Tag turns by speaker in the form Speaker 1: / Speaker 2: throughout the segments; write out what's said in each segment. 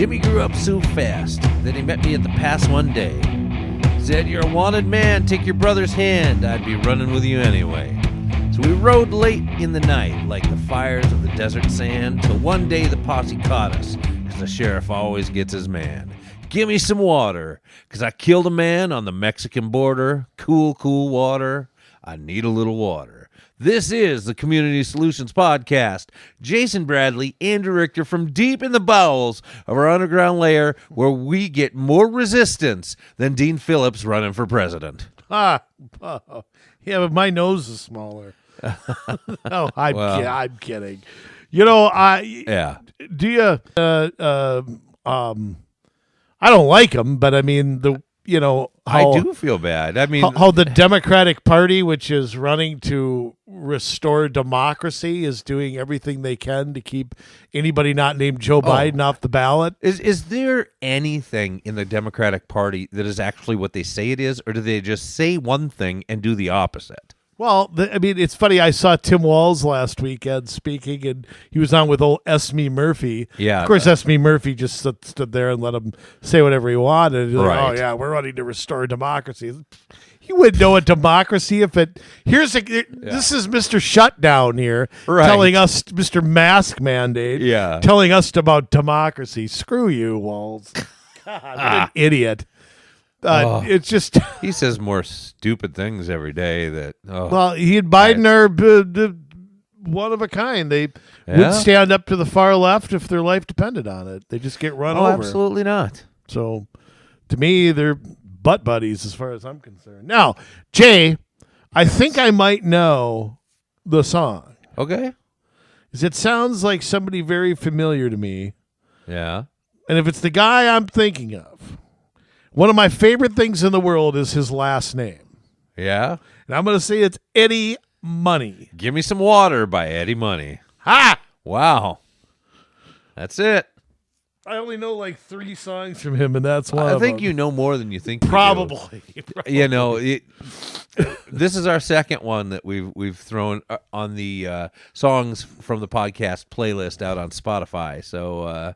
Speaker 1: Jimmy grew up so fast that he met me at the pass one day. Said, "You're a wanted man, take your brother's hand, I'd be running with you anyway." So we rode late in the night like the fires of the desert sand, till one day the posse caught us, because the sheriff always gets his man. "Give me some water, because I killed a man on the Mexican border. Cool, cool water. I need a little water." This is the Community Solutions Podcast. Jason Bradley, Andrew Richter from deep in the bowels of our underground lair, where we get more resistance than Dean Phillips running for president.
Speaker 2: Yeah, but my nose is smaller. I'm kidding. You know, do you? I don't like him, but I mean
Speaker 1: I do feel bad. I mean,
Speaker 2: how the Democratic Party, which is running to restore democracy, is doing everything they can to keep anybody not named Joe Biden off the ballot.
Speaker 1: Is there anything in the Democratic Party that is actually what they say it is, or do they just say one thing and do the opposite?
Speaker 2: Well, it's funny. I saw Tim Walz last weekend speaking, and he was on with old Esme Murphy.
Speaker 1: Yeah.
Speaker 2: Of course, Esme Murphy just stood there and let him say whatever he wanted. Like,
Speaker 1: right.
Speaker 2: "Oh, yeah, we're running to restore democracy." You wouldn't know a democracy if it... This is Mr. Shutdown here,
Speaker 1: right,
Speaker 2: telling us, Mr. Mask Mandate, telling us about democracy. Screw you, Walz. God, what an idiot. It's just
Speaker 1: he says more stupid things every day.
Speaker 2: Well, he and Biden are one of a kind. They would stand up to the far left if their life depended on it. They just get run over.
Speaker 1: Absolutely not.
Speaker 2: So, to me, they're butt buddies as far as I'm concerned. Now, Jay, I think I might know the song.
Speaker 1: Okay.
Speaker 2: Because it sounds like somebody very familiar to me.
Speaker 1: Yeah.
Speaker 2: And if it's the guy I'm thinking of, one of my favorite things in the world is his last name.
Speaker 1: Yeah?
Speaker 2: And I'm going to say it's Eddie Money.
Speaker 1: "Give Me Some Water" by Eddie Money.
Speaker 2: Ha!
Speaker 1: Wow. That's it.
Speaker 2: I only know like 3 songs from him, and that's one of them.
Speaker 1: I think you know more than you think.
Speaker 2: Probably.
Speaker 1: You know, this is our second one that we've thrown on the songs from the podcast playlist out on Spotify. So...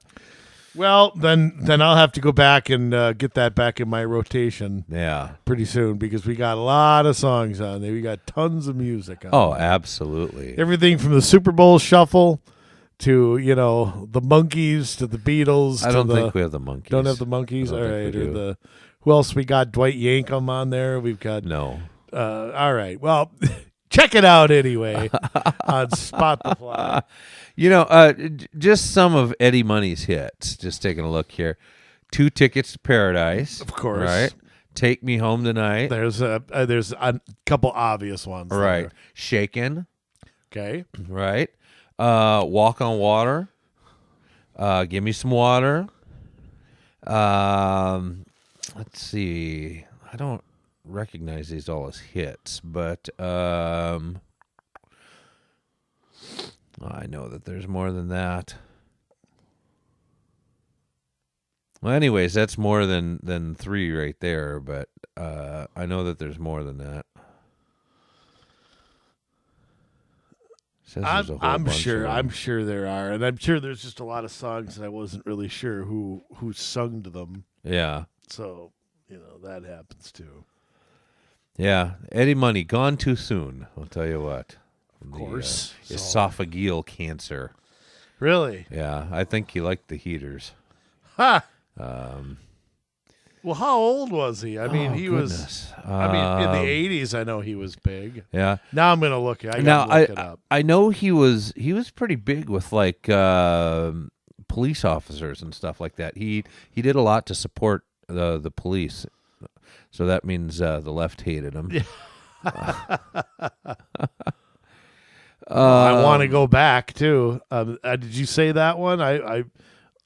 Speaker 2: Well, then I'll have to go back and get that back in my rotation.
Speaker 1: Yeah,
Speaker 2: pretty soon, because we got a lot of songs on there. We got tons of music on.
Speaker 1: Oh, absolutely.
Speaker 2: Everything from the Super Bowl Shuffle to the Monkees to the Beatles.
Speaker 1: I don't think we have the Monkees.
Speaker 2: Don't have the Monkees. All right. Who else we got? Dwight Yankum on there. We've got
Speaker 1: no.
Speaker 2: All right. Well, check it out anyway on Spotify.
Speaker 1: Just some of Eddie Money's hits. Just taking a look here. 2 Tickets to Paradise.
Speaker 2: Of course.
Speaker 1: Right. Take Me Home Tonight.
Speaker 2: There's a couple obvious ones.
Speaker 1: Right.
Speaker 2: There.
Speaker 1: Shaken.
Speaker 2: Okay.
Speaker 1: Right. Walk on Water. Give Me Some Water. Let's see. I don't recognize these all as hits, but I know that there's more than that. Well, anyways, that's more than 3 right there, but I know that there's more than that.
Speaker 2: I'm sure there are, and I'm sure there's just a lot of songs that I wasn't really sure who sung to them.
Speaker 1: Yeah.
Speaker 2: So, that happens too.
Speaker 1: Yeah, Eddie Money, gone too soon, I'll tell you what.
Speaker 2: Of course.
Speaker 1: Esophageal cancer.
Speaker 2: Really?
Speaker 1: Yeah, I think he liked the heaters.
Speaker 2: Ha! Well, how old was he? I mean, was. In the 80s, I know he was big.
Speaker 1: Yeah.
Speaker 2: Now I'm going to look. I got to look it up.
Speaker 1: I know he was pretty big with like police officers and stuff like that. He did a lot to support the police. So that means the left hated him.
Speaker 2: Yeah. I want to go back too. Did you say that one? I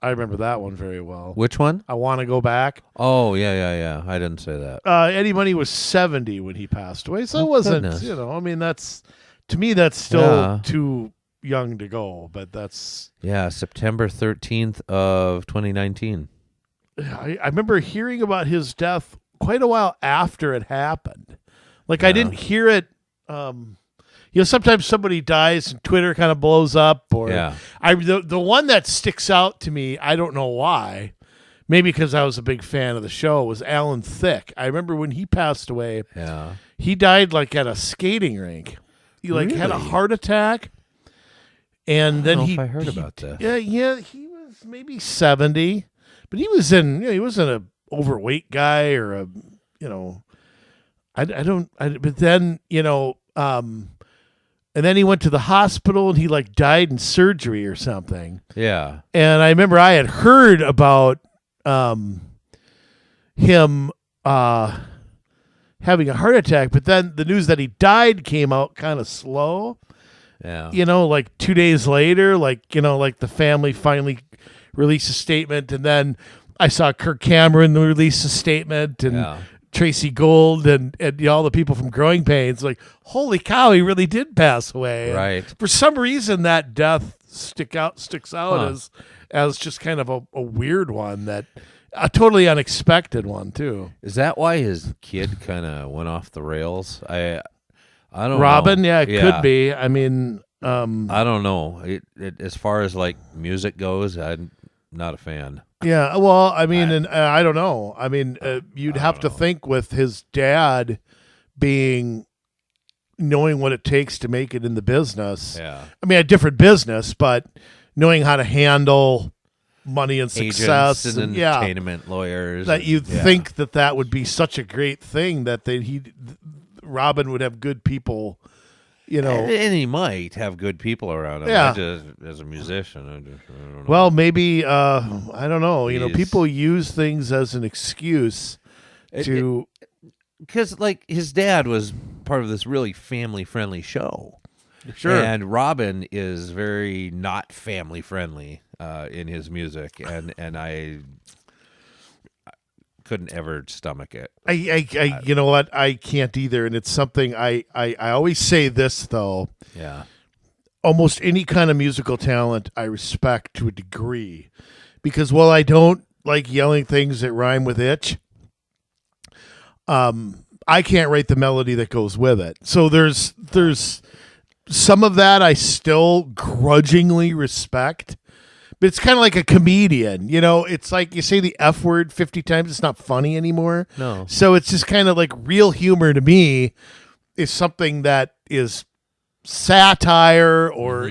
Speaker 2: remember that one very well.
Speaker 1: Which one?
Speaker 2: I want to go back.
Speaker 1: Oh yeah. I didn't say that.
Speaker 2: Eddie Money was 70 when he passed away, so it wasn't.
Speaker 1: Goodness.
Speaker 2: To me that's still too young to go. But that's
Speaker 1: September 13th of 2019.
Speaker 2: I remember hearing about his death quite a while after it happened. Like I didn't hear it. sometimes somebody dies and Twitter kind of blows up. Or
Speaker 1: Yeah.
Speaker 2: the one that sticks out to me, I don't know why, maybe because I was a big fan of the show, was Alan Thicke. I remember when he passed away,
Speaker 1: Yeah.
Speaker 2: he died like at a skating rink. He like had a
Speaker 1: Really?
Speaker 2: heart attack. And then
Speaker 1: I heard about this.
Speaker 2: Yeah, he was maybe 70, but he wasn't a overweight guy or a, but then, and then he went to the hospital and he like died in surgery or something.
Speaker 1: Yeah.
Speaker 2: And I remember I had heard about him having a heart attack, but then the news that he died came out kind of slow.
Speaker 1: Yeah.
Speaker 2: Like 2 days later, like the family finally released a statement, and then I saw Kirk Cameron release a statement, and Tracy Gold and all the people from Growing Pains, like, holy cow, he really did pass away.
Speaker 1: Right.
Speaker 2: And for some reason, that death sticks out as just kind of a weird one, that a totally unexpected one too.
Speaker 1: Is that why his kid kind of went off the rails? I don't
Speaker 2: Robin,
Speaker 1: know.
Speaker 2: yeah, it could be. I mean,
Speaker 1: I don't know. It as far as like music goes, I'm not a fan.
Speaker 2: Yeah, well, I mean, and I don't know. I mean, you'd have to think with his dad knowing what it takes to make it in the business.
Speaker 1: Yeah.
Speaker 2: I mean, a different business, but knowing how to handle money and success,
Speaker 1: Agents and entertainment lawyers.
Speaker 2: That you'd think that would be such a great thing that Robin would have good people,
Speaker 1: And he might have good people around him.
Speaker 2: Yeah.
Speaker 1: As a musician, I don't know.
Speaker 2: Well, maybe I don't know. People use things as an excuse to,
Speaker 1: because like his dad was part of this really family-friendly show.
Speaker 2: Sure.
Speaker 1: And Robin is very not family-friendly in his music, and I couldn't ever stomach it.
Speaker 2: I you know what? I can't either, and it's something I always say this though.
Speaker 1: Yeah.
Speaker 2: Almost any kind of musical talent I respect to a degree, because while I don't like yelling things that rhyme with itch, I can't write the melody that goes with it. So there's some of that I still grudgingly respect. But it's kind of like a comedian, it's like you say the F word 50 times, it's not funny anymore.
Speaker 1: No.
Speaker 2: So it's just kind of like real humor to me is something that is satire or,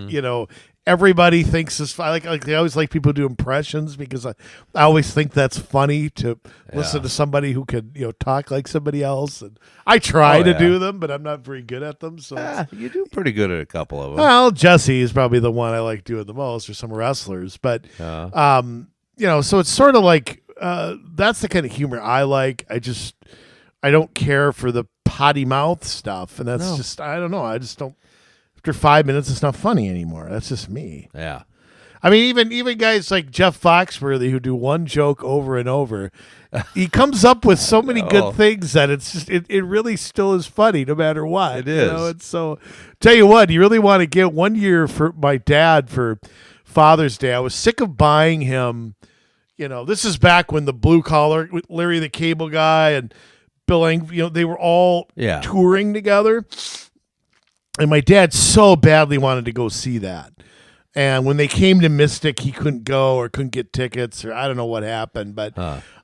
Speaker 2: everybody thinks is funny. Like they always like people do impressions, because I always think that's funny to listen to somebody who can, talk like somebody else. And I try to do them, but I'm not very good at them. So
Speaker 1: you do pretty good at a couple of them.
Speaker 2: well, Jesse is probably the one I like doing the most, or some wrestlers. But, so it's sort of like that's the kind of humor I like. I don't care for the potty mouth stuff. And that's just, I don't know. I just don't. After 5 minutes, it's not funny anymore. That's just me.
Speaker 1: Yeah.
Speaker 2: I mean, even guys like Jeff Foxworthy who do one joke over and over, he comes up with so many good things that it's just it really still is funny no matter what.
Speaker 1: It is.
Speaker 2: And so, tell you what, you really want to get one year for my dad for Father's Day. I was sick of buying him. This is back when the Blue Collar, Larry the Cable Guy and Bill Eng, they were all touring together. And my dad so badly wanted to go see that. And when they came to Mystic, he couldn't go or couldn't get tickets, or I don't know what happened. But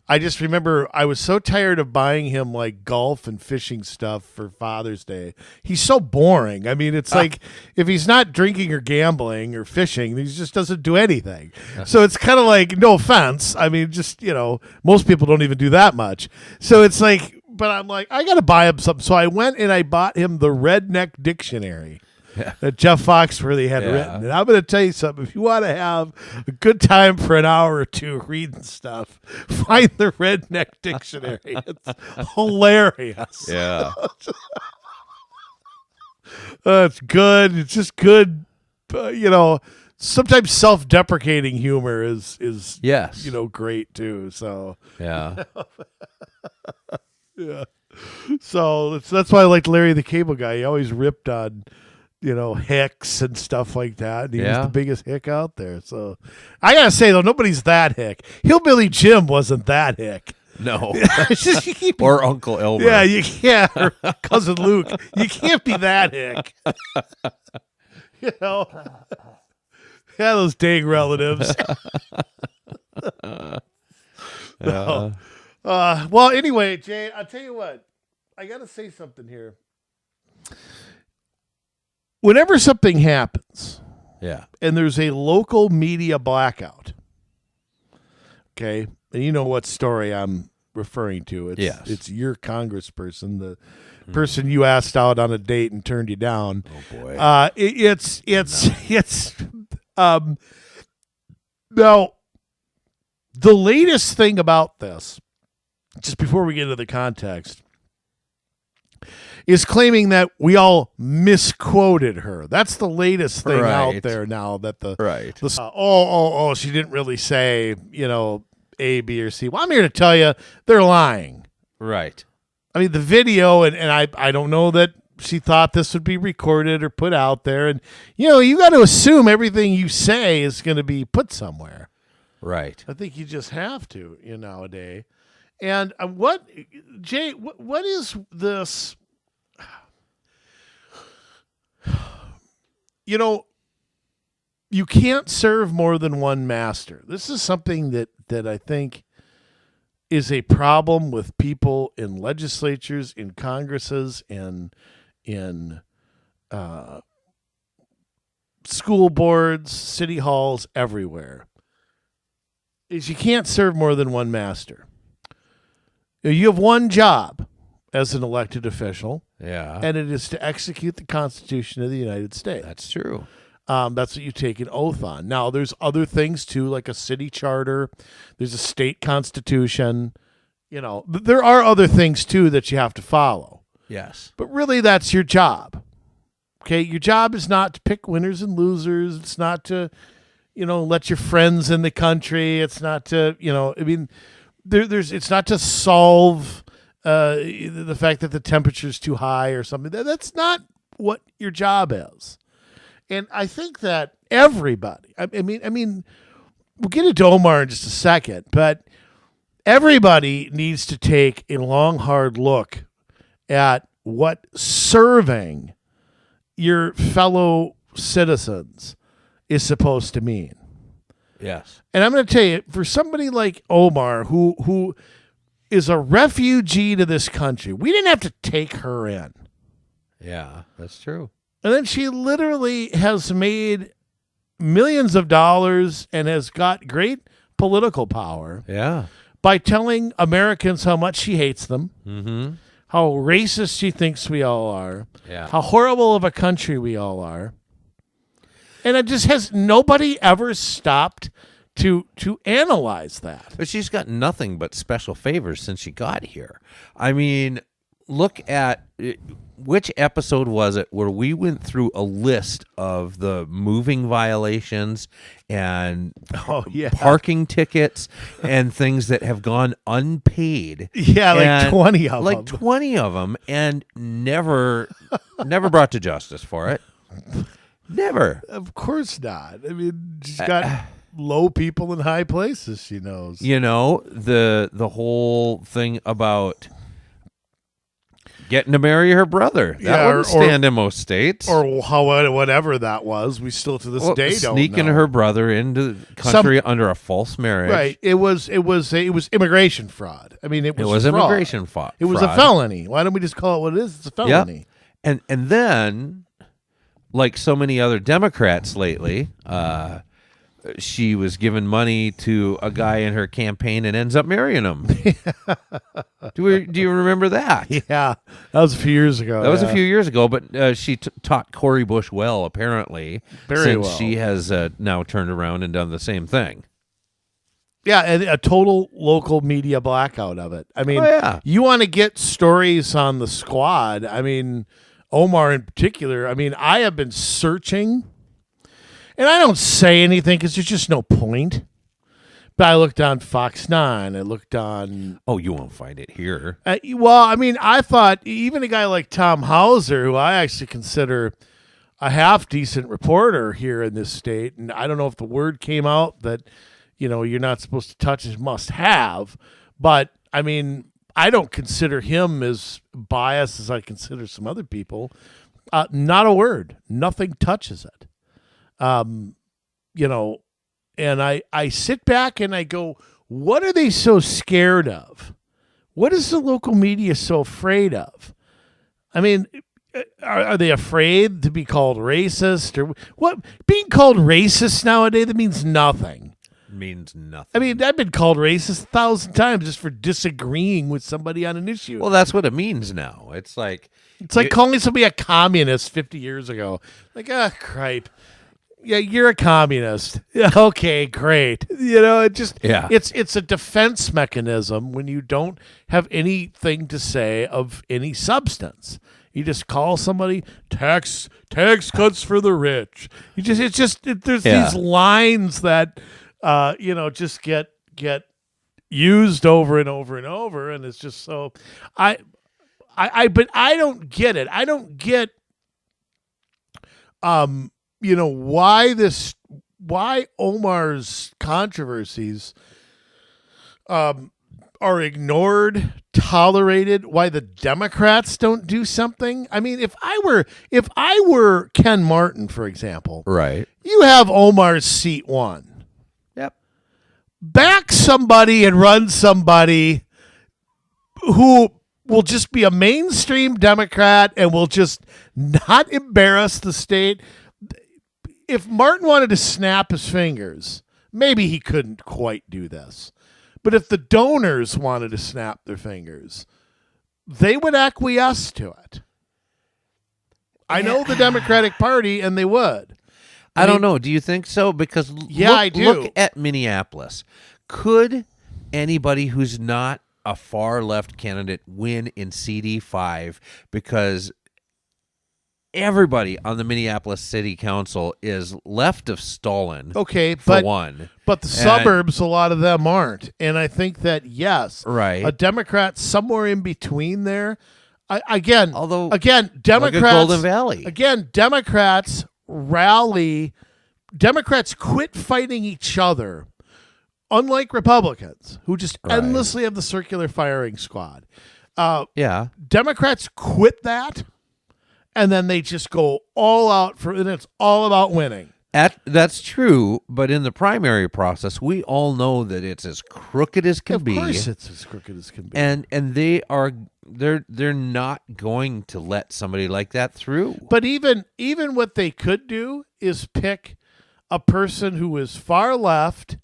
Speaker 2: I just remember I was so tired of buying him like golf and fishing stuff for Father's Day. He's so boring. I mean, it's like if he's not drinking or gambling or fishing, he just doesn't do anything. So it's kind of like, no offense. I mean, just, most people don't even do that much. So it's like, but I'm like, I got to buy him something. So I went and I bought him the Redneck Dictionary that Jeff Foxworthy had written. And I'm going to tell you something. If you want to have a good time for an hour or two reading stuff, find the Redneck Dictionary. It's hilarious.
Speaker 1: Yeah.
Speaker 2: It's good. It's just good. Sometimes self-deprecating humor is
Speaker 1: yes,
Speaker 2: great too. So
Speaker 1: yeah.
Speaker 2: Yeah. So that's why I liked Larry the Cable Guy. He always ripped on, hicks and stuff like that. And he was the biggest hick out there. So I gotta say though, nobody's that hick. Hillbilly Jim wasn't that hick.
Speaker 1: No.
Speaker 2: You keep-
Speaker 1: Or Uncle Elmer.
Speaker 2: yeah, you can't. Or Cousin Luke. You can't be that hick. You know? Yeah, those dang relatives. No. Well, anyway, Jay, I'll tell you what. I got to say something here. Whenever something happens,
Speaker 1: Yeah.
Speaker 2: and there's a local media blackout, okay, and you know what story I'm referring to. It's your congressperson, the person you asked out on a date and turned you down.
Speaker 1: Oh boy.
Speaker 2: Now, the latest thing about this, just before we get into the context, is claiming that we all misquoted her. That's the latest thing out there now. That she didn't really say, A, B, or C. Well, I'm here to tell you they're lying.
Speaker 1: Right.
Speaker 2: I mean, the video, and I don't know that she thought this would be recorded or put out there. And, you got to assume everything you say is going to be put somewhere.
Speaker 1: Right.
Speaker 2: I think you just have to, nowadays. And Jay, what is this? You can't serve more than one master. This is something that I think is a problem with people in legislatures, in Congresses, and in school boards, city halls, everywhere. Is you can't serve more than one master. You have one job as an elected official.
Speaker 1: Yeah.
Speaker 2: And it is to execute the Constitution of the United States.
Speaker 1: That's true.
Speaker 2: That's what you take an oath on. Now, there's other things, too, like a city charter. There's a state constitution. There are other things, too, that you have to follow.
Speaker 1: Yes.
Speaker 2: But really, that's your job. Okay? Your job is not to pick winners and losers. It's not to, let your friends in the country. It's not to, it's not to solve the fact that the temperature is too high or something. That's not what your job is. And I think that everybody, I mean, we'll get into Omar in just a second, but everybody needs to take a long, hard look at what serving your fellow citizens is supposed to mean.
Speaker 1: Yes.
Speaker 2: And I'm going to tell you, for somebody like Omar, who is a refugee to this country, we didn't have to take her in.
Speaker 1: Yeah, that's true.
Speaker 2: And then she literally has made millions of dollars and has got great political power.
Speaker 1: Yeah.
Speaker 2: By telling Americans how much she hates them, how racist she thinks we all are, how horrible of a country we all are. And it just has nobody ever stopped to analyze that.
Speaker 1: But she's got nothing but special favors since she got here. I mean, look at which episode was it where we went through a list of the moving violations and parking tickets and things that have gone unpaid.
Speaker 2: Yeah, like 20 of them.
Speaker 1: Like 20 of them, and never brought to justice for it. Never.
Speaker 2: Of course not. I mean, she's got low people in high places, she knows.
Speaker 1: The whole thing about getting to marry her brother. That wouldn't stand in most states.
Speaker 2: Or whatever that was. We still to this day don't know.
Speaker 1: Sneaking her brother into the country under a false marriage.
Speaker 2: Right. It was immigration fraud. I mean, it was fraud.
Speaker 1: Immigration fraud.
Speaker 2: It was a felony. Why don't we just call it what it is? It's a felony.
Speaker 1: Yeah. And then, like so many other Democrats lately, she was giving money to a guy in her campaign and ends up marrying him. Do you remember that?
Speaker 2: Yeah, that was a few years ago.
Speaker 1: That was a few years ago, but she taught Cori Bush well, apparently, since she has now turned around and done the same thing.
Speaker 2: Yeah, and a total local media blackout of it. I mean, you want to get stories on the squad. I mean, Omar in particular. I mean, I have been searching. And I don't say anything because there's just no point. But I looked on Fox 9. I looked on...
Speaker 1: Oh, you won't find it here.
Speaker 2: Well, I mean, I thought even a guy like Tom Hauser, who I actually consider a half-decent reporter here in this state, and I don't know if the word came out that, you're not supposed to touch is must-have, but I mean, I don't consider him as biased as I consider some other people. Not a word. Nothing touches it. You know, and I sit back and I go, what are they so scared of? What is the local media so afraid of? I mean, are they afraid to be called racist or what? Being called racist nowadays, that means nothing.
Speaker 1: Means nothing.
Speaker 2: I mean, I've been called racist 1,000 times just for disagreeing with somebody on an issue.
Speaker 1: Well, that's what it means now. It's like
Speaker 2: calling somebody a communist 50 years ago. Like, cripe. Yeah, you're a communist. Yeah, okay, great. You know, it's a defense mechanism when you don't have anything to say of any substance. You just call somebody tax cuts for the rich. There's these lines that just get used over and over and over, and it's just so but I don't get it. I don't get why Omar's controversies are ignored, tolerated, why the Democrats don't do something. I mean, if I were Ken Martin, for example,
Speaker 1: right.
Speaker 2: You have Omar's seat won.
Speaker 1: Yep.
Speaker 2: Back somebody and run somebody who will just be a mainstream Democrat and will just not embarrass the state. If Martin wanted to snap his fingers, maybe he couldn't quite do this. But if the donors wanted to snap their fingers, they would acquiesce to it. I know the Democratic Party, and they would.
Speaker 1: I don't know. Do you think so? Because
Speaker 2: I do.
Speaker 1: Look at Minneapolis. Could anybody who's not a far left candidate win in CD5 because everybody on the Minneapolis City Council is left of Stalin.
Speaker 2: Okay,
Speaker 1: for one.
Speaker 2: But the suburbs, a lot of them aren't. And I think that, yes,
Speaker 1: right.
Speaker 2: A Democrat somewhere in between there. Democrats,
Speaker 1: like a Golden Valley.
Speaker 2: Again, Democrats rally. Democrats quit fighting each other, unlike Republicans, who just endlessly have the circular firing squad. Democrats quit that. And then they just go all out and it's all about winning.
Speaker 1: That's true, but in the primary process, we all know that it's as crooked as can be.
Speaker 2: Of course, it's as crooked as can be.
Speaker 1: And they're not going to let somebody like that through.
Speaker 2: But even what they could do is pick a person who is far left,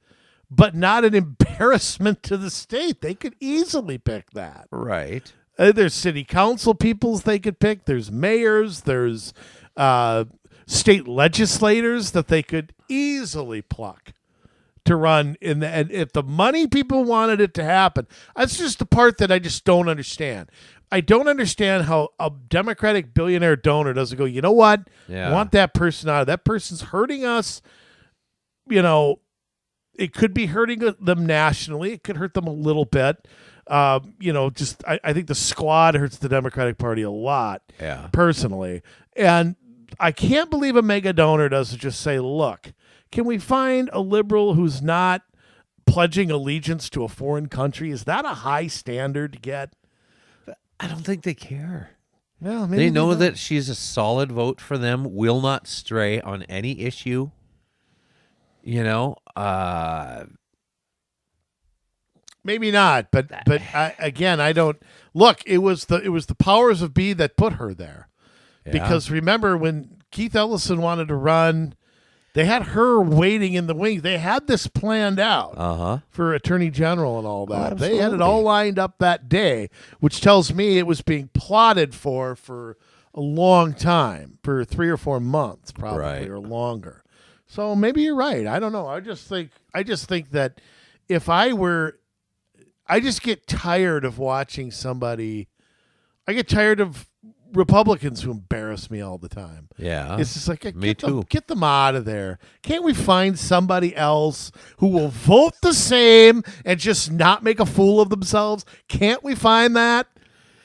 Speaker 2: but not an embarrassment to the state. They could easily pick that.
Speaker 1: Right.
Speaker 2: There's city council peoples they could pick. There's mayors. There's state legislators that they could easily pluck to run. And if the money people wanted it to happen, that's just the part that I just don't understand. I don't understand how a Democratic billionaire donor doesn't go, you know what? I want that person out. That person's hurting us. You know, it could be hurting them nationally. It could hurt them a little bit. I think the squad hurts the Democratic Party a lot, personally. And I can't believe a mega donor doesn't just say, look, can we find a liberal who's not pledging allegiance to a foreign country? Is that a high standard to get?
Speaker 1: I don't think they care.
Speaker 2: Well, maybe
Speaker 1: they know that she's a solid vote for them, will not stray on any issue. You know,
Speaker 2: maybe not, but I don't look. It was the powers of be that put her there, because remember when Keith Ellison wanted to run, they had her waiting in the wings. They had this planned out for Attorney General and all that. They had it all lined up that day, which tells me it was being plotted for a long time, for 3 or 4 months, probably or longer. So maybe you're right. I don't know. I just think that if I just get tired of watching somebody. I get tired of Republicans who embarrass me all the time.
Speaker 1: Yeah.
Speaker 2: It's just like,
Speaker 1: me too.
Speaker 2: Get them out of there. Can't we find somebody else who will vote the same and just not make a fool of themselves? Can't we find that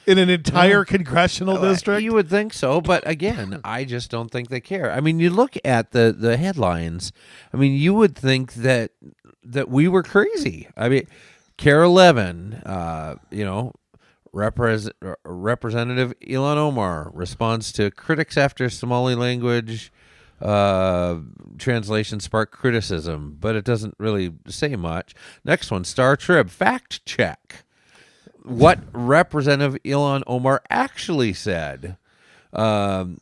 Speaker 2: in an entire congressional district?
Speaker 1: You would think so, but again, I just don't think they care. I mean, you look at the headlines. I mean, you would think that we were crazy. I mean, Care 11, Representative Ilhan Omar responds to critics after Somali language translation sparked criticism, but it doesn't really say much. Next one, Star Trib, fact check. What Representative Ilhan Omar actually said.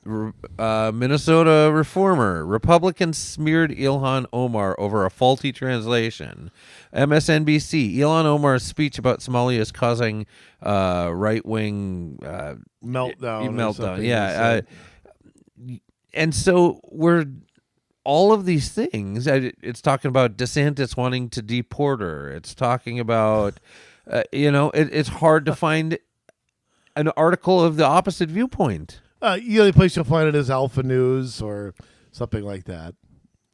Speaker 1: Minnesota reformer. Republicans smeared Ilhan Omar over a faulty translation. MSNBC. Ilhan Omar's speech about Somalia is causing right-wing meltdown. Yeah. And so we're all of these things. It's talking about DeSantis wanting to deport her. It's talking about, it's hard to find an article of the opposite viewpoint.
Speaker 2: The only place you'll find it is Alpha News or something like that.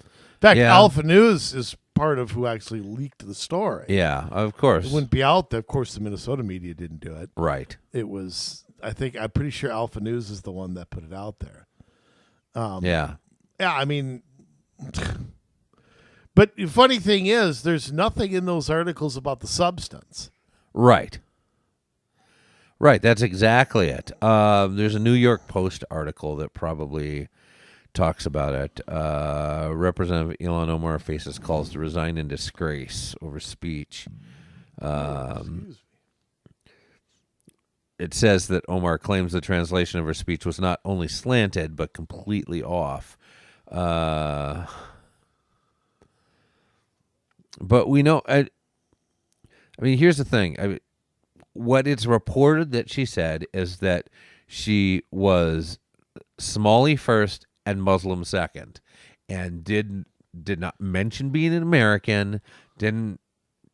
Speaker 2: In fact, Alpha News is part of who actually leaked the story.
Speaker 1: Yeah, of course.
Speaker 2: It wouldn't be out there. Of course, the Minnesota media didn't do it.
Speaker 1: Right.
Speaker 2: It was, I'm pretty sure Alpha News is the one that put it out there.
Speaker 1: Yeah,
Speaker 2: I mean, but the funny thing is, there's nothing in those articles about the substance.
Speaker 1: Right. Right, that's exactly it. There's a New York Post article that probably talks about it. Representative Ilhan Omar faces calls to resign in disgrace over speech. It says that Omar claims the translation of her speech was not only slanted, but completely off. But we know... I mean, here's the thing. What it's reported that she said is that she was Somali first and Muslim second, and did not mention being an American. Didn't,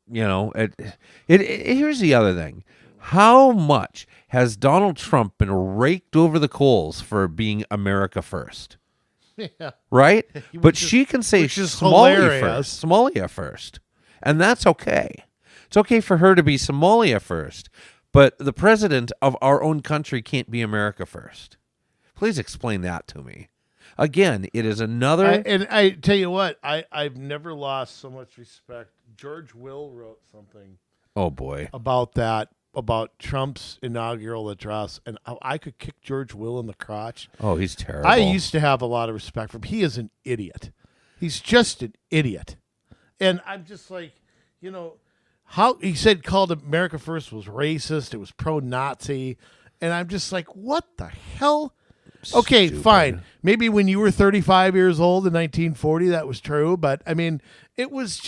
Speaker 1: here's the other thing. How much has Donald Trump been raked over the coals for being America first?
Speaker 2: Yeah.
Speaker 1: Right? But she can say Somalia first. And that's okay. It's okay for her to be Somalia first. But the president of our own country can't be America first. Please explain that to me. Again, it is another...
Speaker 2: And I tell you what, I've never lost so much respect. George Will wrote something.
Speaker 1: Oh, boy.
Speaker 2: About that. About Trump's inaugural address, and I could kick George Will in the crotch.
Speaker 1: Oh, he's terrible.
Speaker 2: I used to have a lot of respect for him. He is an idiot. He's just an idiot. And I'm just like, how he said called America First was racist. It was pro-Nazi. And I'm just like, what the hell? Okay,
Speaker 1: Stupid.
Speaker 2: Fine. Maybe when you were 35 years old in 1940, that was true. But, I mean, it was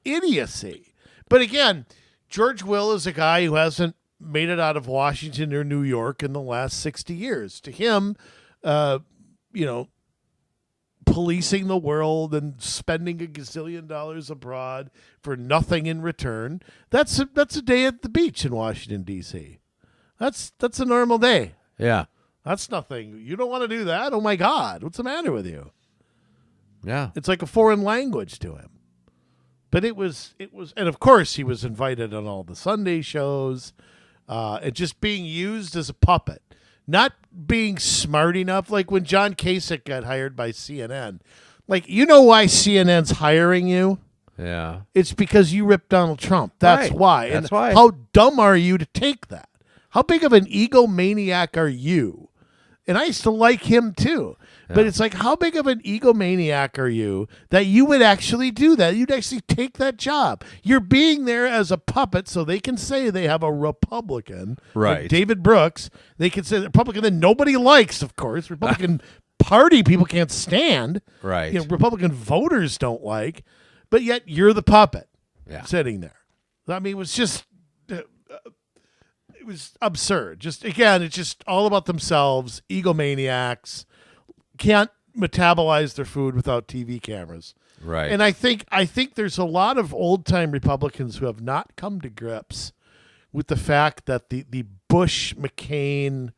Speaker 2: idiocy. But again... George Will is a guy who hasn't made it out of Washington or New York in the last 60 years. To him, policing the world and spending $1 gazillion abroad for nothing in return, that's a day at the beach in Washington, D.C. That's a normal day.
Speaker 1: Yeah.
Speaker 2: That's nothing. You don't want to do that? Oh, my God. What's the matter with you?
Speaker 1: Yeah.
Speaker 2: It's like a foreign language to him. But it was, and of course he was invited on all the Sunday shows, and just being used as a puppet, not being smart enough. Like when John Kasich got hired by CNN, why CNN's hiring you?
Speaker 1: Yeah,
Speaker 2: it's because you ripped Donald Trump. That's
Speaker 1: right.
Speaker 2: why.
Speaker 1: That's
Speaker 2: and
Speaker 1: why.
Speaker 2: How dumb are you to take that? How big of an egomaniac are you? And I used to like him too. Yeah. But it's like, how big of an egomaniac are you that you would actually do that? You'd actually take that job. You're being there as a puppet so they can say they have a Republican.
Speaker 1: Right.
Speaker 2: Like David Brooks. They can say the Republican that nobody likes, of course. Republican Party people can't stand.
Speaker 1: Right.
Speaker 2: Republican voters don't like. But yet you're the puppet sitting there. I mean, it was just... it was absurd. Just again, it's just all about themselves, egomaniacs, can't metabolize their food without TV cameras.
Speaker 1: Right.
Speaker 2: And I think there's a lot of old-time Republicans who have not come to grips with the fact that the Bush, McCain,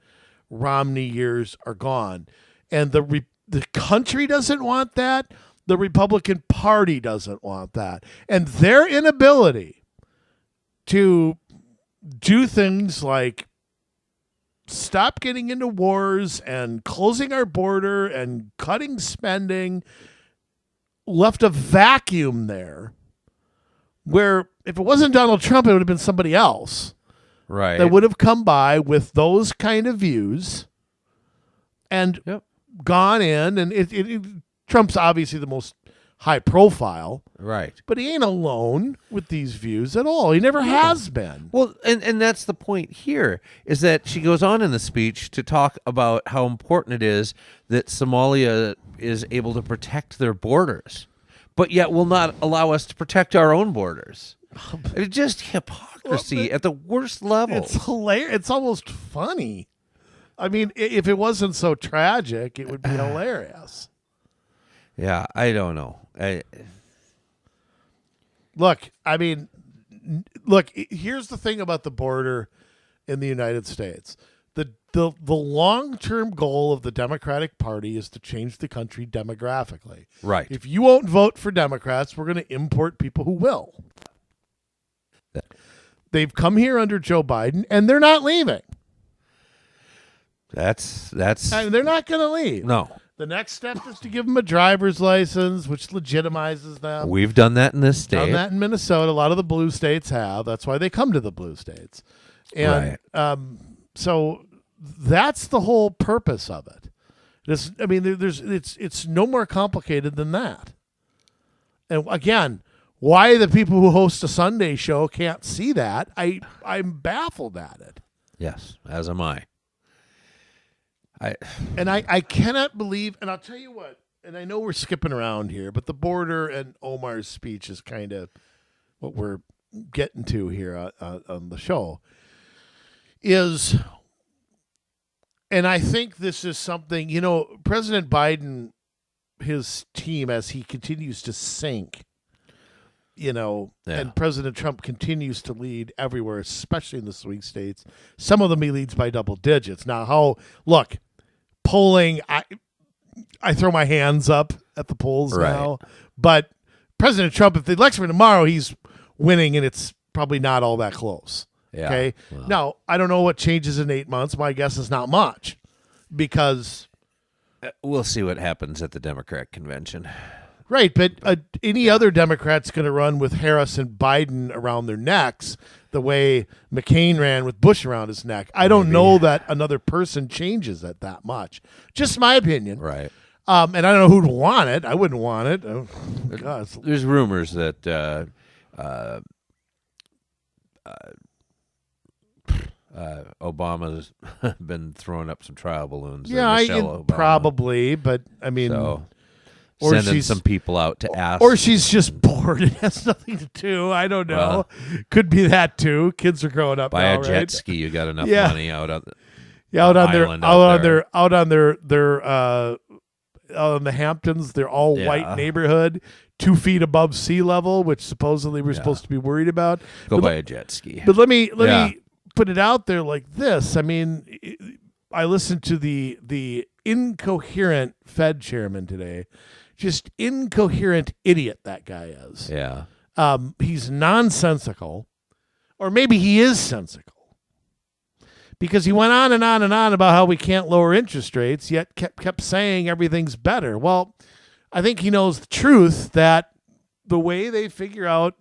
Speaker 2: Romney years are gone. And the country doesn't want that. The Republican Party doesn't want that. And their inability to do things like stop getting into wars and closing our border and cutting spending left a vacuum there Where if it wasn't Donald Trump, it would have been somebody else
Speaker 1: Right.
Speaker 2: that would have come by with those kind of views and gone in. And Trump's obviously the most high profile.
Speaker 1: Right.
Speaker 2: But he ain't alone with these views at all. He never has been.
Speaker 1: Well, and that's the point here, is that she goes on in the speech to talk about how important it is that Somalia is able to protect their borders, but yet will not allow us to protect our own borders. It's just hypocrisy at the worst level.
Speaker 2: It's hilarious. It's almost funny. I mean, if it wasn't so tragic, it would be hilarious.
Speaker 1: Yeah, I don't know.
Speaker 2: Look, here's the thing about the border in the United States. The long-term goal of the Democratic Party is to change the country demographically.
Speaker 1: Right.
Speaker 2: If you won't vote for Democrats, we're going to import people who will. They've come here under Joe Biden, and they're not leaving.
Speaker 1: That's
Speaker 2: They're not going to leave.
Speaker 1: No.
Speaker 2: The next step is to give them a driver's license, which legitimizes them.
Speaker 1: We've done that in this state.
Speaker 2: Done that in Minnesota. A lot of the blue states have. That's why they come to the blue states. And so that's the whole purpose of it. It's no more complicated than that. And again, why the people who host a Sunday show can't see that, I'm baffled at it.
Speaker 1: Yes, as am I.
Speaker 2: I cannot believe, and I'll tell you what, and I know we're skipping around here, but the border and Omar's speech is kind of what we're getting to here on the show. And I think this is something, President Biden, his team, as he continues to sink, and President Trump continues to lead everywhere, especially in the swing states. Some of them he leads by double digits. Now, polling, I throw my hands up at the polls now. But President Trump, if the election were tomorrow, he's winning, and it's probably not all that close.
Speaker 1: Yeah.
Speaker 2: Okay. Well. Now, I don't know what changes in 8 months. My guess is not much, because
Speaker 1: we'll see what happens at the Democrat convention.
Speaker 2: Right, but any other Democrat's going to run with Harris and Biden around their necks the way McCain ran with Bush around his neck. I don't know that another person changes it that much. Just my opinion.
Speaker 1: Right.
Speaker 2: And I don't know who'd want it. I wouldn't want it. Oh, God.
Speaker 1: There's rumors that Obama's been throwing up some trial balloons.
Speaker 2: Yeah, probably, but I mean...
Speaker 1: Or sending some people out to ask.
Speaker 2: Or she's just bored. It has nothing to do. I don't know. Could be that too. Kids are growing up.
Speaker 1: Buy
Speaker 2: now,
Speaker 1: a jet
Speaker 2: right?
Speaker 1: ski. You got enough money out on
Speaker 2: the Hamptons. They're all white neighborhood, 2 feet above sea level, which supposedly we're supposed to be worried about.
Speaker 1: Buy a jet ski.
Speaker 2: But let me put it out there like this. I mean, I listened to the incoherent Fed chairman today. Just incoherent idiot that guy is.
Speaker 1: Yeah.
Speaker 2: He's nonsensical, or maybe he is sensical, because he went on and on and on about how we can't lower interest rates, yet kept saying everything's better. Well, I think he knows the truth, that the way the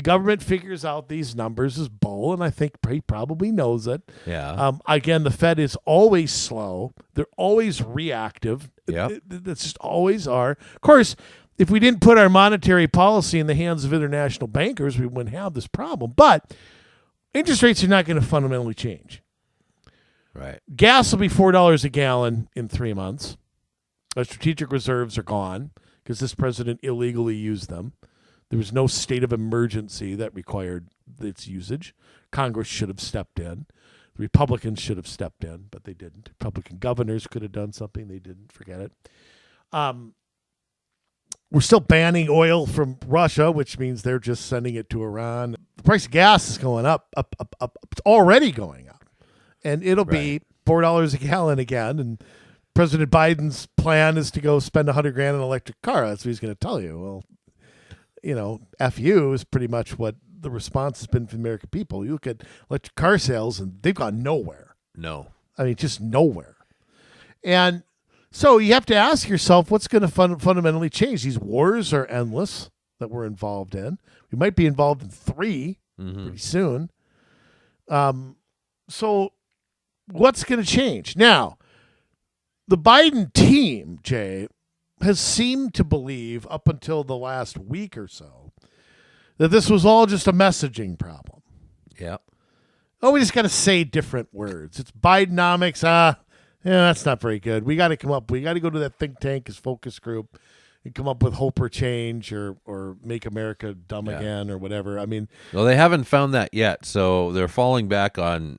Speaker 2: government figures out these numbers is bull, and I think he probably knows it.
Speaker 1: Yeah.
Speaker 2: Again, the Fed is always slow. They're always reactive.
Speaker 1: Yeah.
Speaker 2: That's just always are. Of course, if we didn't put our monetary policy in the hands of international bankers, we wouldn't have this problem. But interest rates are not going to fundamentally change.
Speaker 1: Right.
Speaker 2: Gas will be $4 a gallon in 3 months. Our strategic reserves are gone because this president illegally used them. There was no state of emergency that required its usage. Congress should have stepped in. The Republicans should have stepped in, but they didn't. Republican governors could have done something. They didn't. Forget it. We're still banning oil from Russia, which means they're just sending it to Iran. The price of gas is going up. It's already going up. And it'll be $4 a gallon again. And President Biden's plan is to go spend $100,000 on an electric car. That's what he's going to tell you. Well, F you is pretty much what the response has been from the American people. You look at electric car sales, and they've gone nowhere.
Speaker 1: No.
Speaker 2: I mean, just nowhere. And so you have to ask yourself, what's going to fundamentally change? These wars are endless. that we're involved in. We might be involved in 3 pretty soon. So what's going to change? Now, the Biden team, Jay, has seemed to believe up until the last week or so that this was all just a messaging problem.
Speaker 1: Yeah.
Speaker 2: Oh, we just got to say different words. It's Bidenomics. That's not very good. We got to go to that think tank as focus group and come up with hope or change or make America dumb again or whatever. I mean,
Speaker 1: well, they haven't found that yet, so they're falling back on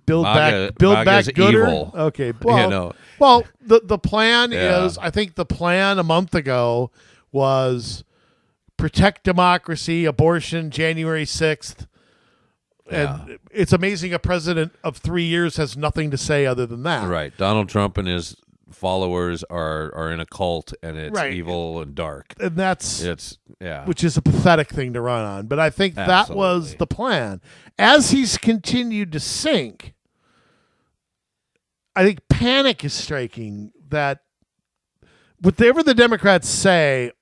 Speaker 2: build back gooder.
Speaker 1: Evil.
Speaker 2: Okay. Well, the plan is, I think the plan a month ago was protect democracy, abortion, January 6th. And it's amazing a president of 3 years has nothing to say other than that.
Speaker 1: Right. Donald Trump and his followers are in a cult, and it's evil and dark.
Speaker 2: And
Speaker 1: it's
Speaker 2: which is a pathetic thing to run on. But I think that was the plan. As he's continued to sink, I think panic is striking that whatever the Democrats say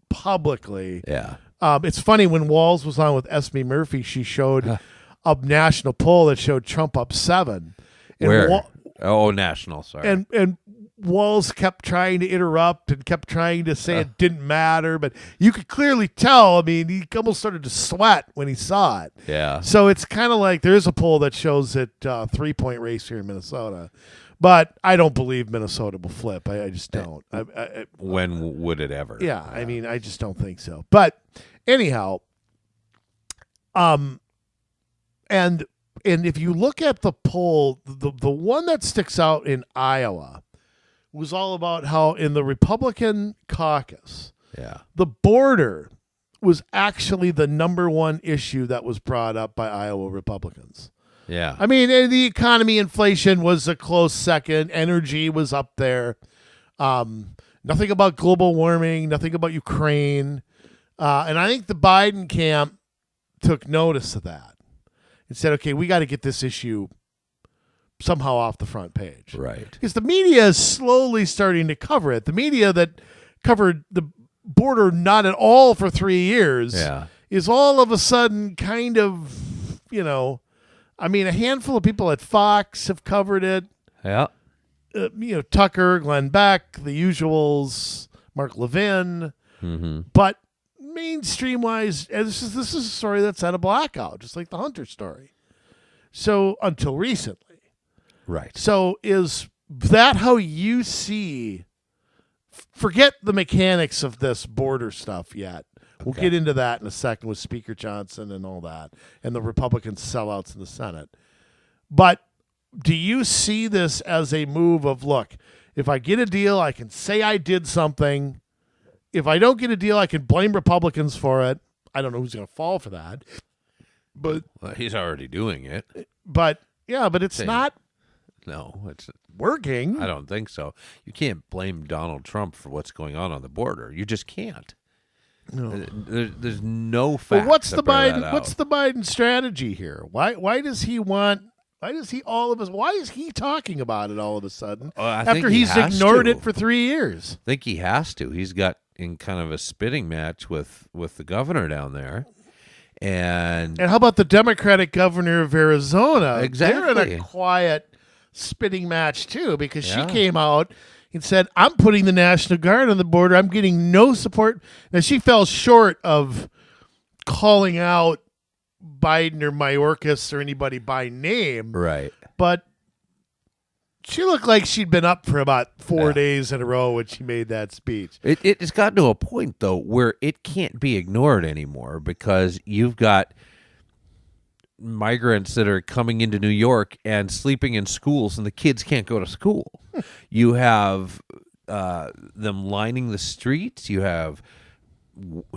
Speaker 2: publicly.
Speaker 1: Yeah.
Speaker 2: It's funny, when Walls was on with Esme Murphy, she showed a national poll that showed Trump up 7. And
Speaker 1: Where? National, sorry.
Speaker 2: And Walls kept trying to interrupt and kept trying to say it didn't matter, but you could clearly tell. I mean, he almost started to sweat when he saw it.
Speaker 1: Yeah.
Speaker 2: So it's kind of like there is a poll that shows it 3-point race here in Minnesota, but I don't believe Minnesota will flip. I just don't.
Speaker 1: When would it ever?
Speaker 2: Yeah, I mean, I just don't think so. But anyhow, and if you look at the poll, the one that sticks out in Iowa was all about how in the Republican caucus, the border was actually the number one issue that was brought up by Iowa Republicans.
Speaker 1: Yeah.
Speaker 2: I mean, the economy, inflation was a close second. Energy was up there. Nothing about global warming, nothing about Ukraine. And I think the Biden camp took notice of that and said, okay, we got to get this issue somehow off the front page.
Speaker 1: Right.
Speaker 2: Because the media is slowly starting to cover it. The media that covered the border not at all for 3 years is all of a sudden kind of, I mean, a handful of people at Fox have covered it.
Speaker 1: Yeah.
Speaker 2: Tucker, Glenn Beck, the usuals, Mark Levin.
Speaker 1: Mm-hmm.
Speaker 2: But mainstream-wise, this is a story that's at a blackout, just like the Hunter story. So, until recently.
Speaker 1: Right.
Speaker 2: So, is that how you see, forget the mechanics of this border stuff yet. We'll get into that in a second with Speaker Johnson and all that, and the Republican sellouts in the Senate. But do you see this as a move of, look, if I get a deal, I can say I did something. If I don't get a deal, I can blame Republicans for it. I don't know who's going to fall for that. But
Speaker 1: he's already doing it.
Speaker 2: But it's not.
Speaker 1: No, it's
Speaker 2: working.
Speaker 1: I don't think so. You can't blame Donald Trump for what's going on the border. You just can't.
Speaker 2: No.
Speaker 1: There's no fact.
Speaker 2: But what's the Biden strategy here? Why does he want? Why is he talking about it all of a sudden after he's ignored it for 3 years?
Speaker 1: I think he has to. He's got in kind of a spitting match with the governor down there. And
Speaker 2: how about the Democratic governor of Arizona?
Speaker 1: Exactly.
Speaker 2: They're in a quiet spitting match too, because she came out and said, I'm putting the National Guard on the border. I'm getting no support. Now, she fell short of calling out Biden or Mayorkas or anybody by name.
Speaker 1: Right.
Speaker 2: But she looked like she'd been up for about 4 days in a row when she made that speech.
Speaker 1: It's gotten to a point, though, where it can't be ignored anymore, because you've got migrants that are coming into New York and sleeping in schools, and the kids can't go to school. You have them lining the streets. You have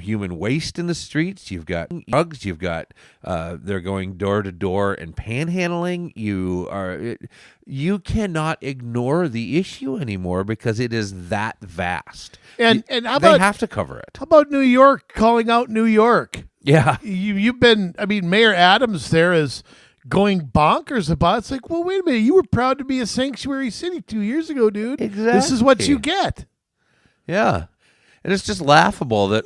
Speaker 1: human waste in the streets. You've got drugs. You've got they're going door to door and panhandling. You cannot ignore the issue anymore because it is that vast.
Speaker 2: And
Speaker 1: they have to cover it.
Speaker 2: How about New York calling out New York?
Speaker 1: Yeah,
Speaker 2: you've been. I mean, Mayor Adams there is going bonkers about it. It's like, well, wait a minute. You were proud to be a sanctuary city 2 years ago, dude.
Speaker 1: Exactly.
Speaker 2: This is what you get.
Speaker 1: Yeah. And it's just laughable that,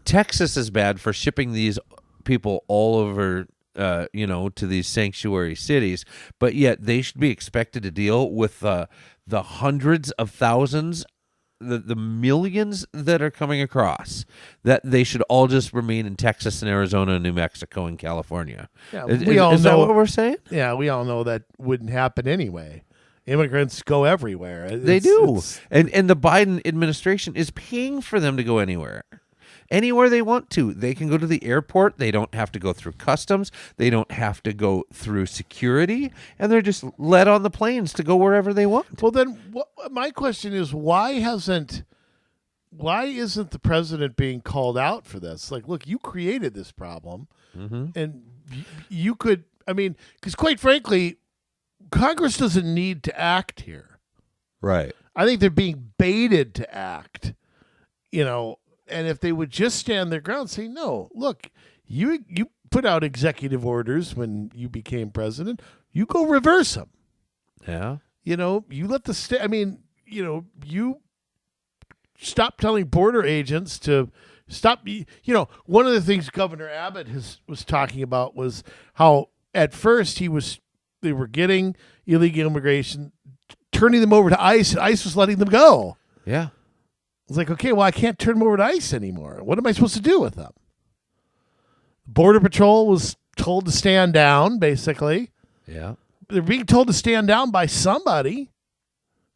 Speaker 1: Texas is bad for shipping these people all over, to these sanctuary cities, but yet they should be expected to deal with the hundreds of thousands, the millions that are coming across, that they should all just remain in Texas and Arizona and New Mexico and California.
Speaker 2: Yeah,
Speaker 1: Is that what we're saying?
Speaker 2: Yeah, we all know that wouldn't happen anyway. Immigrants go everywhere.
Speaker 1: They do. And the Biden administration is paying for them to go anywhere they want to. They can go to the airport. They don't have to go through customs. They don't have to go through security. And they're just let on the planes to go wherever they want.
Speaker 2: Well, then my question is, why isn't the president being called out for this? Like, look, you created this problem. And you could, because quite frankly, Congress doesn't need to act here.
Speaker 1: Right.
Speaker 2: I think they're being baited to act, and if they would just stand their ground, say, no, look, you put out executive orders when you became president, you go reverse them.
Speaker 1: Yeah.
Speaker 2: You let the you stop telling border agents to stop. One of the things Governor Abbott was talking about was how at first they were getting illegal immigration, turning them over to ICE, and ICE was letting them go.
Speaker 1: Yeah.
Speaker 2: It's like, okay, well, I can't turn them over to ICE anymore. What am I supposed to do with them? Border Patrol was told to stand down, basically.
Speaker 1: Yeah.
Speaker 2: They're being told to stand down by somebody.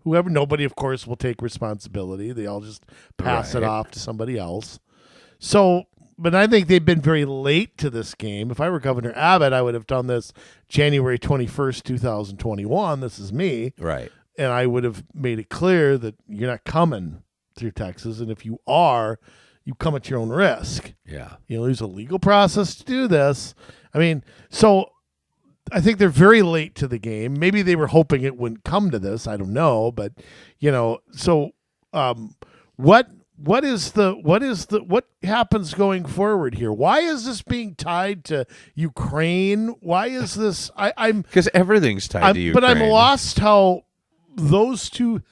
Speaker 2: Nobody, of course, will take responsibility. They all just pass it off to somebody else. So, but I think they've been very late to this game. If I were Governor Abbott, I would have done this January 21st, 2021. This is me.
Speaker 1: Right.
Speaker 2: And I would have made it clear that you're not coming through Texas, and if you are, you come at your own risk.
Speaker 1: Yeah.
Speaker 2: There's a legal process to do this. So I think they're very late to the game. Maybe they were hoping it wouldn't come to this. I don't know, but so what happens going forward here? Why is this being tied to Ukraine? Why is this?
Speaker 1: Because everything's tied to Ukraine.
Speaker 2: But I'm lost how those two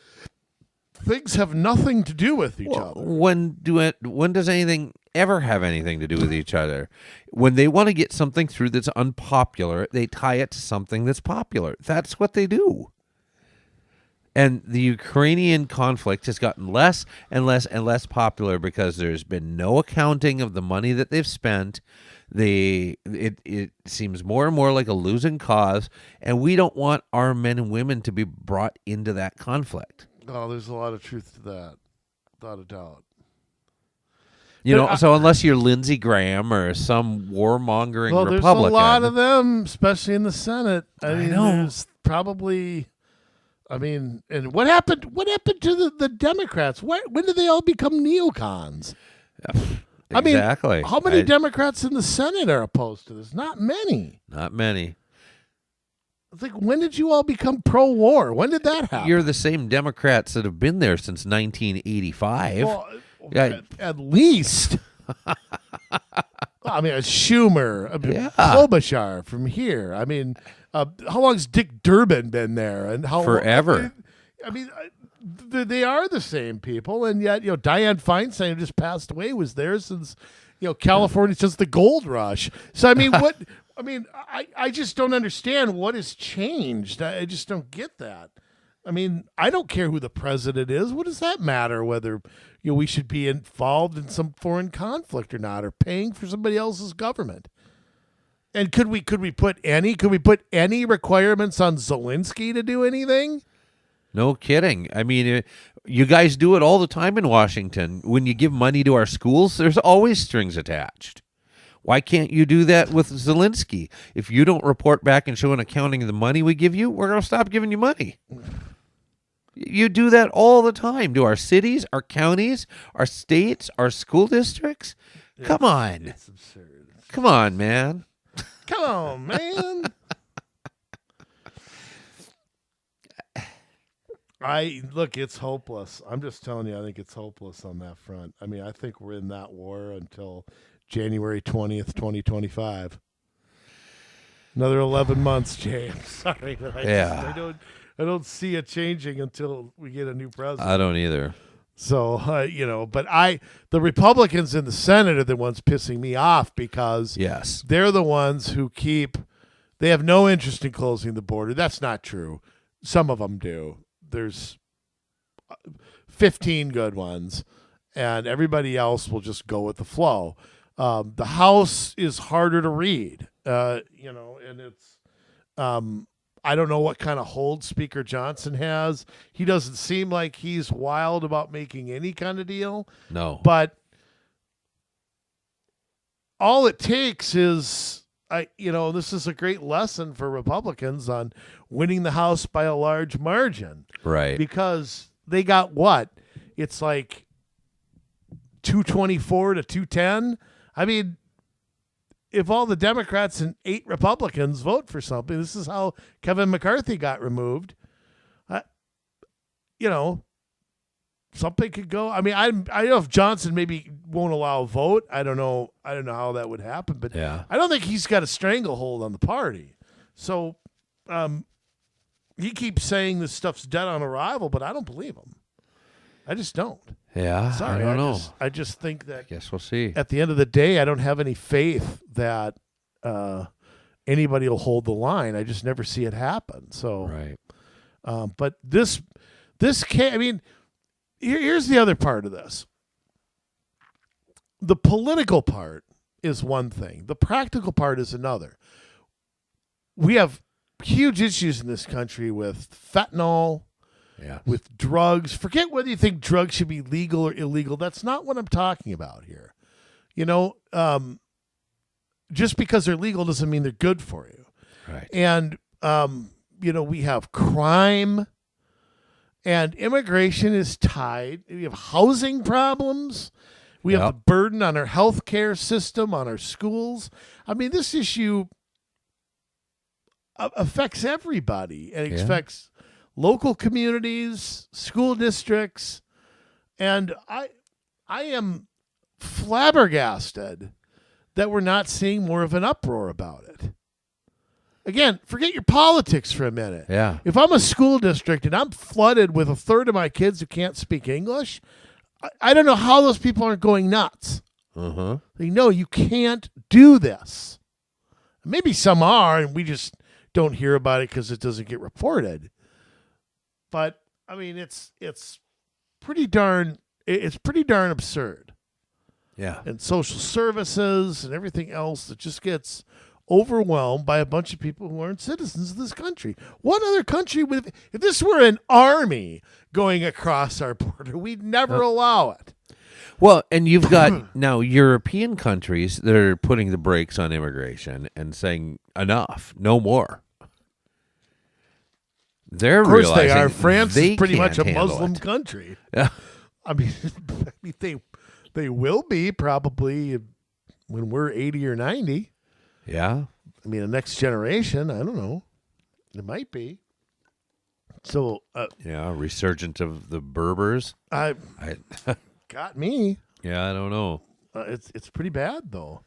Speaker 2: things have nothing to do with each other.
Speaker 1: When does anything ever have anything to do with each other? When they want to get something through that's unpopular, they tie it to something that's popular. That's what they do. And the Ukrainian conflict has gotten less and less and less popular because there's been no accounting of the money that they've spent. It seems more and more like a losing cause, and we don't want our men and women to be brought into that conflict.
Speaker 2: Oh, there's a lot of truth to that, without a doubt.
Speaker 1: So unless you're Lindsey Graham or some warmongering Republican.
Speaker 2: There's a lot of them, especially in the Senate. I know. There's probably, and what happened to the Democrats? When did they all become neocons?
Speaker 1: Exactly.
Speaker 2: How many Democrats in the Senate are opposed to this? Not many.
Speaker 1: Not many.
Speaker 2: It's like, when did you all become pro-war? When did that happen?
Speaker 1: You're the same Democrats that have been there since 1985.
Speaker 2: Well, at least. Schumer, Klobuchar from here. How long's Dick Durbin been there? And how
Speaker 1: forever?
Speaker 2: They are the same people, and yet Dianne Feinstein, who just passed away, was there since California, since the gold rush. So what? I just don't understand what has changed. I just don't get that. I don't care who the president is. What does that matter whether we should be involved in some foreign conflict or not, or paying for somebody else's government? And could we put any requirements on Zelensky to do anything?
Speaker 1: No kidding. You guys do it all the time in Washington. When you give money to our schools, there's always strings attached. Why can't you do that with Zelensky? If you don't report back and show an accounting of the money we give you, we're going to stop giving you money. You do that all the time to our cities, our counties, our states, our school districts. Come on.
Speaker 2: It's absurd.
Speaker 1: Come on, man.
Speaker 2: Come on, man. It's hopeless. I'm just telling you, I think it's hopeless on that front. I think we're in that war until January 20th, 2025. Another 11 months, James. Sorry. I don't see it changing until we get a new president.
Speaker 1: I don't either.
Speaker 2: So, but the Republicans in the Senate are the ones pissing me off because
Speaker 1: Yes.
Speaker 2: they're the ones who they have no interest in closing the border. That's not true. Some of them do. There's 15 good ones, and everybody else will just go with the flow. The House is harder to read, and it's, I don't know what kind of hold Speaker Johnson has. He doesn't seem like he's wild about making any kind of deal.
Speaker 1: No.
Speaker 2: But all it takes is, this is a great lesson for Republicans on winning the House by a large margin.
Speaker 1: Right.
Speaker 2: Because they got what? It's like 224 to 210. I mean, if all the Democrats and 8 Republicans vote for something, this is how Kevin McCarthy got removed. Something could go. I mean, I don't know if Johnson maybe won't allow a vote. I don't know how that would happen, but
Speaker 1: Yeah.
Speaker 2: I don't think he's got a stranglehold on the party. So, he keeps saying this stuff's dead on arrival, but I don't believe him. I just don't.
Speaker 1: Yeah.
Speaker 2: Sorry,
Speaker 1: I don't know.
Speaker 2: I just think that
Speaker 1: Guess we'll see.
Speaker 2: at the end of the day, I don't have any faith that anybody will hold the line. I just never see it happen. So,
Speaker 1: Right.
Speaker 2: but this can't. I mean, here's the other part of this. The political part is one thing. The practical part is another. We have huge issues in this country with fentanyl,
Speaker 1: Yeah.
Speaker 2: with drugs. Forget whether you think drugs should be legal or illegal. That's not what I'm talking about here. Just because they're legal doesn't mean they're good for you.
Speaker 1: Right.
Speaker 2: And, we have crime, and immigration is tied. We have housing problems. We have
Speaker 1: Yep.
Speaker 2: the burden on our healthcare system, on our schools. I mean, this issue affects everybody, and it affects local communities, school districts, and I am flabbergasted that we're not seeing more of an uproar about it. Again, forget your politics for a minute.
Speaker 1: Yeah.
Speaker 2: If I'm a school district and I'm flooded with a third of my kids who can't speak English, I don't know how those people aren't going nuts.
Speaker 1: Uh-huh.
Speaker 2: They know you can't do this. Maybe some are, and we just don't hear about it because it doesn't get reported. But I mean, it's pretty darn absurd.
Speaker 1: Yeah.
Speaker 2: And social services and everything else that just gets overwhelmed by a bunch of people who aren't citizens of this country. What other country would, if this were an army going across our border, we'd never allow it.
Speaker 1: Well, and you've got now European countries that are putting the brakes on immigration and saying enough, no more. They're
Speaker 2: Of course
Speaker 1: realizing
Speaker 2: they are. France is pretty
Speaker 1: can't
Speaker 2: much a
Speaker 1: handle
Speaker 2: Muslim
Speaker 1: it.
Speaker 2: country.
Speaker 1: Yeah.
Speaker 2: I mean, they will be probably when we're 80 or 90.
Speaker 1: Yeah.
Speaker 2: I mean, the next generation, I don't know. It might be. So,
Speaker 1: Yeah. Resurgence of the Berbers.
Speaker 2: I got me.
Speaker 1: Yeah, I don't know.
Speaker 2: It's pretty bad though.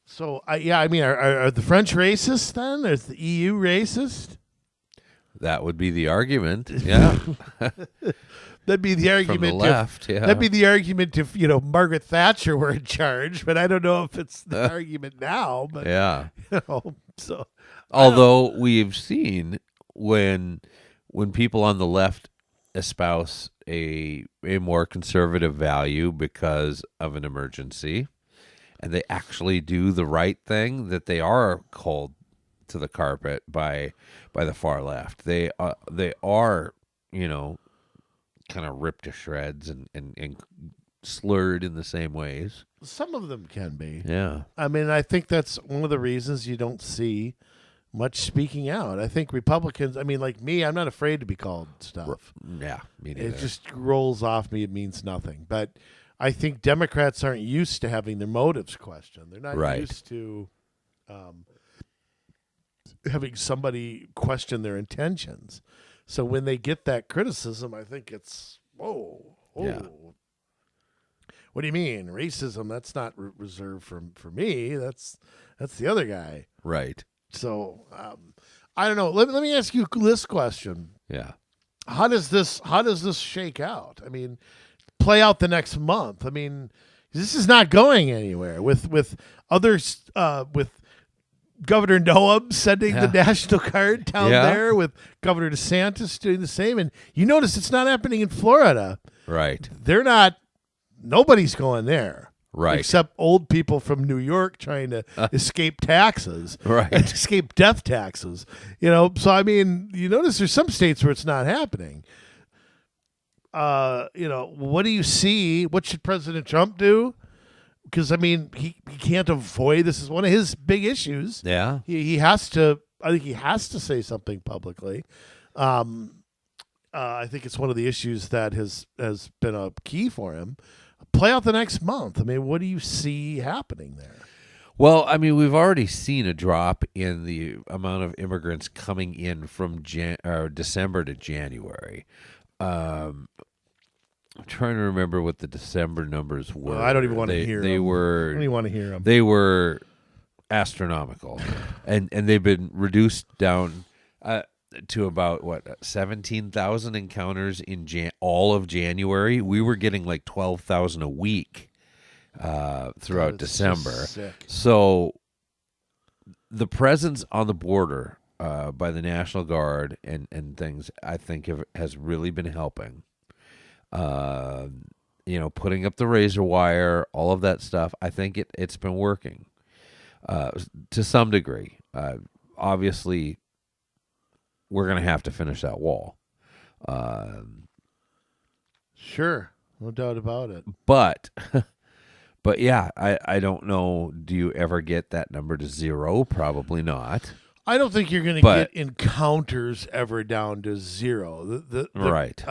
Speaker 2: So, I mean, are the French racist then? Is the EU racist?
Speaker 1: That would be the argument. Yeah.
Speaker 2: That'd be the argument.
Speaker 1: From the left, yeah.
Speaker 2: That'd be the argument if Margaret Thatcher were in charge, but I don't know if it's the argument now. But
Speaker 1: Yeah.
Speaker 2: so
Speaker 1: Although we've seen when people on the left espouse a more conservative value because of an emergency, and they actually do the right thing, that they are called to the carpet by the far left. They are kind of ripped to shreds and slurred in the same ways.
Speaker 2: some of them can be.
Speaker 1: Yeah.
Speaker 2: I mean, I think that's one of the reasons you don't see much speaking out. I think Republicans, I mean, like me, I'm not afraid to be called stuff.
Speaker 1: Yeah, me neither.
Speaker 2: It just rolls off me. It means nothing. But I think Democrats aren't used to having their motives questioned. They're not
Speaker 1: Right.
Speaker 2: used to having somebody question their intentions. So when they get that criticism, I think it's, whoa.
Speaker 1: Yeah.
Speaker 2: What do you mean? Racism, that's not reserved for me. That's the other guy.
Speaker 1: Right.
Speaker 2: So I don't know. Let me ask you this question.
Speaker 1: Yeah.
Speaker 2: How does this shake out? I mean, play out the next month. I mean, this is not going anywhere with others, with Governor Noam sending the National Guard down there, with Governor DeSantis doing the same. And you notice it's not happening in Florida.
Speaker 1: Right.
Speaker 2: Nobody's going there.
Speaker 1: Right.
Speaker 2: Except old people from New York trying to escape taxes.
Speaker 1: Right.
Speaker 2: Escape death taxes. So I mean, you notice there's some states where it's not happening. What do you see? What should President Trump do? Because, I mean, he can't avoid, this is one of his big issues.
Speaker 1: Yeah.
Speaker 2: He has to, I think he has to say something publicly. I think it's one of the issues that has been a key for him. Play out the next month. I mean, what do you see happening there?
Speaker 1: Well, I mean, we've already seen a drop in the amount of immigrants coming in from December to January. I'm trying to remember what the December numbers were.
Speaker 2: Well, I don't even want to hear them. I don't even want to hear them.
Speaker 1: They were astronomical, and they've been reduced down to about 17,000 encounters in all of January. We were getting like 12,000 a week throughout December. So the presence on the border by the National Guard and things, I think, has really been helping. Putting up the razor wire, all of that stuff, I think it's been working to some degree. Obviously, we're going to have to finish that wall.
Speaker 2: Sure, no doubt about it.
Speaker 1: But yeah, I don't know. Do you ever get that number to zero? Probably not.
Speaker 2: I don't think you're going to get encounters ever down to zero.
Speaker 1: Right.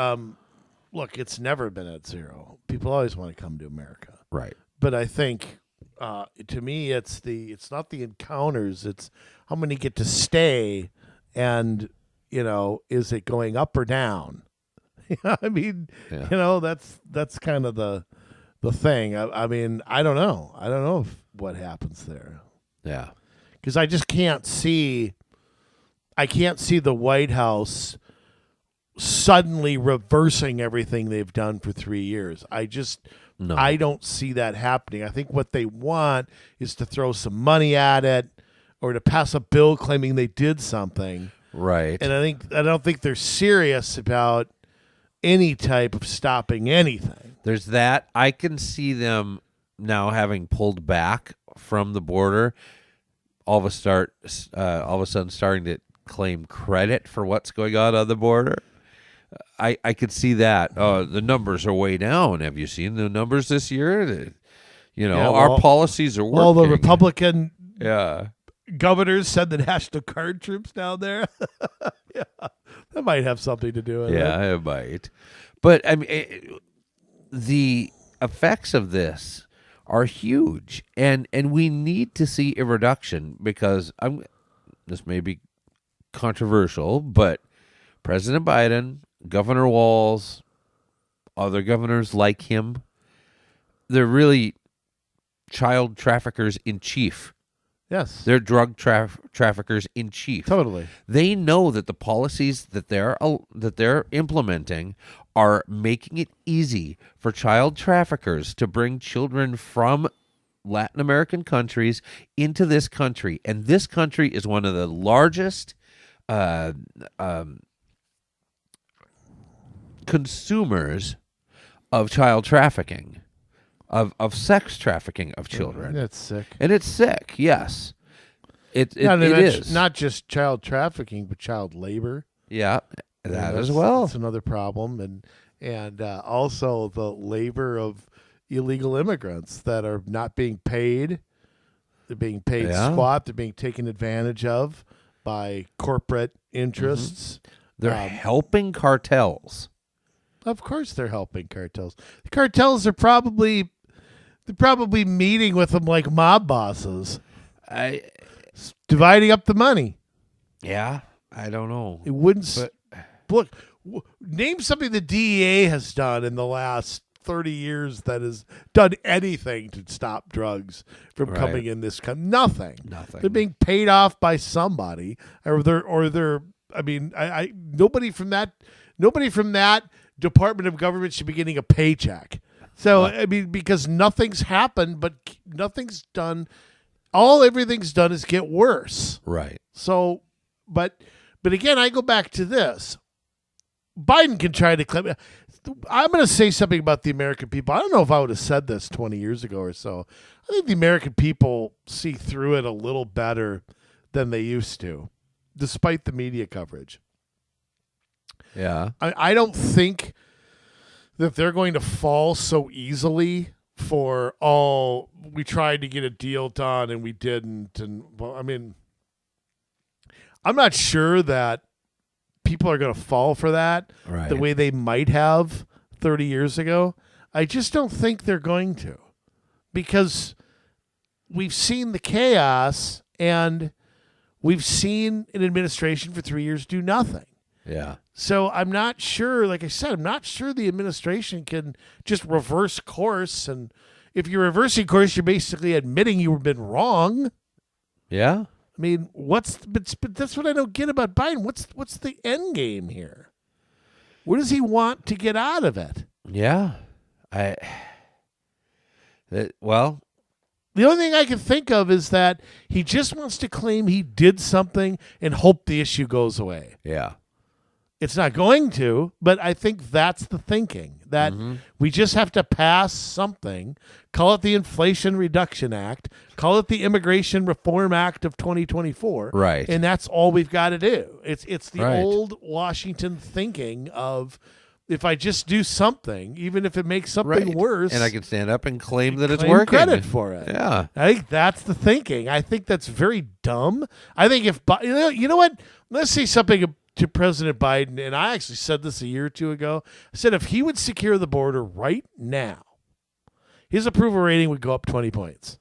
Speaker 2: Look, it's never been at zero. People always want to come to America.
Speaker 1: Right.
Speaker 2: But I think, to me, it's not the encounters. It's how many get to stay, and is it going up or down? I mean, that's kind of the thing. I mean, I don't know. I don't know what happens there.
Speaker 1: Yeah.
Speaker 2: Because I just can't see. I can't see the White House suddenly reversing everything they've done for 3 years. I don't see that happening. I think what they want is to throw some money at it, or to pass a bill claiming they did something.
Speaker 1: Right.
Speaker 2: And I don't think they're serious about any type of stopping anything.
Speaker 1: There's that. I can see them now having pulled back from the border, all of a sudden starting to claim credit for what's going on the border. I could see that. The numbers are way down. Have you seen the numbers this year? Our policies are working.
Speaker 2: All the Republican
Speaker 1: Yeah.
Speaker 2: Governors send the National Guard troops down there. Yeah, that might have something to do with it.
Speaker 1: Yeah, it might. But I mean, the effects of this are huge, and we need to see a reduction, because this may be controversial, but President Biden, Governor Walz, other governors like him, they're really child traffickers in chief.
Speaker 2: Yes.
Speaker 1: They're drug traffickers in chief.
Speaker 2: Totally.
Speaker 1: They know that the policies that they're implementing are making it easy for child traffickers to bring children from Latin American countries into this country. And this country is one of the largest consumers of child trafficking. Of sex trafficking of children.
Speaker 2: That's sick.
Speaker 1: And it's sick, yes. It is.
Speaker 2: Not just child trafficking, but child labor.
Speaker 1: Yeah, that as well.
Speaker 2: That's another problem. And also the labor of illegal immigrants that are not being paid. They're being paid squat. They're being taken advantage of by corporate interests.
Speaker 1: Mm-hmm. They're helping cartels.
Speaker 2: Of course they're helping cartels. The cartels are probably meeting with them like mob bosses. Dividing up the money.
Speaker 1: Yeah, I don't know.
Speaker 2: It wouldn't. Look, name something the DEA has done in the last 30 years that has done anything to stop drugs from coming in this country. Nothing. They're being paid off by somebody, or they're. I mean, nobody from that Department of Government should be getting a paycheck. So, I mean, because nothing's happened, but nothing's done. Everything's done is get worse.
Speaker 1: Right.
Speaker 2: So, but again, I go back to this. Biden can try to claim. I'm going to say something about the American people. I don't know if I would have said this 20 years ago or so. I think the American people see through it a little better than they used to, despite the media coverage.
Speaker 1: Yeah.
Speaker 2: I don't think that they're going to fall so easily for, we tried to get a deal done and we didn't. And, well, I mean, I'm not sure that people are going to fall for that the way they might have 30 years ago. I just don't think they're going to, because we've seen the chaos and we've seen an administration for 3 years do nothing.
Speaker 1: Yeah.
Speaker 2: So I'm not sure, like I said, I'm not sure the administration can just reverse course. And if you're reversing course, you're basically admitting you've been wrong.
Speaker 1: Yeah.
Speaker 2: I mean, but that's what I don't get about Biden. What's the end game here? What does he want to get out of it?
Speaker 1: Yeah. Well,
Speaker 2: the only thing I can think of is that he just wants to claim he did something and hope the issue goes away.
Speaker 1: yeah.
Speaker 2: It's not going to, but I think that's the thinking, that we just have to pass something, call it the Inflation Reduction Act, call it the Immigration Reform Act of 2024.
Speaker 1: Right.
Speaker 2: And that's all we've got to do. It's the
Speaker 1: Right.
Speaker 2: old Washington thinking of, if I just do something, even if it makes something worse,
Speaker 1: And I can stand up and claim that it's
Speaker 2: claim
Speaker 1: working.
Speaker 2: credit for it.
Speaker 1: Yeah.
Speaker 2: I think that's the thinking. I think that's very dumb. I think if you know what, let's say something to President Biden, and I actually said this a year or two ago. I said if he would secure the border right now, his approval rating would go up 20 points.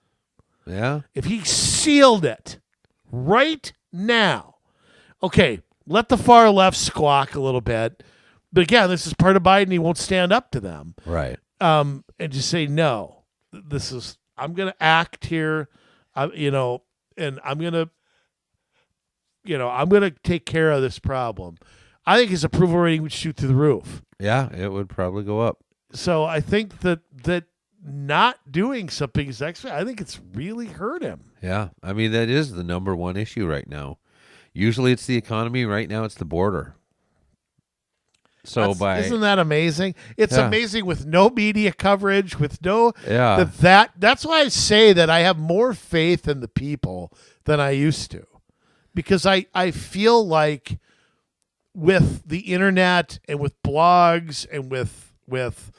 Speaker 1: Yeah.
Speaker 2: If he sealed it right now, okay, let the far left squawk a little bit. But again, this is part of Biden. He won't stand up to them.
Speaker 1: Right.
Speaker 2: And just say, no, I'm going to act here, and I'm going to, I'm going to take care of this problem. I think his approval rating would shoot through the roof.
Speaker 1: Yeah, it would probably go up.
Speaker 2: So I think that not doing something is actually, I think it's really hurt him.
Speaker 1: Yeah. I mean, that is the number one issue right now. Usually it's the economy. Right now it's the border. So
Speaker 2: Isn't that amazing? It's amazing with no media coverage, with no that's why I say that I have more faith in the people than I used to. Because I feel like with the internet and with blogs and with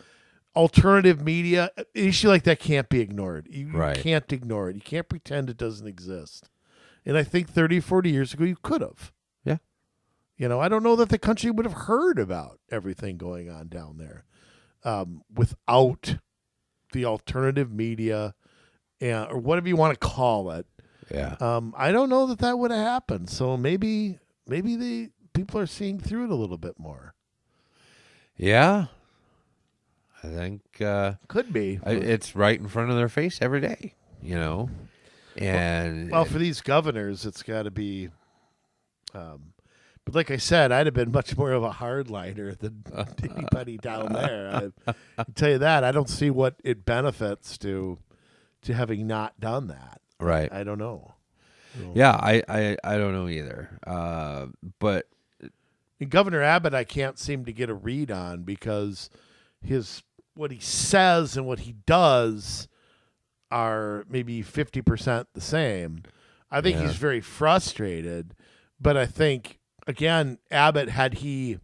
Speaker 2: alternative media, an issue like that can't be ignored. You can't ignore it. You can't pretend it doesn't exist. And I think 30, 40 years ago, you could have.
Speaker 1: Yeah.
Speaker 2: I don't know that the country would have heard about everything going on down there without the alternative media or whatever you want to call it.
Speaker 1: Yeah.
Speaker 2: I don't know that would have happened. So maybe the people are seeing through it a little bit more.
Speaker 1: Yeah. I think
Speaker 2: could be.
Speaker 1: It's right in front of their face every day, And
Speaker 2: well, for these governors, it's got to be. But like I said, I'd have been much more of a hardliner than anybody down there. I tell you that. I don't see what it benefits to having not done that.
Speaker 1: Right.
Speaker 2: I don't know.
Speaker 1: Yeah, I don't know either. But
Speaker 2: Governor Abbott, I can't seem to get a read on because what he says and what he does are maybe 50% the same. I think he's very frustrated, but I think, again, Abbott, had he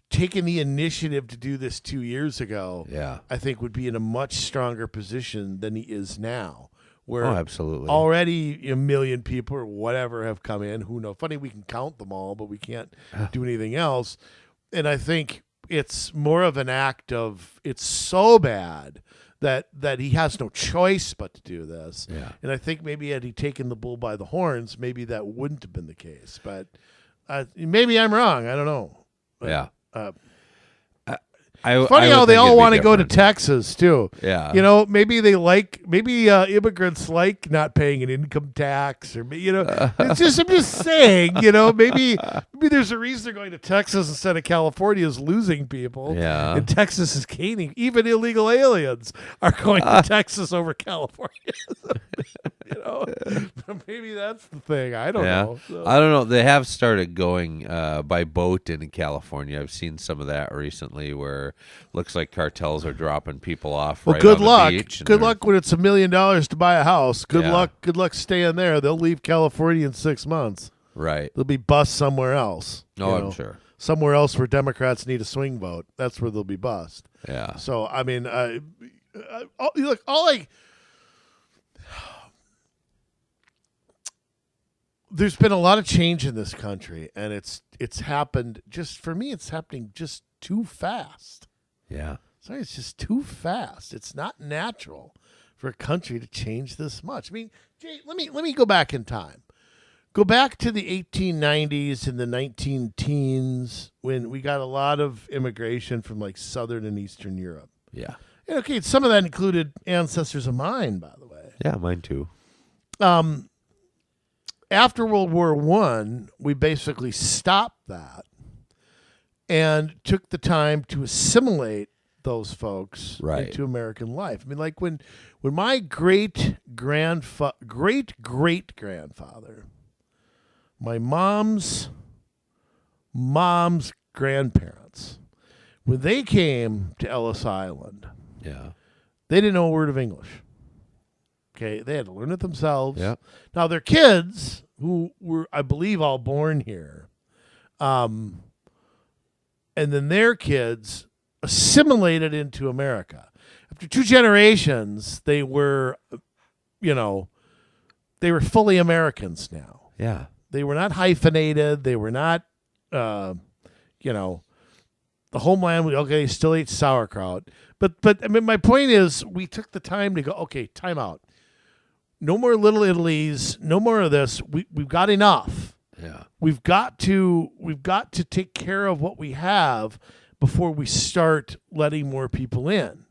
Speaker 2: taken the initiative to do this 2 years ago, I think would be in a much stronger position than he is now. Where
Speaker 1: absolutely.
Speaker 2: Already a million people or whatever have come in. Who knows? Funny, we can count them all, but we can't do anything else. And I think it's more of an act of, it's so bad that he has no choice but to do this.
Speaker 1: Yeah. And
Speaker 2: I think maybe had he taken the bull by the horns, maybe that wouldn't have been the case. But maybe I'm wrong. I don't know.
Speaker 1: Yeah.
Speaker 2: It's funny how they all want to go to Texas too.
Speaker 1: Yeah.
Speaker 2: Maybe immigrants like not paying an income tax, or it's just, I'm just saying, maybe mean, there's a reason they're going to Texas instead of California is losing people.
Speaker 1: Yeah.
Speaker 2: And Texas is gaining. Even illegal aliens are going to Texas over California. Maybe that's the thing. I don't know. So.
Speaker 1: I don't know. They have started going by boat in California. I've seen some of that recently where looks like cartels are dropping people off right
Speaker 2: good
Speaker 1: on
Speaker 2: luck.
Speaker 1: the beach.
Speaker 2: Good luck when it's $1 million to buy a house. Good
Speaker 1: Yeah.
Speaker 2: luck. Good luck staying there. They'll leave California in 6 months.
Speaker 1: Right.
Speaker 2: They'll be bust somewhere else.
Speaker 1: Oh, I'm sure.
Speaker 2: Somewhere else where Democrats need a swing vote. That's where they'll be bust.
Speaker 1: Yeah.
Speaker 2: So, I mean, there's been a lot of change in this country, and it's happened for me, it's happening just too fast.
Speaker 1: Yeah.
Speaker 2: Sorry, it's just too fast. It's not natural for a country to change this much. I mean, Jay, let me go back in time. Go back to the 1890s and the 19-teens when we got a lot of immigration from like Southern and Eastern Europe.
Speaker 1: Yeah.
Speaker 2: And okay, some of that included ancestors of mine, by the way.
Speaker 1: Yeah, mine too.
Speaker 2: After World War I, we basically stopped that and took the time to assimilate those folks into American life. I mean, like when my great great grandfather, my mom's grandparents, when they came to Ellis Island, they didn't know a word of English. Okay, they had to learn it themselves.
Speaker 1: Yeah.
Speaker 2: Now their kids, who were, I believe, all born here, and then their kids assimilated into America. After 2 generations, they were, they were fully Americans now.
Speaker 1: Yeah.
Speaker 2: They were not hyphenated. They were not, the homeland. Okay, still ate sauerkraut. But I mean, my point is, we took the time to go. Okay, time out. No more Little Italies. No more of this. We've got enough.
Speaker 1: Yeah.
Speaker 2: We've got to take care of what we have before we start letting more people in.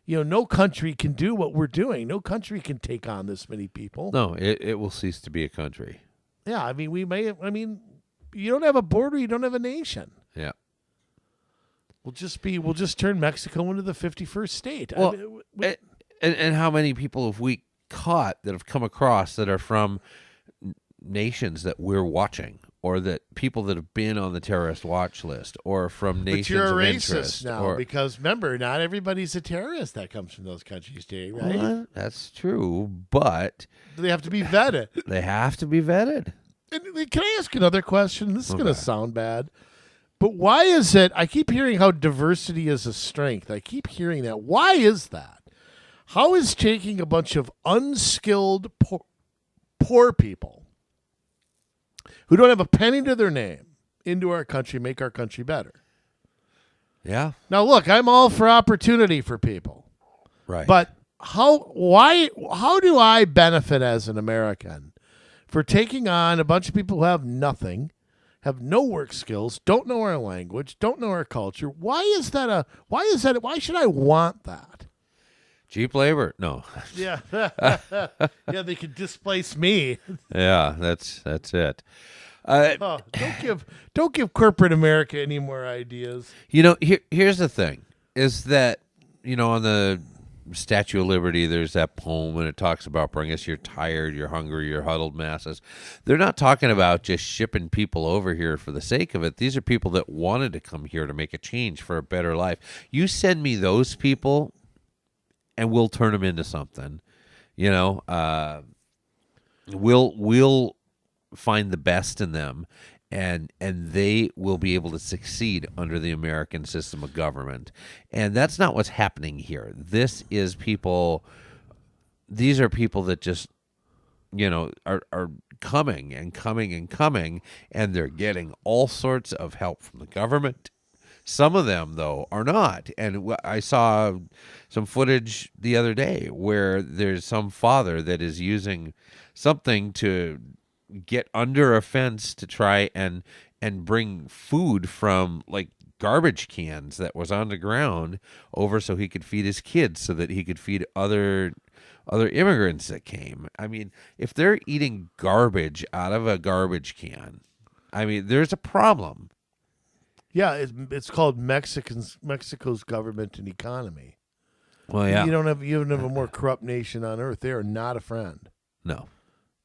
Speaker 2: No country can do what we're doing. No country can take on this many people.
Speaker 1: No, it will cease to be a country.
Speaker 2: Yeah, I mean, you don't have a border, you don't have a nation.
Speaker 1: Yeah.
Speaker 2: We'll just turn Mexico into the 51st state.
Speaker 1: Well, and how many people have we caught that have come across that are from nations that we're watching, or that people that have been on the terrorist watch list, or from nations
Speaker 2: but you're a
Speaker 1: of
Speaker 2: racist
Speaker 1: interest,
Speaker 2: now, because remember, not everybody's a terrorist that comes from those countries, Dave, right?
Speaker 1: Well, that's true, but
Speaker 2: They have to be vetted.
Speaker 1: they have to be vetted.
Speaker 2: And can I ask another question? This is going to sound bad, but why is it? I keep hearing how diversity is a strength. I keep hearing that. Why is that? How is taking a bunch of unskilled poor people who don't have a penny to their name into our country make our country better?
Speaker 1: Yeah.
Speaker 2: Now, look, I'm all for opportunity for people.
Speaker 1: Right.
Speaker 2: But how do I benefit as an American for taking on a bunch of people who have nothing, have no work skills, don't know our language, don't know our culture? Why why should I want that?
Speaker 1: Cheap labor? No.
Speaker 2: Yeah. Yeah, they could displace me.
Speaker 1: Yeah, that's it.
Speaker 2: Don't give corporate America any more ideas.
Speaker 1: Here's the thing, is that, on the Statue of Liberty, there's that poem, and it talks about bring us your tired, your hungry, your huddled masses. They're not talking about just shipping people over here for the sake of it. These are people that wanted to come here to make a change for a better life. You send me those people, and we'll turn them into something. We'll find the best in them, and they will be able to succeed under the American system of government. And that's not what's happening here. These are people that just, are coming and coming and coming, and they're getting all sorts of help from the government. Some of them, though, are not. And I saw some footage the other day where there's some father that is using something to get under a fence to try and bring food from, like, garbage cans that was on the ground over so he could feed his kids, so that he could feed other immigrants that came. I mean, if they're eating garbage out of a garbage can,
Speaker 2: Yeah.
Speaker 1: there's a problem.
Speaker 2: Yeah, it's called Mexico's government and economy.
Speaker 1: Well, yeah.
Speaker 2: You don't have a more corrupt nation on earth. They are not a friend.
Speaker 1: No.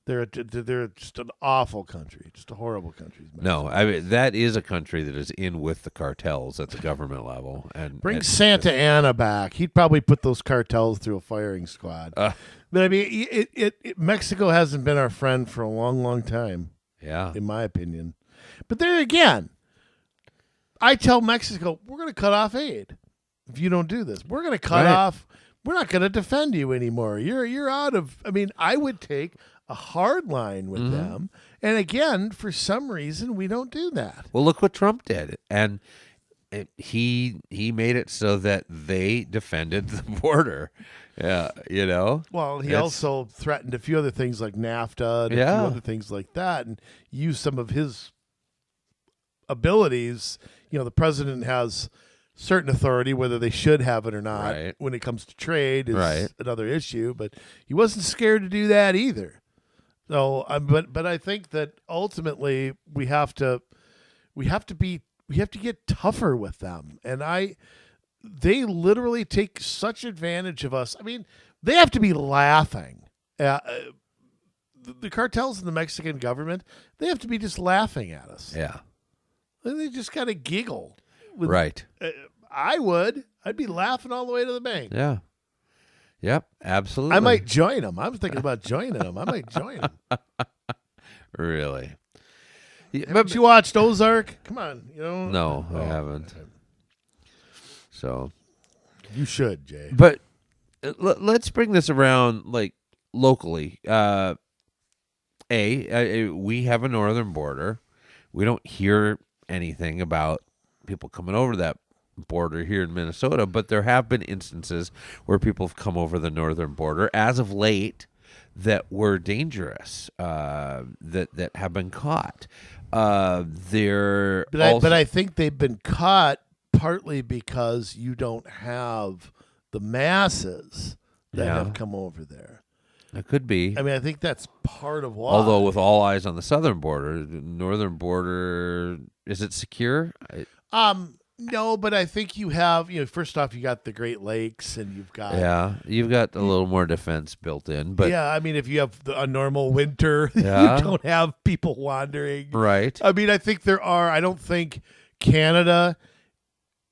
Speaker 2: They're just an awful country, just a horrible country.
Speaker 1: No, that is a country that is in with the cartels at the government level. And
Speaker 2: Bring Santa Anna back. He'd probably put those cartels through a firing squad. But I mean, Mexico hasn't been our friend for a long, long time.
Speaker 1: Yeah.
Speaker 2: In my opinion. But there again, I tell Mexico, we're going to cut off aid if you don't do this. We're going to cut off. We're not going to defend you anymore. You're out of. I mean, I would take a hard line with them. And again, for some reason, we don't do that.
Speaker 1: Well, look what Trump did. And he made it so that they defended the border. Yeah,
Speaker 2: Well, he also threatened a few other things like NAFTA and a few other things like that and used some of his abilities. The president has certain authority, whether they should have it or not, when it comes to trade is another issue. But he wasn't scared to do that either. So, but I think that ultimately we have to get tougher with them, and they literally take such advantage of us. I mean, they have to be laughing. The cartels and the Mexican government, they have to be just laughing at us.
Speaker 1: Yeah,
Speaker 2: they just kind of giggle.
Speaker 1: Right.
Speaker 2: I'd be laughing all the way to the bank.
Speaker 1: Yeah. Yep, absolutely.
Speaker 2: I might join them. I'm thinking about joining them. I might join them.
Speaker 1: Really? Yeah,
Speaker 2: haven't you watched Ozark? Come on,
Speaker 1: No, I haven't. So
Speaker 2: you should, Jay.
Speaker 1: But let's bring this around, like, locally. We have a northern border. We don't hear anything about people coming over that border here in Minnesota, but there have been instances where people have come over the northern border as of late that were dangerous, that have been caught. But
Speaker 2: I think they've been caught partly because you don't have the masses that have come over there.
Speaker 1: It could be.
Speaker 2: I mean, I think that's part of why.
Speaker 1: Although with all eyes on the southern border, the northern border, is it secure?
Speaker 2: No, but I think you have, first off, you got the Great Lakes and you've got...
Speaker 1: Yeah, you've got a little more defense built in. But
Speaker 2: yeah, I mean, if you have a normal winter, you don't have people wandering.
Speaker 1: Right.
Speaker 2: I mean, I think I don't think Canada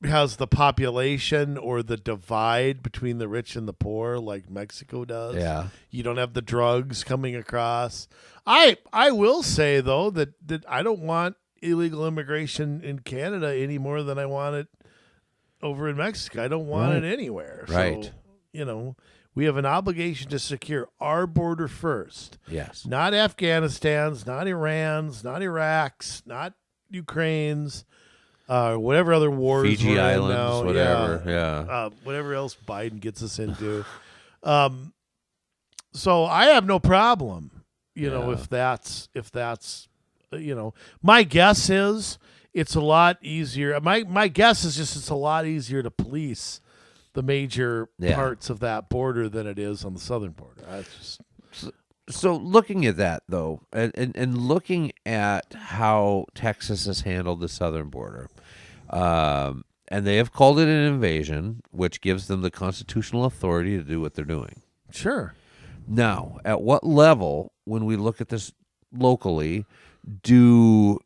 Speaker 2: has the population or the divide between the rich and the poor like Mexico does.
Speaker 1: Yeah.
Speaker 2: You don't have the drugs coming across. I will say, though, that I don't want illegal immigration in Canada any more than I want it over in Mexico. I don't want it anywhere.
Speaker 1: Right.
Speaker 2: So, we have an obligation to secure our border first.
Speaker 1: Yes.
Speaker 2: Not Afghanistan's, not Iran's, not Iraq's, not Ukraine's, whatever other wars
Speaker 1: Fiji
Speaker 2: we're
Speaker 1: Islands,
Speaker 2: in now.
Speaker 1: whatever.
Speaker 2: Whatever else Biden gets us into. So I have no problem, if that's my guess is it's a lot easier. My guess is just it's a lot easier to police the major parts of that border than it is on the southern border.
Speaker 1: So looking at that, though, and looking at how Texas has handled the southern border, and they have called it an invasion, which gives them the constitutional authority to do what they're doing.
Speaker 2: Sure.
Speaker 1: Now, at what level, when we look at this locally, do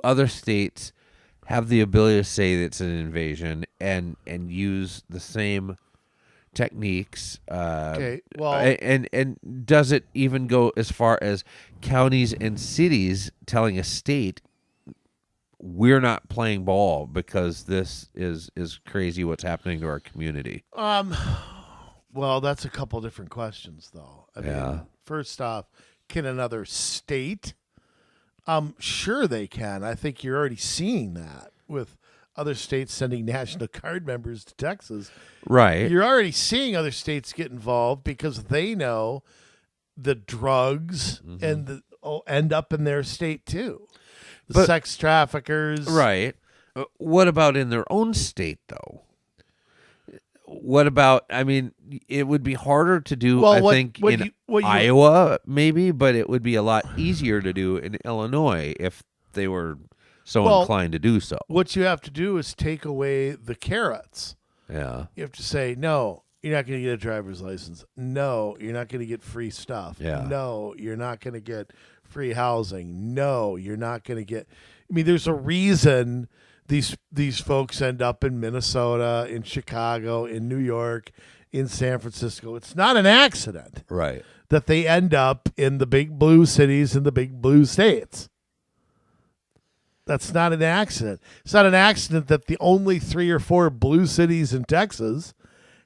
Speaker 1: other states have the ability to say that it's an invasion and use the same techniques?
Speaker 2: Okay. Well,
Speaker 1: and does it even go as far as counties and cities telling a state, we're not playing ball because this is crazy what's happening to our community?
Speaker 2: Well, that's a couple different questions, though. I mean, first off, can another state? Sure they can. I think you're already seeing that with other states sending National Guard members to Texas.
Speaker 1: Right.
Speaker 2: You're already seeing other states get involved because they know the drugs and end up in their state too. The sex traffickers.
Speaker 1: Right. What about in their own state, though? what about? I mean, it would be harder to do.
Speaker 2: Well,
Speaker 1: I think in
Speaker 2: what
Speaker 1: Iowa, maybe, but it would be a lot easier to do in Illinois if they were so inclined to do so.
Speaker 2: What you have to do is take away the carrots.
Speaker 1: Yeah.
Speaker 2: You have to say, no, you're not going to get a driver's license. No, you're not going to get free stuff.
Speaker 1: Yeah.
Speaker 2: No, you're not going to get free housing. No, you're not going to get. I mean, there's a reason these folks end up in Minnesota, in Chicago, in New York, in San Francisco. It's not an accident,
Speaker 1: Right.
Speaker 2: that they end up in the big blue cities in the big blue states. That's not an accident. It's not an accident that the only 3 or 4 blue cities in Texas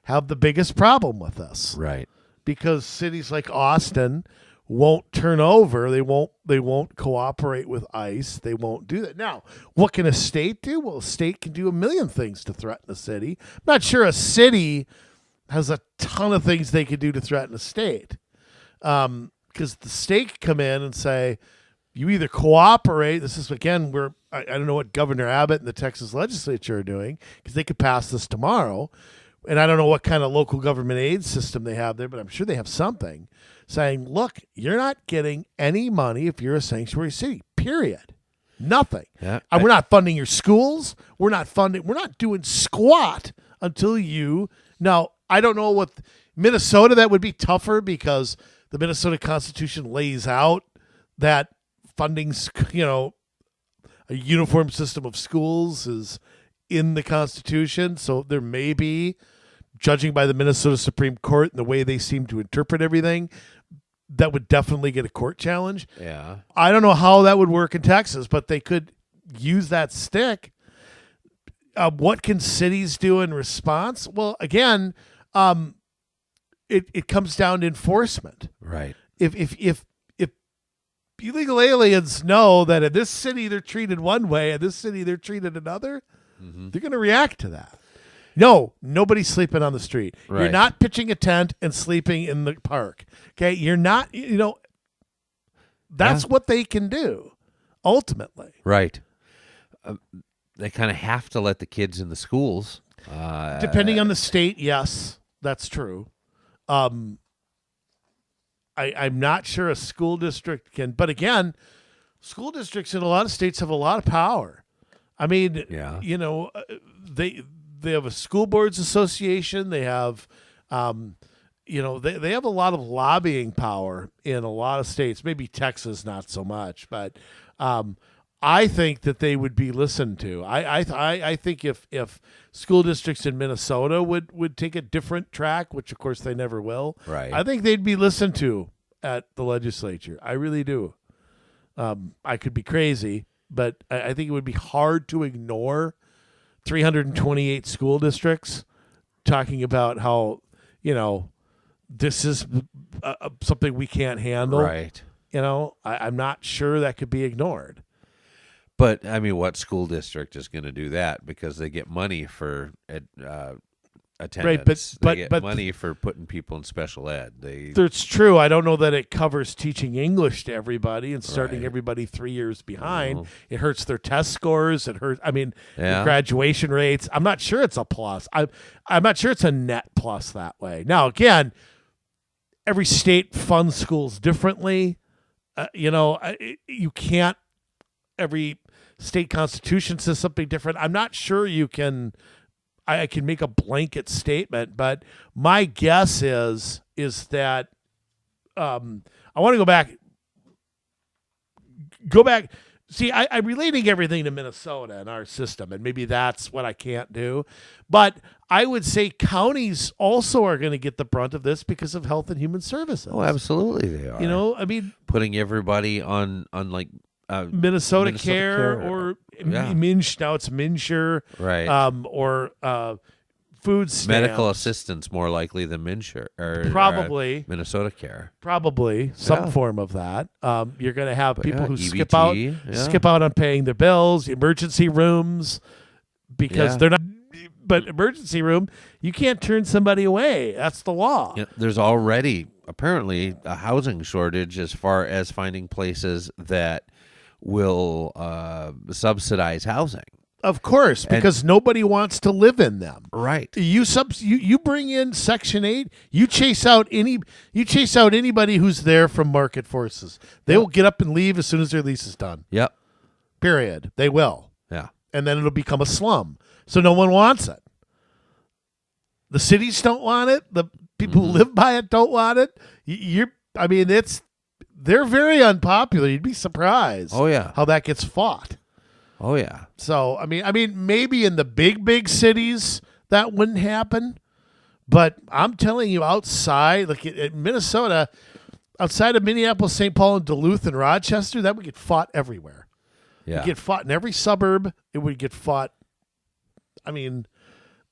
Speaker 2: have the biggest problem with this.
Speaker 1: Right.
Speaker 2: Because cities like Austin won't turn over. They won't cooperate with ICE. They won't do that. Now, what can a state do? Well, a state can do a million things to threaten a city. I'm not sure a city has a ton of things they could do to threaten a state. Because the state could come in and say, you either cooperate. This is, again, where I don't know what Governor Abbott and the Texas legislature are doing, because they could pass this tomorrow. And I don't know what kind of local government aid system they have there, but I'm sure they have something saying, look, you're not getting any money if you're a sanctuary city, period. Nothing.
Speaker 1: Yeah,
Speaker 2: And we're not funding your schools. We're not doing squat until you. Now, I don't know what Minnesota, that would be tougher because the Minnesota Constitution lays out that funding's, a uniform system of schools is in the Constitution. So there may be, judging by the Minnesota Supreme Court and the way they seem to interpret everything, that would definitely get a court challenge.
Speaker 1: Yeah.
Speaker 2: I don't know how that would work in Texas, but they could use that stick. What can cities do in response? Well, again, it comes down to enforcement.
Speaker 1: Right.
Speaker 2: If illegal aliens know that in this city they're treated one way, in this city they're treated another, they're going to react to that. No, nobody's sleeping on the street.
Speaker 1: Right.
Speaker 2: You're not pitching a tent and sleeping in the park. Okay, you're not. That's what they can do, ultimately.
Speaker 1: Right. They kind of have to let the kids in the schools.
Speaker 2: Depending on the state, yes, that's true. I'm not sure a school district can, but again, school districts in a lot of states have a lot of power. I mean,
Speaker 1: Yeah.
Speaker 2: They have a school boards association. They have, they have a lot of lobbying power in a lot of states. Maybe Texas not so much, but I think that they would be listened to. I think if school districts in Minnesota would take a different track, which of course they never will,
Speaker 1: Right.
Speaker 2: I think they'd be listened to at the legislature. I really do. I could be crazy, but I think it would be hard to ignore 328 school districts talking about how, this is something we can't handle.
Speaker 1: Right.
Speaker 2: I'm not sure that could be ignored.
Speaker 1: But I mean, what school district is going to do that? Because they get money for attendance.
Speaker 2: Right,
Speaker 1: they get
Speaker 2: but
Speaker 1: money for putting people in special ed.
Speaker 2: It's true. I don't know that it covers teaching English to everybody and starting
Speaker 1: Right.
Speaker 2: everybody 3 years behind.
Speaker 1: No.
Speaker 2: It hurts their test scores. It hurts. I mean,
Speaker 1: Yeah.
Speaker 2: the graduation rates. I'm not sure it's a plus. I'm not sure it's a net plus that way. Now, again, every state funds schools differently. You can't. Every state constitution says something different. I'm not sure you can. I can make a blanket statement, but my guess is that I want to go back. See, I'm relating everything to Minnesota and our system, and maybe that's what I can't do. But I would say counties also are going to get the brunt of this because of Health and Human Services.
Speaker 1: Oh, absolutely, they are.
Speaker 2: I mean,
Speaker 1: Putting everybody on like
Speaker 2: Minnesota Care or
Speaker 1: Yeah.
Speaker 2: now it's MNsure,
Speaker 1: Right.
Speaker 2: or food stamps.
Speaker 1: medical assistance more likely than MNsure or
Speaker 2: Probably.
Speaker 1: Minnesota Care.
Speaker 2: Probably some
Speaker 1: Yeah.
Speaker 2: form of that. You're going to have people
Speaker 1: yeah,
Speaker 2: who
Speaker 1: EBT,
Speaker 2: skip out on paying their bills, emergency rooms, because
Speaker 1: Yeah.
Speaker 2: they're not. But emergency room, you can't turn somebody away. That's the law.
Speaker 1: Yeah, there's already apparently a housing shortage as far as finding places that will subsidize housing.
Speaker 2: Of course, because nobody wants to live in them.
Speaker 1: Right.
Speaker 2: You bring in Section 8, you chase out anybody who's there from market forces. They will get up and leave as soon as their lease is done.
Speaker 1: Yep.
Speaker 2: Period. They will.
Speaker 1: Yeah.
Speaker 2: And then it'll become a slum. So no one wants it. The cities don't want it. The people who live by it don't want it. They're very unpopular. You'd be surprised.
Speaker 1: Oh, yeah.
Speaker 2: How that gets fought.
Speaker 1: Oh, yeah.
Speaker 2: So, I mean, maybe in the big cities that wouldn't happen, but I'm telling you, outside, like in Minnesota, outside of Minneapolis, St. Paul, and Duluth, and Rochester, that would get fought everywhere.
Speaker 1: Yeah.
Speaker 2: It would get fought in every suburb. It would get fought. I mean,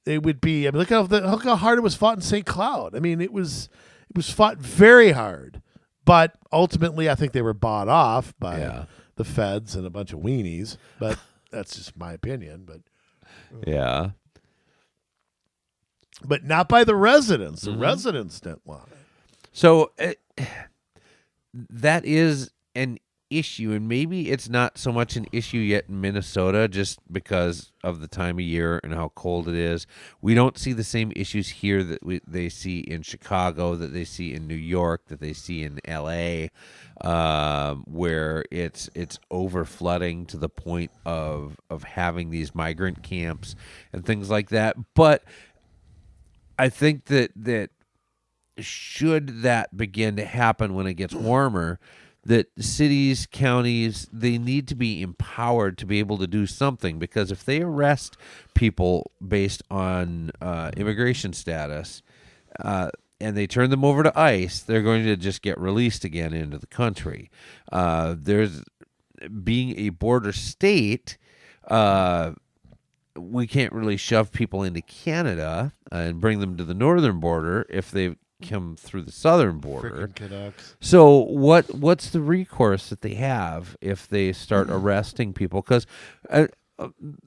Speaker 2: it would be. I mean, look how hard it was fought in St. Cloud. I mean, it was fought very hard, but ultimately, I think they were bought off by the feds and a bunch of weenies, but that's just my opinion. But
Speaker 1: yeah,
Speaker 2: but not by the residents. The residents didn't want it.
Speaker 1: So that is an issue, and maybe it's not so much an issue yet in Minnesota just because of the time of year and how cold it is. We don't see the same issues here that they see in Chicago, that they see in New York, that they see in LA, where it's over flooding to the point of having these migrant camps and things like that. But I think that should that begin to happen when it gets warmer, that cities, counties, they need to be empowered to be able to do something, because if they arrest people based on immigration status and they turn them over to ICE, they're going to just get released again into the country. There's being a border state, we can't really shove people into Canada and bring them to the northern border if they've come through the southern border. So what's the recourse that they have if they start arresting people? Because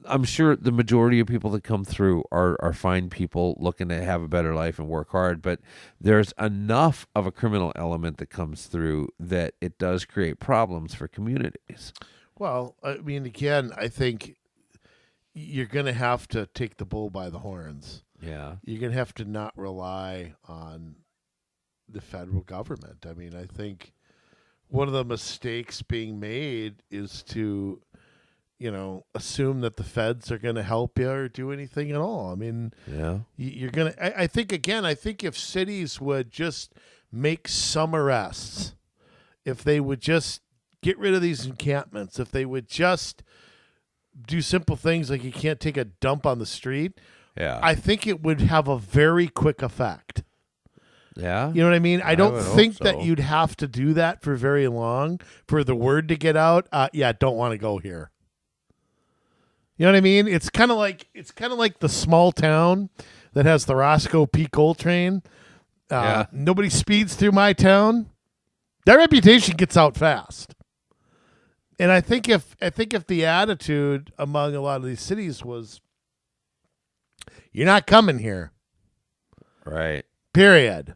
Speaker 1: I'm sure the majority of people that come through are fine people looking to have a better life and work hard, but there's enough of a criminal element that comes through that it does create problems for communities.
Speaker 2: Well, I mean, again, I think you're going to have to take the bull by the horns.
Speaker 1: Yeah.
Speaker 2: You're going to have to not rely on the federal government. I mean, I think one of the mistakes being made is to, assume that the feds are going to help you or do anything at all. I mean, you're going to, I think if cities would just make some arrests, if they would just get rid of these encampments, if they would just do simple things like you can't take a dump on the street, I think it would have a very quick effect.
Speaker 1: Yeah.
Speaker 2: You know what I mean? I don't think that you'd have to do that for very long for the word to get out. Don't want to go here. You know what I mean? It's kind of like the small town that has the Roscoe P. Coltrane. Nobody speeds through my town. That reputation gets out fast. And I think if the attitude among a lot of these cities was, you're not coming here.
Speaker 1: Right.
Speaker 2: Period.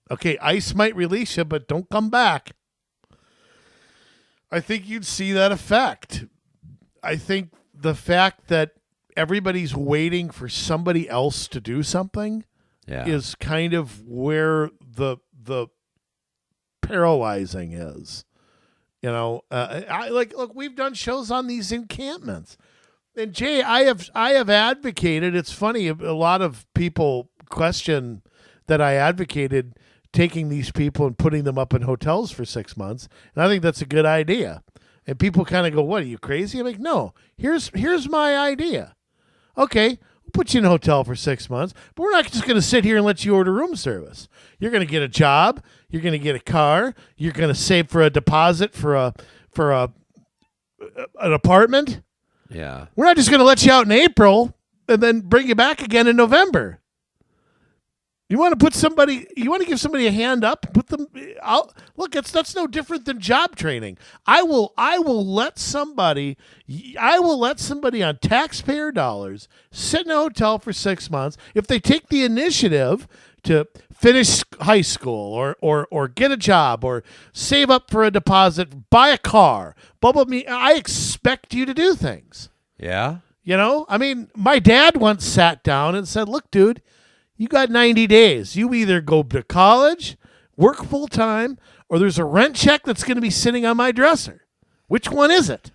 Speaker 2: Okay, ICE might release you, but don't come back. I think you'd see that effect. I think the fact that everybody's waiting for somebody else to do something is kind of where the paralyzing is. Look, we've done shows on these encampments. And Jay, I have advocated, it's funny, a lot of people question that I advocated taking these people and putting them up in hotels for 6 months. And I think that's a good idea. And people kind of go, what, are you crazy? I'm like, no, here's my idea. Okay, we'll put you in a hotel for 6 months, but we're not just going to sit here and let you order room service. You're going to get a job. You're going to get a car. You're going to save for a deposit for an apartment.
Speaker 1: Yeah.
Speaker 2: We're not just going to let you out in April and then bring you back again in November. You want to give somebody a hand up, put them out. Look, that's no different than job training. I will let somebody on taxpayer dollars sit in a hotel for 6 months if they take the initiative to finish high school or get a job or save up for a deposit, buy a car. I expect you to do things.
Speaker 1: Yeah.
Speaker 2: I mean, my dad once sat down and said, look, dude, you got 90 days. You either go to college, work full time, or there's a rent check that's going to be sitting on my dresser. Which one is it?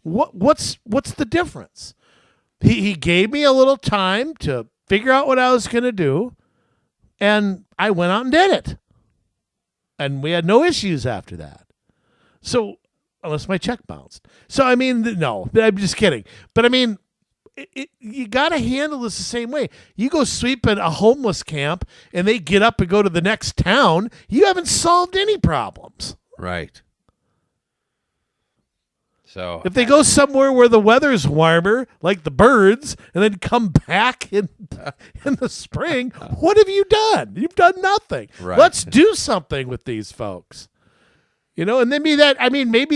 Speaker 2: What's the difference? He gave me a little time to figure out what I was going to do, and I went out and did it. And we had no issues after that. So, unless my check bounced. So, I mean, no, I'm just kidding. But, I mean, you got to handle this the same way. You go sweep at a homeless camp, and they get up and go to the next town, you haven't solved any problems.
Speaker 1: Right. So
Speaker 2: if they go somewhere where the weather's warmer, like the birds, and then come back in the spring, what have you done? You've done nothing.
Speaker 1: Right.
Speaker 2: Let's do something with these folks. And maybe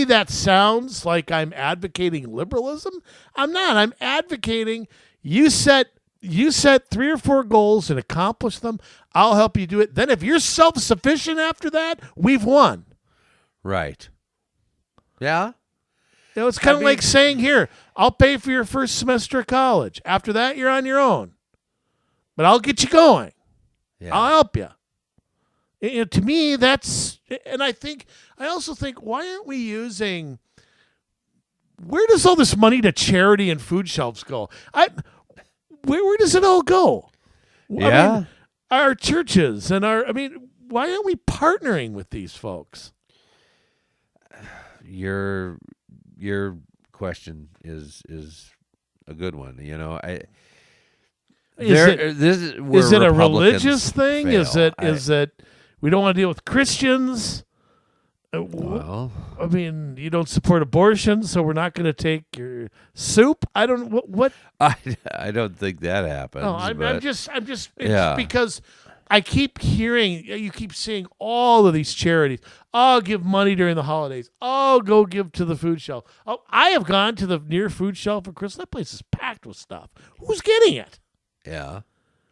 Speaker 2: that sounds like I'm advocating liberalism. I'm not. I'm advocating you set 3 or 4 goals and accomplish them. I'll help you do it. Then if you're self-sufficient after that, we've won.
Speaker 1: Right. Yeah.
Speaker 2: It's kind of like saying, here, I'll pay for your first semester of college. After that, you're on your own. But I'll get you going. Yeah. I'll help you. To me, that's, and I also think, why aren't we using, where does all this money to charity and food shelves go? Where does it all go?
Speaker 1: Yeah.
Speaker 2: I mean, our churches and why aren't we partnering with these folks?
Speaker 1: Your question is a good one.
Speaker 2: Is it a religious thing?
Speaker 1: Fail.
Speaker 2: Is it we don't want to deal with Christians?
Speaker 1: Well,
Speaker 2: you don't support abortion, so we're not going to take your soup. I don't what.
Speaker 1: I don't think that happens.
Speaker 2: No, I'm just. It's because I keep hearing, you keep seeing all of these charities. Oh, give money during the holidays. Oh, go give to the food shelf. Oh, I have gone to the near food shelf for Christmas. That place is packed with stuff. Who's getting it?
Speaker 1: Yeah,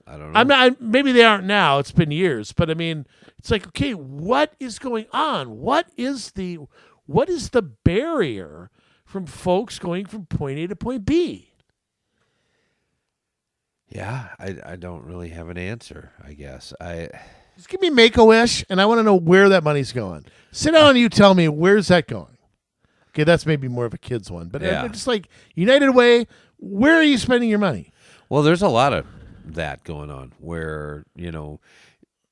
Speaker 1: I don't know.
Speaker 2: Maybe they aren't now. It's been years, but it's like, okay, what is going on? What is the barrier from folks going from point A to point B?
Speaker 1: Yeah, I don't really have an answer, I guess.
Speaker 2: Just give me Make-A-Wish, and I want to know where that money's going. Sit down and you tell me, where's that going? Okay, that's maybe more of a kid's one. But just like United Way, where are you spending your money?
Speaker 1: Well, there's a lot of that going on where,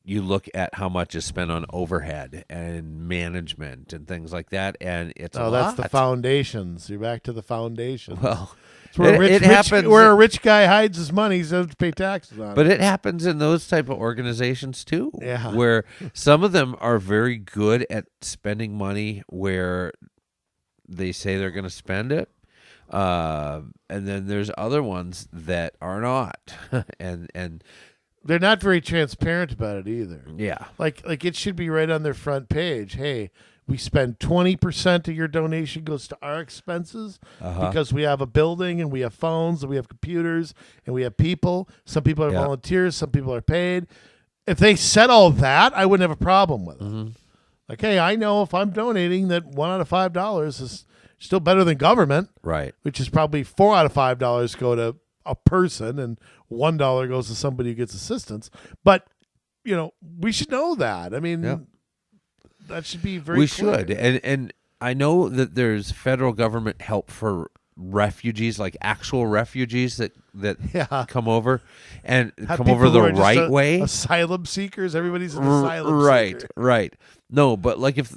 Speaker 1: you look at how much is spent on overhead and management and things like that, and it's a lot.
Speaker 2: That's the foundations. You're back to the foundations.
Speaker 1: Well,
Speaker 2: it happens where a rich guy hides his money, so he has to pay taxes on it.
Speaker 1: But it happens in those type of organizations too, where some of them are very good at spending money where they say they're going to spend it, and then there's other ones that are not, and
Speaker 2: they're not very transparent about it either.
Speaker 1: Yeah,
Speaker 2: like it should be right on their front page. Hey, we spend 20% of your donation goes to our expenses because we have a building and we have phones and we have computers and we have people. Some people are volunteers. Some people are paid. If they said all that, I wouldn't have a problem with it. Mm-hmm. Like, hey, I know if I'm donating that $1 out of $5 is still better than government.
Speaker 1: Right.
Speaker 2: Which is probably $4 out of $5 go to a person and $1 goes to somebody who gets assistance. But, we should know that. That should be very clear.
Speaker 1: Should. And I know that there's federal government help for refugees, like actual refugees that come over and come over the right way.
Speaker 2: Asylum seekers. Everybody's an asylum seeker.
Speaker 1: Right. No, but like if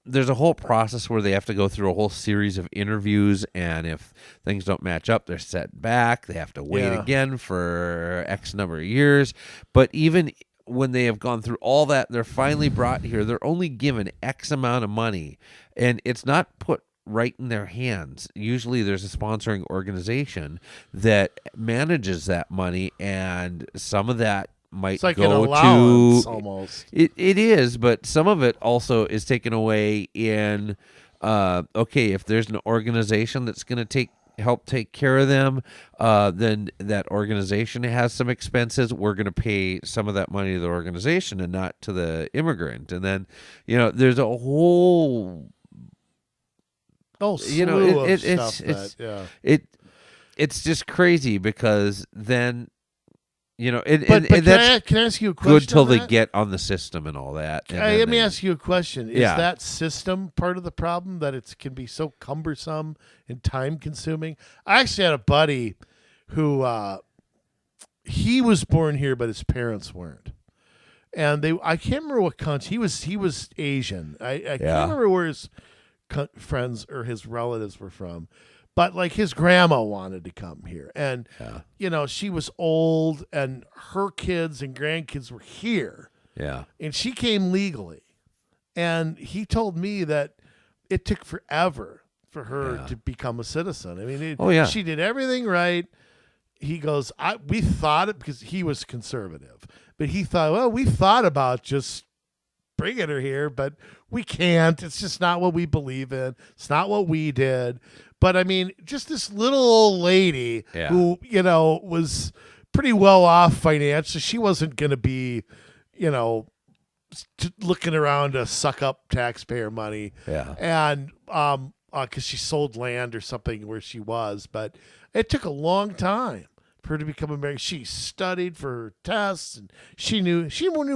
Speaker 1: there's a whole process where they have to go through a whole series of interviews, and if things don't match up, they're set back. They have to wait again for X number of years. But even when they have gone through all that, they're finally brought here, they're only given X amount of money, and it's not put right in their hands. Usually there's a sponsoring organization that manages that money, and some of that might
Speaker 2: like
Speaker 1: go
Speaker 2: an allowance,
Speaker 1: to
Speaker 2: almost.
Speaker 1: It is, but some of it also is taken away in if there's an organization that's going to help take care of them, then that organization has some expenses. We're going to pay some of that money to the organization and not to the immigrant. And then, there's a whole
Speaker 2: Oh,
Speaker 1: you know,
Speaker 2: slew of
Speaker 1: it,
Speaker 2: stuff
Speaker 1: it's
Speaker 2: that,
Speaker 1: it it's just crazy because then
Speaker 2: But
Speaker 1: and that's
Speaker 2: can I ask you a question?
Speaker 1: good till
Speaker 2: on
Speaker 1: they
Speaker 2: that?
Speaker 1: get on the system and all that. And
Speaker 2: Let me ask you a question. Is
Speaker 1: Yeah.
Speaker 2: that system part of the problem that it can be so cumbersome and time consuming? I actually had a buddy who he was born here, but his parents weren't. And I can't remember what country he was Asian. I can't remember where his friends or his relatives were from, but like his grandma wanted to come here, and she was old, and her kids and grandkids were here, and she came legally, and he told me that it took forever for her to become a citizen. I mean, she did everything right. He goes, we thought it, because he was conservative, but he thought, well, we thought about just bringing her here, but we can't. It's just not what we believe in. It's not what we did. But I mean, just this little old lady who, was pretty well off financially. She wasn't going to be, looking around to suck up taxpayer money.
Speaker 1: Yeah.
Speaker 2: And because she sold land or something where she was, but it took a long time for her to become American. She studied for her tests, and she knew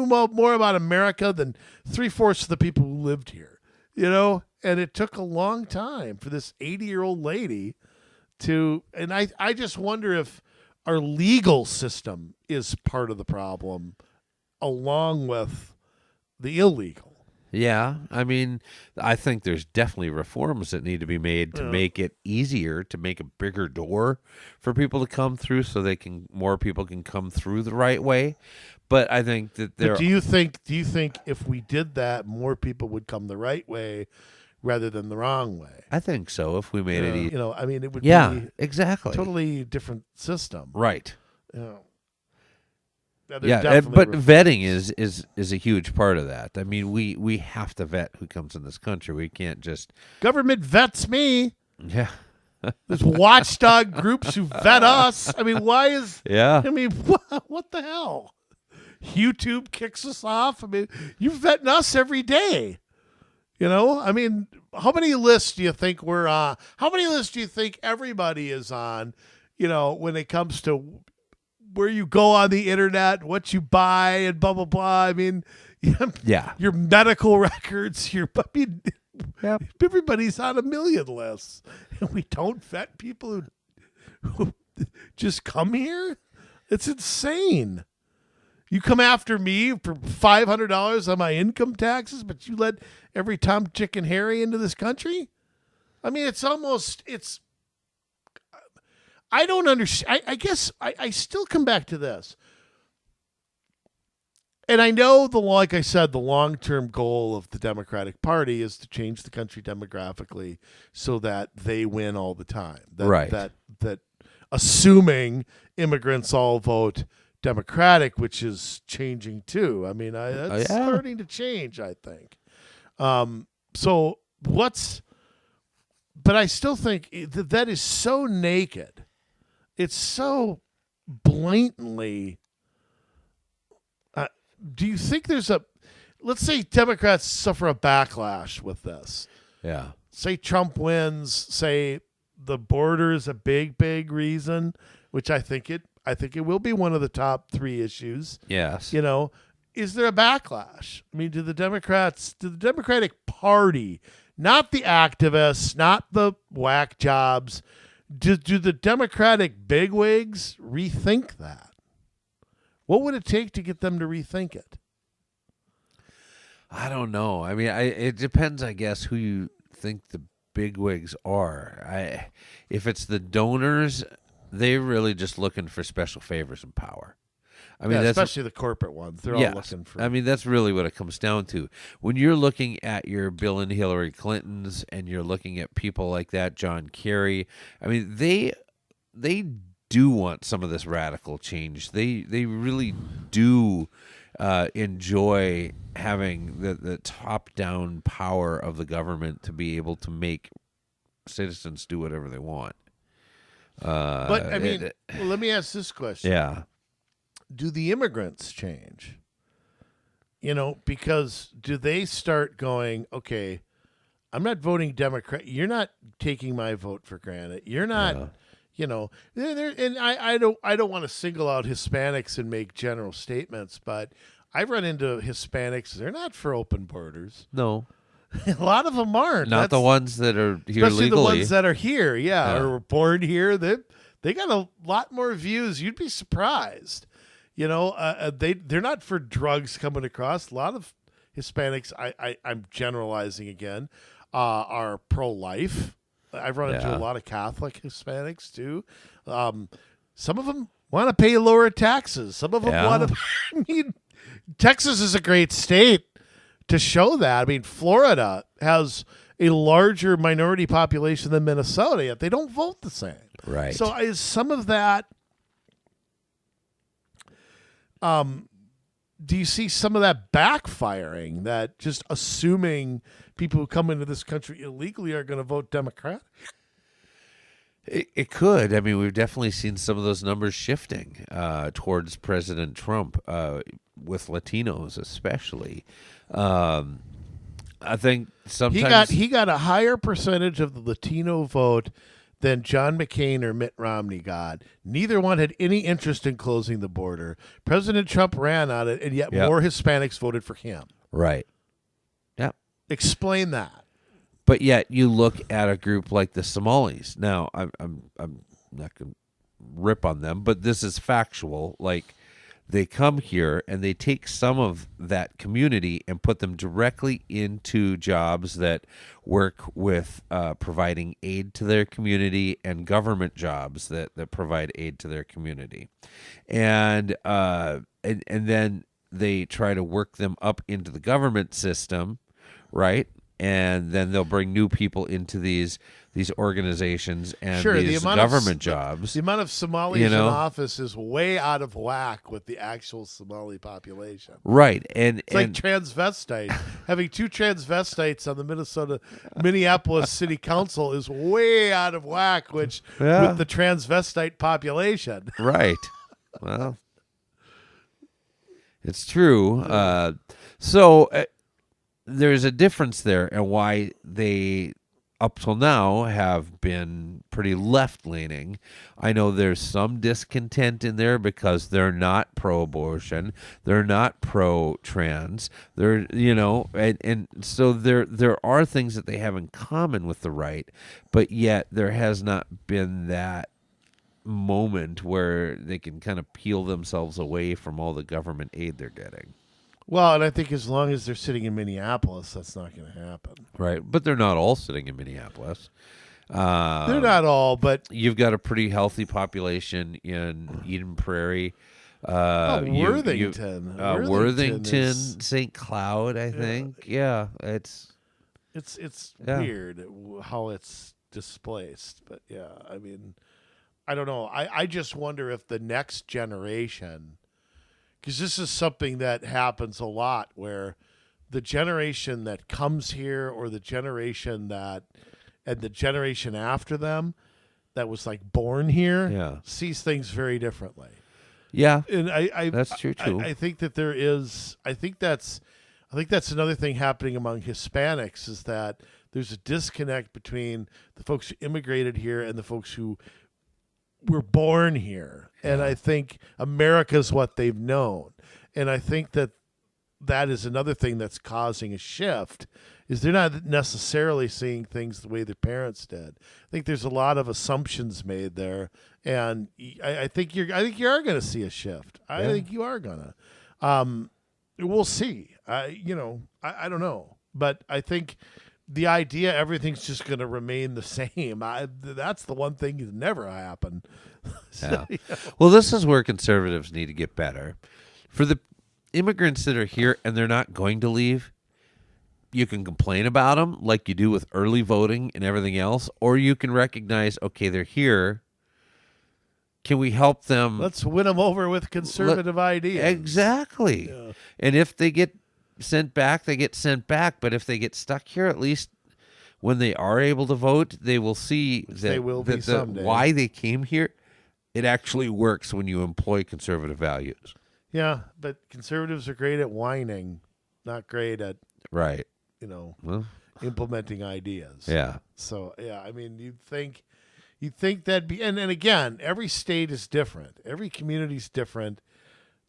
Speaker 2: more about America than 3/4 of the people who lived here, and it took a long time for this 80-year-old lady and I just wonder if our legal system is part of the problem along with the illegal.
Speaker 1: Yeah, I mean, I think there's definitely reforms that need to be made to make it easier, to make a bigger door for people to come through, so more people can come through the right way. But I think that
Speaker 2: do you think if we did that, more people would come the right way rather than the wrong way?
Speaker 1: I think so. If we made it easy,
Speaker 2: I mean, it would be
Speaker 1: exactly,
Speaker 2: totally different system,
Speaker 1: right?
Speaker 2: But
Speaker 1: vetting is a huge part of that. I mean, we have to vet who comes in this country. We can't just
Speaker 2: government vets me.
Speaker 1: Yeah.
Speaker 2: There's watchdog groups who vet us. I mean, why is I mean, what the hell? YouTube kicks us off. I mean, you're vetting us every day. I mean, how many lists do you think we're on? How many lists do you think everybody is on? When it comes to where you go on the internet, what you buy, and blah blah blah. I mean, your medical records. Everybody's on a million lists, and we don't vet people who just come here. It's insane. You come after me for $500 on my income taxes, but you let every Tom, Dick, and Harry into this country? I mean, I don't understand. I guess I still come back to this. And I know, like I said, the long-term goal of the Democratic Party is to change the country demographically so that they win all the time. That assuming immigrants all vote Democratic, which is changing too. I mean, that's starting to change, I think. But I still think that is so naked. It's so blatantly. Do you think let's say Democrats suffer a backlash with this?
Speaker 1: Yeah.
Speaker 2: Say Trump wins. Say the border is a big, big reason, which I think it will be one of the top 3 issues.
Speaker 1: Yes.
Speaker 2: Is there a backlash? I mean, do the Democratic Party, not the activists, not the whack jobs, do the Democratic bigwigs rethink that? What would it take to get them to rethink it?
Speaker 1: I don't know. I mean, it depends, I guess, who you think the bigwigs are. If it's the donors, they're really just looking for special favors and power. I mean,
Speaker 2: especially the corporate ones. They're all looking for.
Speaker 1: I mean, that's really what it comes down to. When you're looking at your Bill and Hillary Clintons, and you're looking at people like that, John Kerry. I mean, they do want some of this radical change. They really do enjoy having the top-down power of the government to be able to make citizens do whatever they want.
Speaker 2: But I mean, let me ask this question.
Speaker 1: Yeah.
Speaker 2: Do the immigrants change? Because do they start going, okay, I'm not voting Democrat. You're not taking my vote for granted. You're not.
Speaker 1: Yeah.
Speaker 2: You know, and I don't want to single out Hispanics and make general statements, but I've run into Hispanics. They're not for open borders.
Speaker 1: No,
Speaker 2: A lot of them aren't.
Speaker 1: not the ones that are here
Speaker 2: Especially
Speaker 1: legally.
Speaker 2: the ones that are here,
Speaker 1: Yeah.
Speaker 2: or were born here. They got a lot more views. You'd be surprised. You know, they're not for drugs coming across. A lot of Hispanics, I'm generalizing again, are pro-life. I've run into
Speaker 1: Yeah.
Speaker 2: a lot of Catholic Hispanics too. Some of them want to pay lower taxes. Some of them
Speaker 1: Yeah.
Speaker 2: want to. I mean, Texas is a great state to show that. I mean, Florida has a larger minority population than Minnesota, yet they don't vote the same.
Speaker 1: Right.
Speaker 2: So is some of that? Do you see some of that backfiring? That just assuming people who come into this country illegally are going to vote Democrat?
Speaker 1: It could. I mean, we've definitely seen some of those numbers shifting towards President Trump, with Latinos especially. I think sometimes
Speaker 2: He got a higher percentage of the Latino vote than John McCain or Mitt Romney got. Neither one had any interest in closing the border. President Trump ran on it, and yet
Speaker 1: Yep.
Speaker 2: more Hispanics voted for him.
Speaker 1: right. Yep.
Speaker 2: Explain that.
Speaker 1: But yet you look at a group like the Somalis. Now, I'm not going to rip on them, but this is factual. Like, they come here and they take some of that community and put them directly into jobs that work with providing aid to their community, and government jobs that provide aid to their community. And then they try to work them up into the government system, right? And then they'll bring new people into these organizations and these government jobs.
Speaker 2: The amount of Somalis in office is way out of whack with the actual Somali population.
Speaker 1: Right. And
Speaker 2: It's like transvestite. Having two transvestites on the Minneapolis City Council is way out of whack, with the transvestite population.
Speaker 1: Right. Well, it's true. There's a difference there, and why they, up till now, have been pretty left-leaning. I know there's some discontent in there because they're not pro-abortion, they're not pro-trans, they're, and so there are things that they have in common with the right, but yet there has not been that moment where they can kind of peel themselves away from all the government aid they're getting.
Speaker 2: Well, and I think as long as they're sitting in Minneapolis, that's not going to happen.
Speaker 1: Right, but they're not all sitting in Minneapolis.
Speaker 2: They're not all, but
Speaker 1: you've got a pretty healthy population in Eden Prairie.
Speaker 2: Worthington,
Speaker 1: Worthington, St. Cloud, I think. Yeah, it's
Speaker 2: weird how it's displaced, but yeah, I mean, I don't know. I just wonder if the next generation. Because this is something that happens a lot, where the generation that comes here, or the generation and the generation after them that was like born here, sees things very differently.
Speaker 1: Yeah,
Speaker 2: and
Speaker 1: that's true too.
Speaker 2: I think that there is. I think that's another thing happening among Hispanics, is that there's a disconnect between the folks who immigrated here and the folks who were born here. And I think America's what they've known. And I think that is another thing that's causing a shift, is they're not necessarily seeing things the way their parents did. I think there's a lot of assumptions made there, and I think you are going to see a shift. I think you are going to. We'll see. I don't know, but I think the idea everything's just going to remain the same, that's the one thing that never happened.
Speaker 1: Yeah. Well, this is where conservatives need to get better. For the immigrants that are here and they're not going to leave, you can complain about them like you do with early voting and everything else, or you can recognize, okay, they're here. Can we help them?
Speaker 2: Let's win them over with conservative ideas.
Speaker 1: Exactly. Yeah. And if they get sent back, they get sent back. But if they get stuck here, at least when they are able to vote, they will see why they came here. It actually works when you employ conservative values.
Speaker 2: Yeah, but conservatives are great at whining, not great at
Speaker 1: right.
Speaker 2: Well, implementing ideas.
Speaker 1: Yeah.
Speaker 2: So yeah, I mean, you'd think that'd be, and again, every state is different. Every community's different.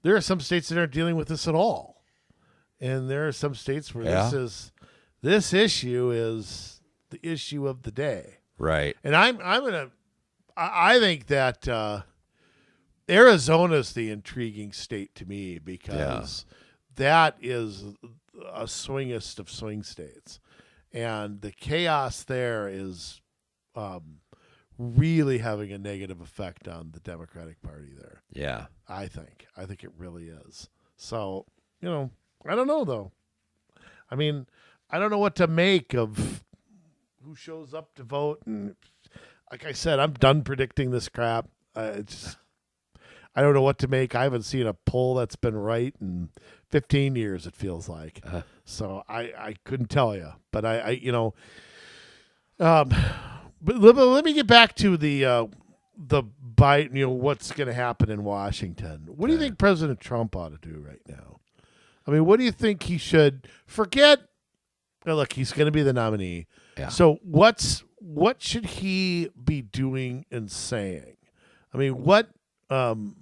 Speaker 2: There are some states that aren't dealing with this at all, and there are some states where this issue is the issue of the day.
Speaker 1: Right.
Speaker 2: And I think that Arizona's the intriguing state to me because that is a swingest of swing states, and the chaos there is really having a negative effect on the Democratic Party there.
Speaker 1: Yeah.
Speaker 2: I think it really is. So, I don't know though. I mean, I don't know what to make of who shows up to vote, and like I said, I'm done predicting this crap. I don't know what to make. I haven't seen a poll that's been right in 15 years, it feels like. So I couldn't tell you. But but let me get back to the Biden, what's going to happen in Washington. What do you think President Trump ought to do right now? I mean, what do you think he should forget? Well, look, he's going to be the nominee.
Speaker 1: Yeah.
Speaker 2: So what should he be doing and saying? I mean, what do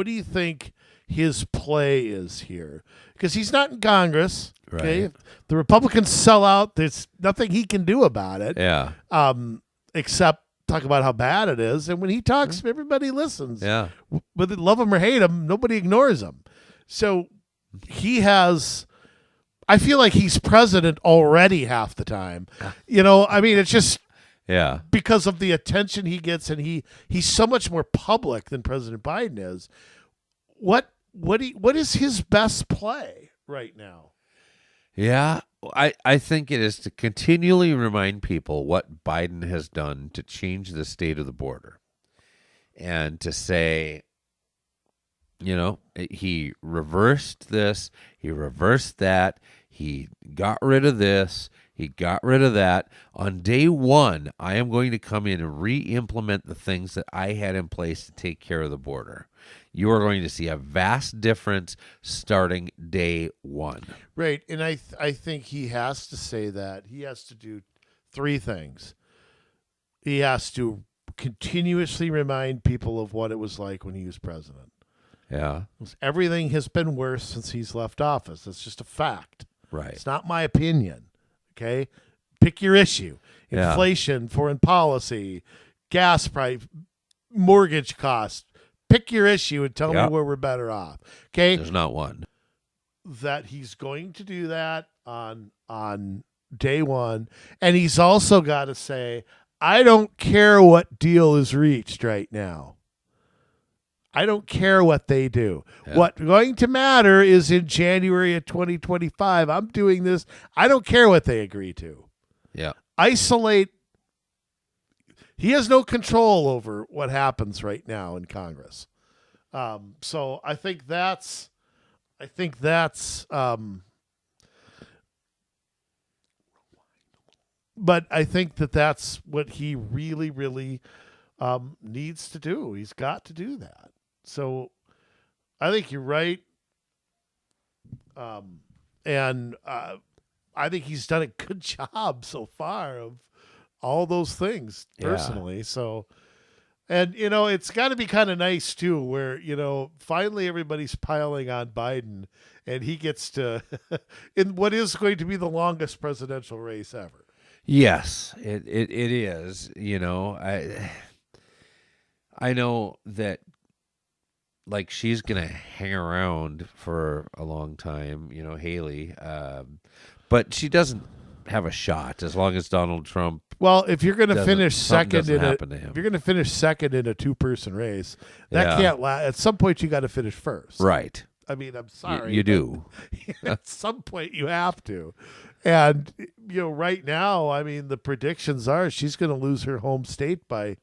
Speaker 2: you think his play is here? Because he's not in Congress. Okay,
Speaker 1: Right.
Speaker 2: The Republicans sell out. There's nothing he can do about it.
Speaker 1: Yeah.
Speaker 2: Except talk about how bad it is. And when he talks, everybody listens.
Speaker 1: Yeah.
Speaker 2: Whether they love him or hate him, nobody ignores him. So he has. I feel like he's president already half the time. I mean, it's just because of the attention he gets, and he's so much more public than President Biden is. What is his best play right now?
Speaker 1: Yeah. I think it is to continually remind people what Biden has done to change the state of the border, and to say, he reversed this, he reversed that, he got rid of this, he got rid of that. On day one, I am going to come in and re-implement the things that I had in place to take care of the border. You are going to see a vast difference starting day one.
Speaker 2: Right, and I think he has to say that. He has to do three things. He has to continuously remind people of what it was like when he was president.
Speaker 1: Yeah.
Speaker 2: Everything has been worse since he's left office. It's just a fact.
Speaker 1: Right.
Speaker 2: It's not my opinion. Okay? Pick your issue. Inflation, foreign policy, gas price, mortgage cost. Pick your issue and tell me where we're better off. Okay?
Speaker 1: There's not one.
Speaker 2: That he's going to do that on day one. And he's also got to say, I don't care what deal is reached right now. I don't care what they do. Yeah. What's going to matter is in January of 2025. I'm doing this. I don't care what they agree to.
Speaker 1: Yeah.
Speaker 2: Isolate. He has no control over what happens right now in Congress. So I think that's. But I think that's what he really, really needs to do. He's got to do that. So I think you're right. And I think he's done a good job so far of all those things personally. Yeah. So, and, it's got to be kind of nice too, where, finally everybody's piling on Biden and he gets to, in what is going to be the longest presidential race ever.
Speaker 1: Yes, it is. I know that, like, she's gonna hang around for a long time, Haley, but she doesn't have a shot as long as Donald Trump.
Speaker 2: Well, if you're gonna finish second in
Speaker 1: if
Speaker 2: you're gonna finish second in a 2-person race, that can't last. At some point, you got to finish first.
Speaker 1: Right.
Speaker 2: I mean, I'm sorry.
Speaker 1: You do.
Speaker 2: At some point, you have to. And, right now, I mean, the predictions are she's going to lose her home state by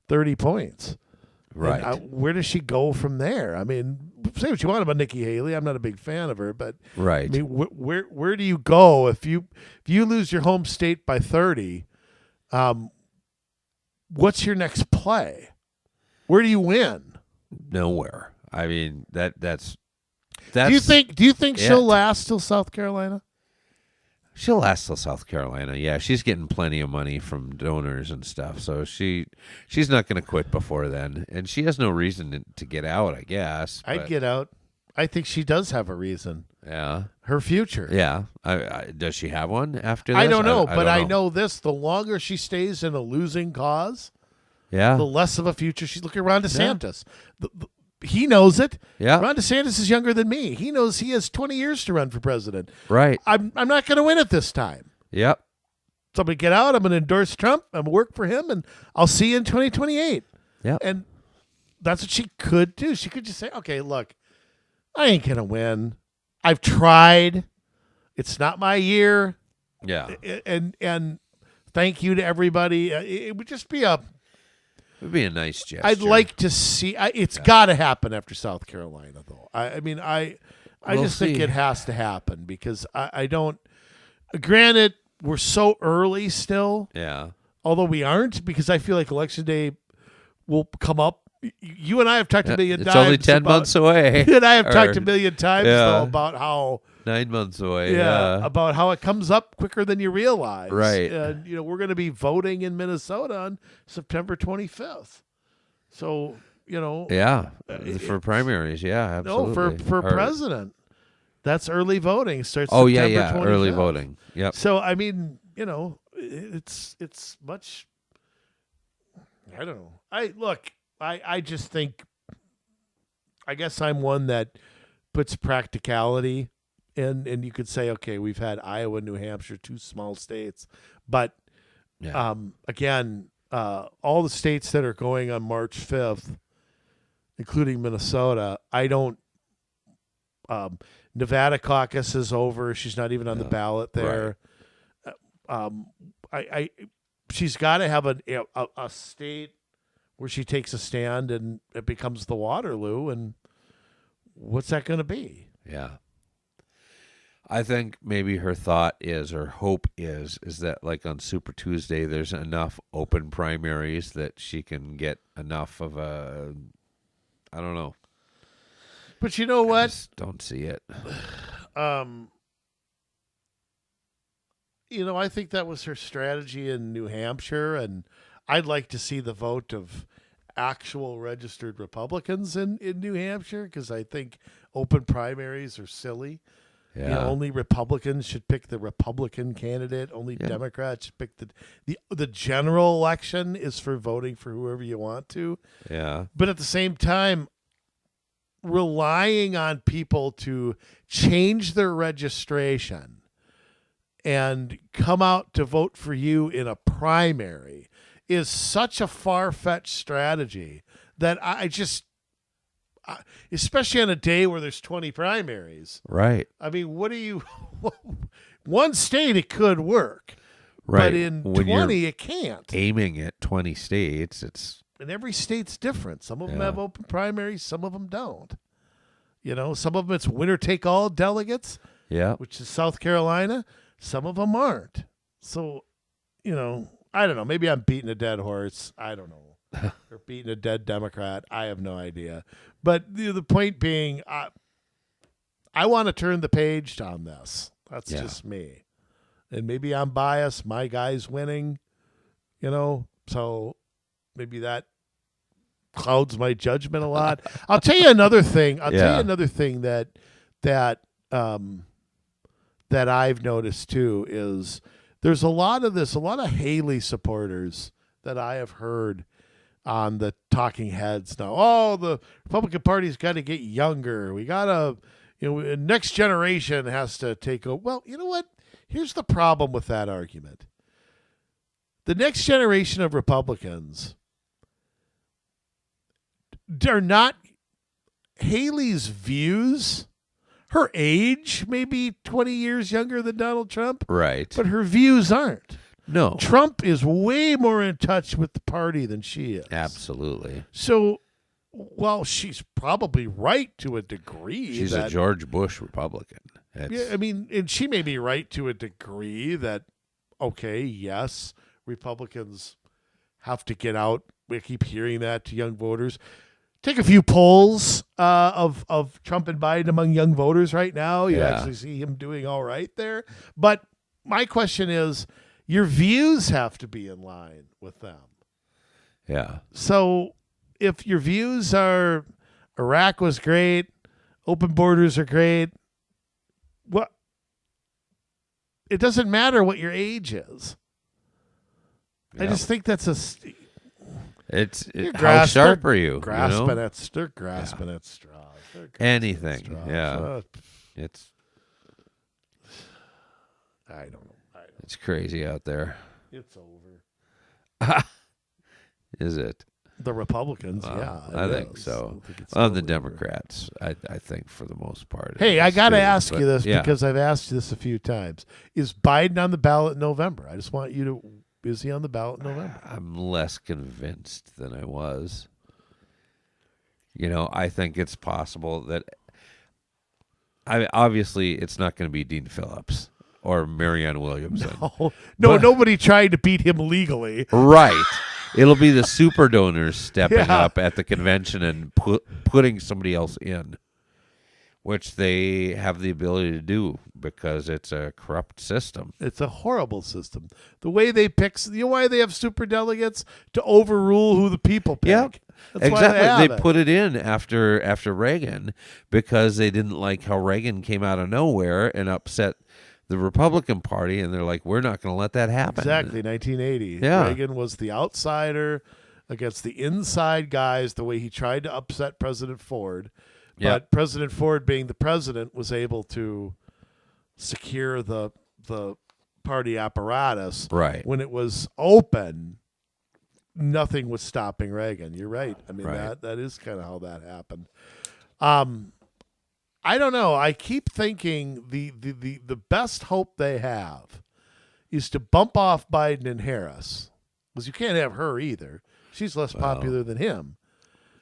Speaker 2: 30 points.
Speaker 1: Right.
Speaker 2: Where does she go from there? I mean, say what you want about Nikki Haley. I'm not a big fan of her, but
Speaker 1: right.
Speaker 2: I mean, where do you go if you lose your home state by 30? What's your next play? Where do you win?
Speaker 1: Nowhere. I mean, that's.
Speaker 2: Do you think she'll last till South Carolina?
Speaker 1: She'll last till South Carolina. Yeah, she's getting plenty of money from donors and stuff, so she's not going to quit before then, and she has no reason to get out, I guess.
Speaker 2: I'd get out. I think she does have a reason.
Speaker 1: Yeah.
Speaker 2: Her future.
Speaker 1: Yeah. Does she have one after this?
Speaker 2: I don't know, but I
Speaker 1: don't
Speaker 2: know this. The longer she stays in a losing cause,
Speaker 1: Yeah.
Speaker 2: the less of a future she's looking. Ron DeSantis. He knows it.
Speaker 1: Yeah.
Speaker 2: Ron DeSantis is younger than me. He knows he has 20 years to run for president.
Speaker 1: Right.
Speaker 2: I'm not going to win it this time.
Speaker 1: Yep.
Speaker 2: So I'm going to get out. I'm going to endorse Trump. I'm going to work for him, and I'll see you in 2028.
Speaker 1: Yep.
Speaker 2: And that's what she could do. She could just say, okay, look, I ain't going to win. I've tried. It's not my year.
Speaker 1: Yeah.
Speaker 2: And thank you to everybody. It would just be
Speaker 1: It would be a nice gesture.
Speaker 2: I'd like to see. It's got to happen after South Carolina, though. I
Speaker 1: We'll
Speaker 2: just think
Speaker 1: see.
Speaker 2: it has to happen because I don't. Granted, we're so early still.
Speaker 1: Yeah.
Speaker 2: Although we aren't, because I feel like Election Day will come up. You and I have talked a million
Speaker 1: It's
Speaker 2: times.
Speaker 1: only 10 months away.
Speaker 2: You and I have
Speaker 1: Or
Speaker 2: talked a million times
Speaker 1: yeah.
Speaker 2: though about how
Speaker 1: 9 months away. Yeah.
Speaker 2: about how it comes up quicker than you realize.
Speaker 1: Right.
Speaker 2: And we're going to be voting in Minnesota on September 25th. So
Speaker 1: Yeah. For primaries. Yeah. Absolutely.
Speaker 2: no, for
Speaker 1: Or-
Speaker 2: president, that's early voting. Starts.
Speaker 1: Oh
Speaker 2: September
Speaker 1: yeah.
Speaker 2: 25th.
Speaker 1: Early voting. Yep.
Speaker 2: So I mean, it's much. I don't know. I just think. I guess I'm one that puts practicality in, and you could say, okay, we've had Iowa, New Hampshire, 2 small states, but
Speaker 1: Yeah.
Speaker 2: again, all the states that are going on March 5th, including Minnesota, I don't. Nevada caucus is over. She's not even on the ballot there. She's got to have a state where she takes a stand and it becomes the Waterloo. And what's that going to be?
Speaker 1: Yeah. I think maybe her thought is, or hope is that like on Super Tuesday, there's enough open primaries that she can get enough of a, I don't know.
Speaker 2: But you know
Speaker 1: I
Speaker 2: what?
Speaker 1: just don't see it.
Speaker 2: I think that was her strategy in New Hampshire, and I'd like to see the vote of actual registered Republicans in New Hampshire because I think open primaries are silly.
Speaker 1: Yeah.
Speaker 2: Only Republicans should pick the Republican candidate. Only Democrats should pick the general election is for voting for whoever you want to.
Speaker 1: Yeah.
Speaker 2: But at the same time, relying on people to change their registration and come out to vote for you in a primary is such a far-fetched strategy that I just, especially on a day where there's 20 primaries.
Speaker 1: Right.
Speaker 2: I mean, one state it could work,
Speaker 1: Right.
Speaker 2: but in
Speaker 1: When
Speaker 2: 20
Speaker 1: you're
Speaker 2: it can't.
Speaker 1: aiming at 20 states, it's
Speaker 2: And every state's different. Some of them
Speaker 1: Yeah.
Speaker 2: have open primaries, some of them don't. Some of them it's winner-take-all delegates,
Speaker 1: yeah.
Speaker 2: which is South Carolina. Some of them aren't. So, I don't know. Maybe I'm beating a dead horse. I don't know. Or beating a dead Democrat. I have no idea. But the point being, I want to turn the page on this. That's just me. And maybe I'm biased. My guy's winning, so maybe that clouds my judgment a lot. I'll tell you another thing. that I've noticed too is there's a lot of Haley supporters that I have heard on the talking heads now. Oh, the Republican Party's got to get younger. We got to, next generation has to take over. Well, you know what? Here's the problem with that argument. The next generation of Republicans, they're not Haley's views. Her age may be 20 years younger than Donald Trump,
Speaker 1: Right.
Speaker 2: but her views aren't.
Speaker 1: No.
Speaker 2: Trump is way more in touch with the party than she is.
Speaker 1: Absolutely.
Speaker 2: So, well, she's probably right to a degree.
Speaker 1: She's a George Bush Republican.
Speaker 2: Yeah, I mean, and she may be right to a degree that, okay, yes, Republicans have to get out. We keep hearing that to young voters. Take a few polls of Trump and Biden among young voters right now. You actually see him doing all right there. But my question is, your views have to be in line with them.
Speaker 1: Yeah.
Speaker 2: So if your views are Iraq was great, open borders are great, what? It doesn't matter what your age is.
Speaker 1: Yeah.
Speaker 2: I just think that's
Speaker 1: how sharp are you?
Speaker 2: Grasping
Speaker 1: you know?
Speaker 2: at straws.
Speaker 1: Anything.
Speaker 2: Straws.
Speaker 1: Yeah. It's
Speaker 2: I don't know.
Speaker 1: it's crazy out there.
Speaker 2: It's over.
Speaker 1: Is it?
Speaker 2: The Republicans, yeah.
Speaker 1: I think so.
Speaker 2: I think it's
Speaker 1: the
Speaker 2: totally
Speaker 1: Democrats, I think for the most part.
Speaker 2: Hey, I got to ask
Speaker 1: but,
Speaker 2: you this
Speaker 1: yeah.
Speaker 2: because I've asked you this a few times. Is Biden on the ballot in November? I just want you to. Is he on the ballot in November?
Speaker 1: I'm less convinced than I was. I think it's possible that. Obviously, it's not going to be Dean Phillips or Marianne Williamson.
Speaker 2: No, nobody tried to beat him legally.
Speaker 1: Right. It'll be the super donors stepping
Speaker 2: Yeah.
Speaker 1: up at the convention and putting somebody else in, which they have the ability to do because it's a corrupt system.
Speaker 2: It's a horrible system. The way they pick, why they have super delegates? To overrule who the people pick.
Speaker 1: Yeah,
Speaker 2: That's
Speaker 1: exactly.
Speaker 2: Why
Speaker 1: They
Speaker 2: have it.
Speaker 1: put it in after Reagan because they didn't like how Reagan came out of nowhere and upset the Republican Party, and they're like, we're not going to let that happen.
Speaker 2: Exactly, 1980.
Speaker 1: Yeah.
Speaker 2: Reagan was the outsider against the inside guys, the way he tried to upset President Ford.
Speaker 1: Yeah.
Speaker 2: But President Ford, being the president, was able to secure the party apparatus.
Speaker 1: Right.
Speaker 2: When it was open, nothing was stopping Reagan. You're right. I mean,
Speaker 1: Right.
Speaker 2: that is kind of how that happened. I don't know. I keep thinking the best hope they have is to bump off Biden and Harris, because you can't have her either. She's less popular than him.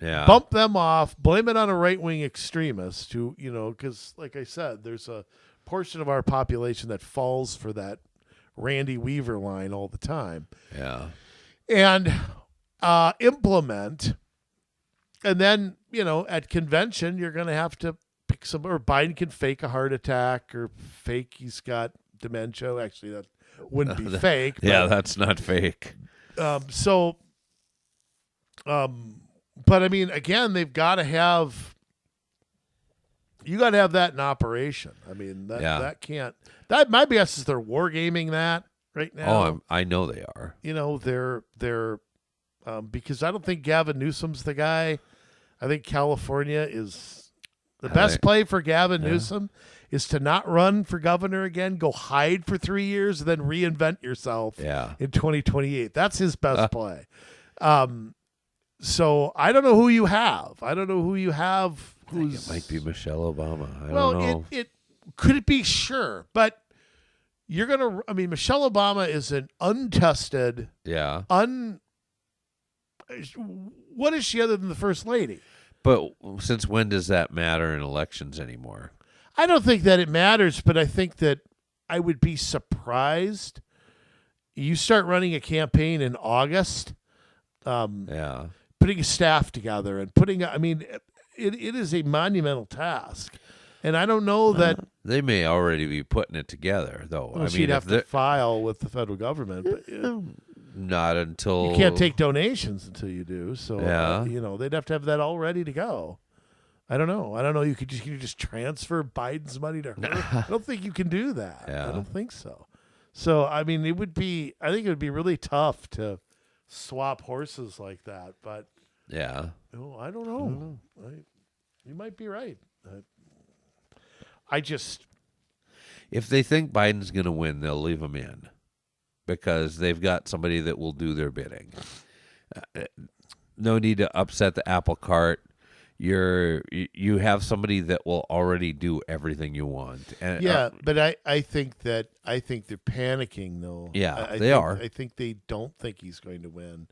Speaker 1: Yeah.
Speaker 2: Bump them off, blame it on a right-wing extremist who, because like I said, there's a portion of our population that falls for that Randy Weaver line all the time.
Speaker 1: Yeah.
Speaker 2: And implement, and then, at convention, you're going to have to pick some, or Biden can fake a heart attack or fake he's got dementia. Actually, that wouldn't be fake.
Speaker 1: Yeah, that's not fake.
Speaker 2: But I mean, again, they've got to have. You got to have that in operation. I mean, that can't. That my guess is they're wargaming that right now.
Speaker 1: Oh, I know they are.
Speaker 2: They're because I don't think Gavin Newsom's the guy. I think California is the best play for Gavin Newsom is to not run for governor again, go hide for 3 years, then reinvent yourself in 2028. That's his best play. So I don't know who you have. I think it
Speaker 1: might be Michelle Obama. I
Speaker 2: well,
Speaker 1: don't know.
Speaker 2: it could it be, sure, but you're gonna. I mean, Michelle Obama is an untested.
Speaker 1: Yeah.
Speaker 2: What is she other than the first lady?
Speaker 1: But since when does that matter in elections anymore?
Speaker 2: I don't think that it matters, but I think that I would be surprised. You start running a campaign in August. Putting a staff together and it is a monumental task. And I don't know that
Speaker 1: they may already be putting it together, though.
Speaker 2: Well, she'd have to file with the federal government, but
Speaker 1: not until
Speaker 2: you can't take donations until you do. So they'd have to have that all ready to go. I don't know. You could just transfer Biden's money to her. I don't think you can do that.
Speaker 1: Yeah.
Speaker 2: I don't think so. So I mean, I think it would be really tough to swap horses like that, but
Speaker 1: I
Speaker 2: don't know. You might be right.
Speaker 1: If they think Biden's going to win, they'll leave him in because they've got somebody that will do their bidding. No need to upset the apple cart. You have somebody that will already do everything you want. And,
Speaker 2: but I think they're panicking though.
Speaker 1: They are.
Speaker 2: I think they don't think he's going to win.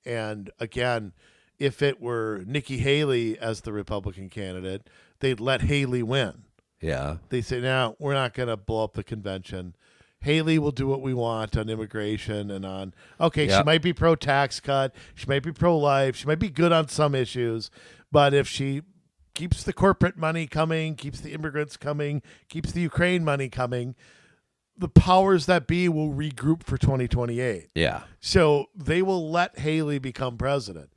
Speaker 2: And again, if it were Nikki Haley as the Republican candidate, they'd let Haley win.
Speaker 1: Yeah.
Speaker 2: They say, no, we're not going to blow up the convention. Haley will do what we want on immigration and on. Okay, she might be pro-tax cut. She might be pro-life. She might be good on some issues. But if she keeps the corporate money coming, keeps the immigrants coming, keeps the Ukraine money coming, the powers that be will regroup for 2028.
Speaker 1: Yeah.
Speaker 2: So they will let Haley become president.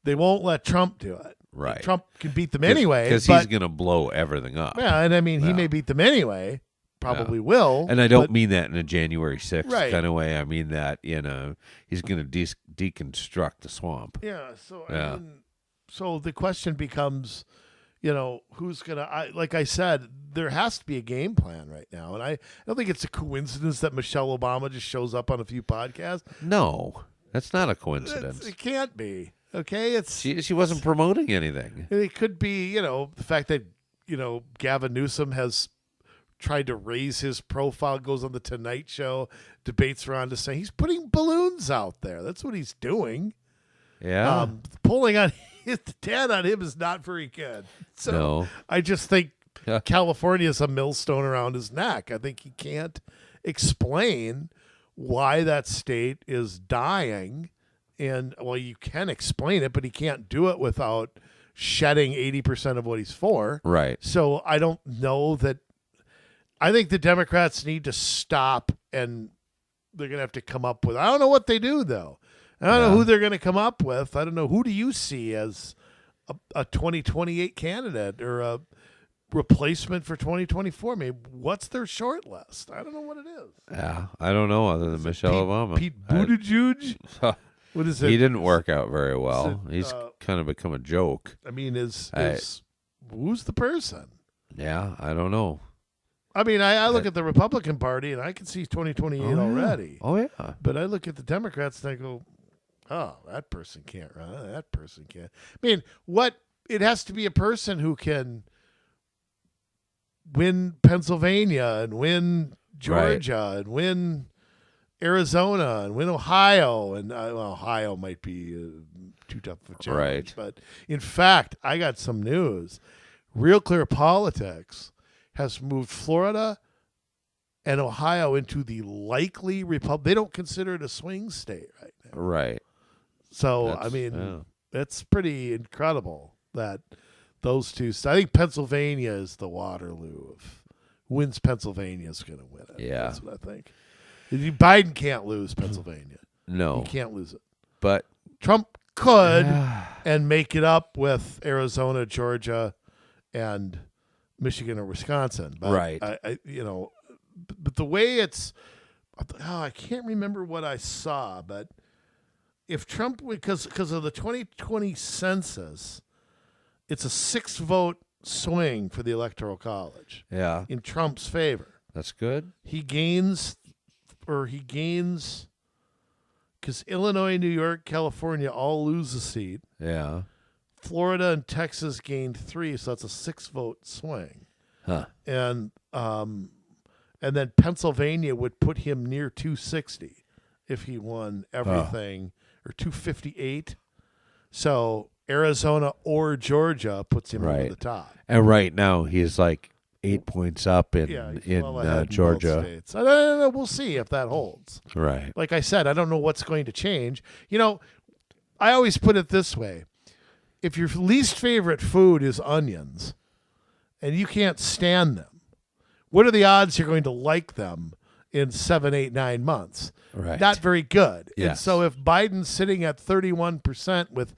Speaker 2: They won't let Trump do it.
Speaker 1: Right.
Speaker 2: Trump can beat them anyway.
Speaker 1: Because he's going to blow everything up.
Speaker 2: Yeah, and I mean, he may beat them anyway. Probably will.
Speaker 1: And I don't mean that in a January 6th kind of way. I mean that, he's going to deconstruct the swamp.
Speaker 2: Yeah. So, I mean, so the question becomes, who's going to, like I said, there has to be a game plan right now. And I don't think it's a coincidence that Michelle Obama just shows up on a few podcasts.
Speaker 1: No, that's not a coincidence.
Speaker 2: It can't be. Okay.
Speaker 1: She wasn't promoting anything.
Speaker 2: It could be, the fact that, Gavin Newsom has tried to raise his profile, goes on the Tonight Show, debates around to say he's putting balloons out there. That's what he's doing.
Speaker 1: Yeah.
Speaker 2: Pulling on his dad on him is not very good. So
Speaker 1: no.
Speaker 2: I just think California is a millstone around his neck. I think he can't explain why that state is dying. And, well, you can explain it, but he can't do it without shedding 80% of what he's for.
Speaker 1: Right.
Speaker 2: So I don't know that. I think the Democrats need to stop, and they're going to have to come up with. I don't know what they do, though. I don't know who they're going to come up with. I don't know. Who do you see as a 2028 candidate or a replacement for 2024? Maybe what's their short list? I don't know what it is.
Speaker 1: Yeah, I don't know other than Michelle Obama.
Speaker 2: Pete Buttigieg? What is it?
Speaker 1: He didn't work out very well. He's kind of become a joke.
Speaker 2: I mean, who's the person?
Speaker 1: Yeah, I don't know.
Speaker 2: I mean, I look at the Republican Party, and I can see 2028 already.
Speaker 1: Oh, yeah.
Speaker 2: But I look at the Democrats, and I go, oh, that person can't run. That person can't. I mean, it has to be a person who can win Pennsylvania and win Georgia and win Arizona and win Ohio. And Ohio might be too tough of a challenge.
Speaker 1: Right.
Speaker 2: But, in fact, I got some news. Real Clear Politics has moved Florida and Ohio into the likely Republic. They don't consider it a swing state right now.
Speaker 1: Right.
Speaker 2: So, it's pretty incredible that those two. I think Pennsylvania is the Waterloo of wins. Pennsylvania is going to win it.
Speaker 1: Yeah.
Speaker 2: That's what I think. Biden can't lose Pennsylvania.
Speaker 1: No.
Speaker 2: He can't lose it.
Speaker 1: But
Speaker 2: Trump could and make it up with Arizona, Georgia, and Michigan or Wisconsin, but
Speaker 1: right?
Speaker 2: But the way it's, I can't remember what I saw. But if Trump, because of the 2020 census, it's a 6-vote swing for the Electoral College.
Speaker 1: Yeah,
Speaker 2: in Trump's favor.
Speaker 1: That's good.
Speaker 2: He gains, because Illinois, New York, California all lose a seat.
Speaker 1: Yeah. Florida
Speaker 2: and Texas gained 3, so that's a 6-vote swing.
Speaker 1: Huh.
Speaker 2: And then Pennsylvania would put him near 260 if he won everything, or 258. So Arizona or Georgia puts him over the top.
Speaker 1: And right now he's like 8 points up in Georgia.
Speaker 2: In I don't know. We'll see if that holds.
Speaker 1: Right.
Speaker 2: Like I said, I don't know what's going to change. I always put it this way. If your least favorite food is onions and you can't stand them, what are the odds you're going to like them in 7, 8, 9 months?
Speaker 1: Right.
Speaker 2: Not very good.
Speaker 1: Yes.
Speaker 2: And so if Biden's sitting at 31% with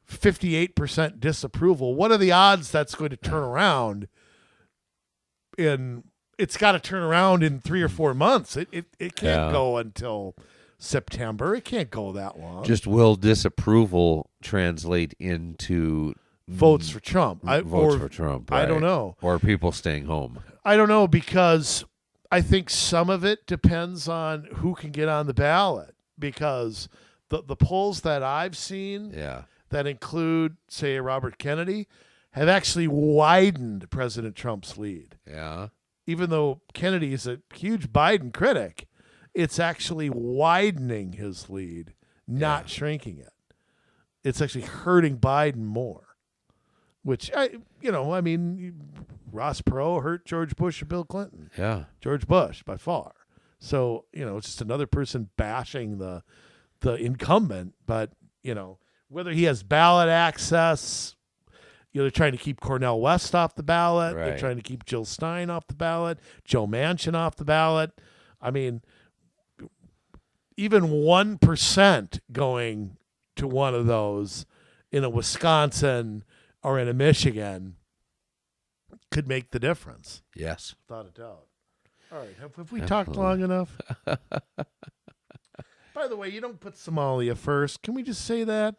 Speaker 2: 58% disapproval, what are the odds that's going to turn around it's got to turn around in 3 or 4 months. It can't go until September. It can't go that long.
Speaker 1: Just will disapproval translate into
Speaker 2: votes for Trump?
Speaker 1: For Trump. Right.
Speaker 2: I don't know.
Speaker 1: Or people staying home.
Speaker 2: I don't know, because I think some of it depends on who can get on the ballot, because the polls that I've seen that include, say, Robert Kennedy have actually widened President Trump's lead.
Speaker 1: Yeah.
Speaker 2: Even though Kennedy is a huge Biden critic, it's actually widening his lead, not shrinking it. It's actually hurting Biden more, which, Ross Perot hurt George Bush and Bill Clinton.
Speaker 1: Yeah.
Speaker 2: George Bush by far. So, it's just another person bashing the incumbent. But, whether he has ballot access, they're trying to keep Cornel West off the ballot.
Speaker 1: Right.
Speaker 2: They're trying to keep Jill Stein off the ballot, Joe Manchin off the ballot. I mean, even 1% going to one of those in a Wisconsin or in a Michigan could make the difference.
Speaker 1: Yes.
Speaker 2: Without a doubt. All right. Have we talked long enough? By the way, you don't put Somalia first. Can we just say that?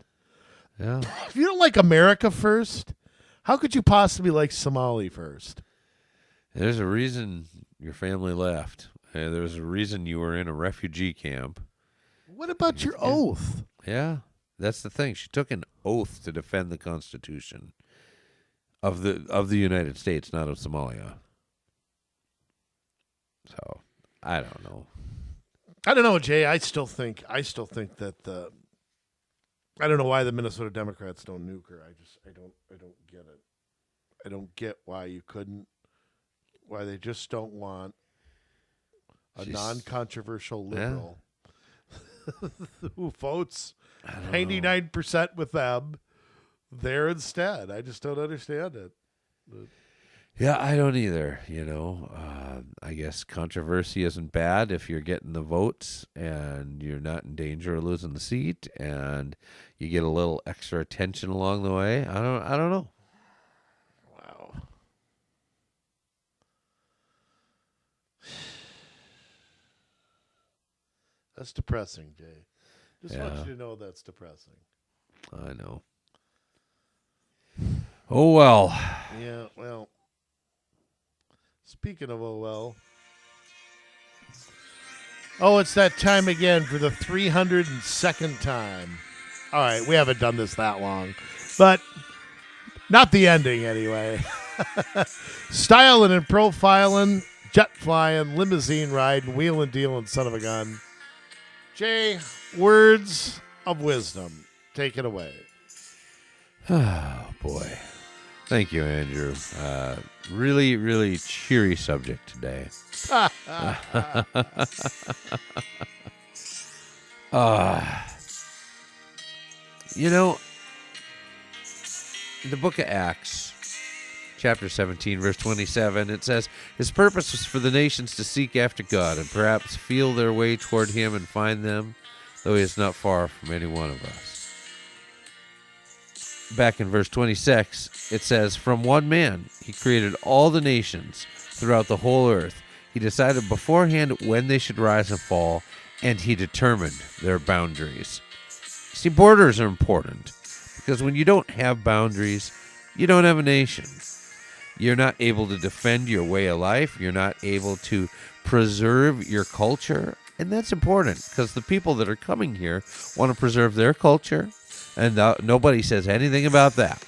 Speaker 1: Yeah.
Speaker 2: If you don't like America first, how could you possibly like Somalia first?
Speaker 1: There's a reason your family left. There's a reason you were in a refugee camp.
Speaker 2: What about your oath?
Speaker 1: Yeah, that's the thing. She took an oath to defend the Constitution of the United States, not of Somalia. So I don't know.
Speaker 2: I don't know, Jay. I still think that I don't know why the Minnesota Democrats don't nuke her. I don't get it. I don't get why you couldn't. Why they just don't want a non-controversial liberal who votes 99% with them there instead. I just don't understand it. But
Speaker 1: Yeah, I don't either. I guess controversy isn't bad if you're getting the votes and you're not in danger of losing the seat, and you get a little extra attention along the way. I don't know.
Speaker 2: wow. That's depressing, Jay. Just want you to know that's depressing.
Speaker 1: I know. Oh, well.
Speaker 2: Yeah, well. Speaking of it's that time again for the 302nd time. All right, we haven't done this that long, but not the ending anyway. Styling and profiling, jet flying, limousine riding, wheeling dealing, son of a gun. Jay, words of wisdom. Take it away.
Speaker 1: Oh, boy. Thank you, Andrew. Really, really cheery subject today. In the book of Acts, chapter 17, verse 27, it says, "His purpose was for the nations to seek after God and perhaps feel their way toward him and find them, though he is not far from any one of us." Back in verse 26, it says, "From one man he created all the nations throughout the whole earth. He decided beforehand when they should rise and fall, and he determined their boundaries." See, borders are important because when you don't have boundaries, you don't have a nation. You're not able to defend your way of life. You're not able to preserve your culture. And that's important because the people that are coming here want to preserve their culture. And nobody says anything about that.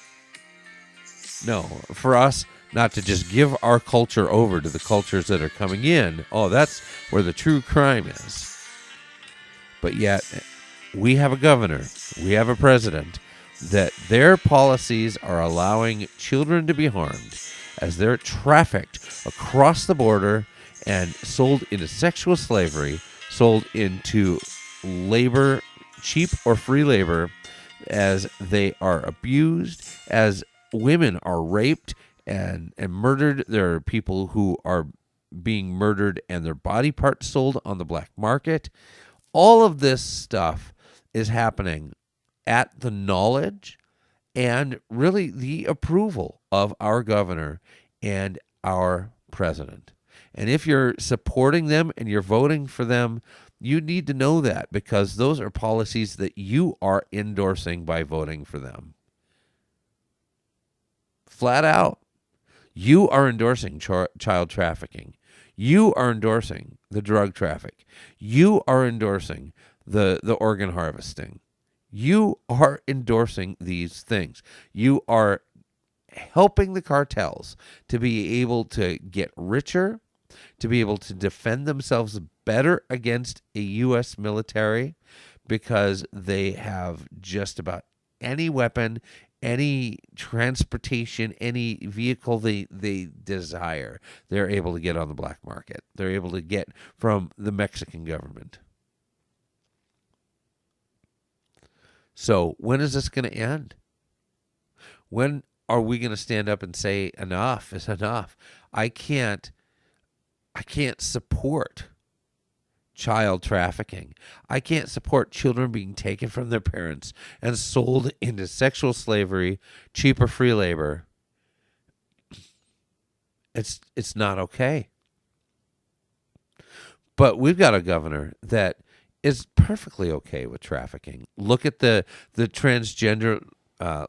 Speaker 1: No, for us not to just give our culture over to the cultures that are coming in. Oh, that's where the true crime is. But yet, we have a governor, we have a president, that their policies are allowing children to be harmed as they're trafficked across the border and sold into sexual slavery, sold into labor, cheap or free labor, as they are abused, as women are raped and murdered. There are people who are being murdered and their body parts sold on the black market. All of this stuff is happening at the knowledge and really the approval of our governor and our president. And if you're supporting them and you're voting for them, you need to know that because those are policies that you are endorsing by voting for them. Flat out. You are endorsing child trafficking. You are endorsing the drug traffic. You are endorsing the organ harvesting. You are endorsing these things. You are helping the cartels to be able to get richer, to be able to defend themselves better against a U.S. military because they have just about any weapon, any transportation, any vehicle they desire, they're able to get on the black market. They're able to get from the Mexican government. So when is this going to end? When are we going to stand up and say enough is enough? I can't support child trafficking. I can't support children being taken from their parents and sold into sexual slavery, cheap or free labor. It's not okay. But we've got a governor that is perfectly okay with trafficking. Look at the transgender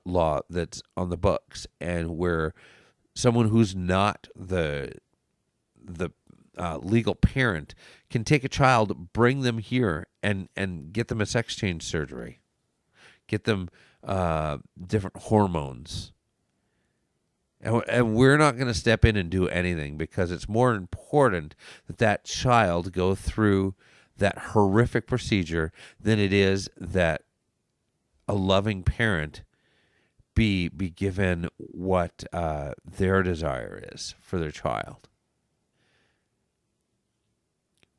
Speaker 1: law that's on the books, and where someone who's not the legal parent can take a child, bring them here, and get them a sex change surgery, get them different hormones. And we're not going to step in and do anything, because it's more important that that child go through that horrific procedure than it is that a loving parent be given what their desire is for their child.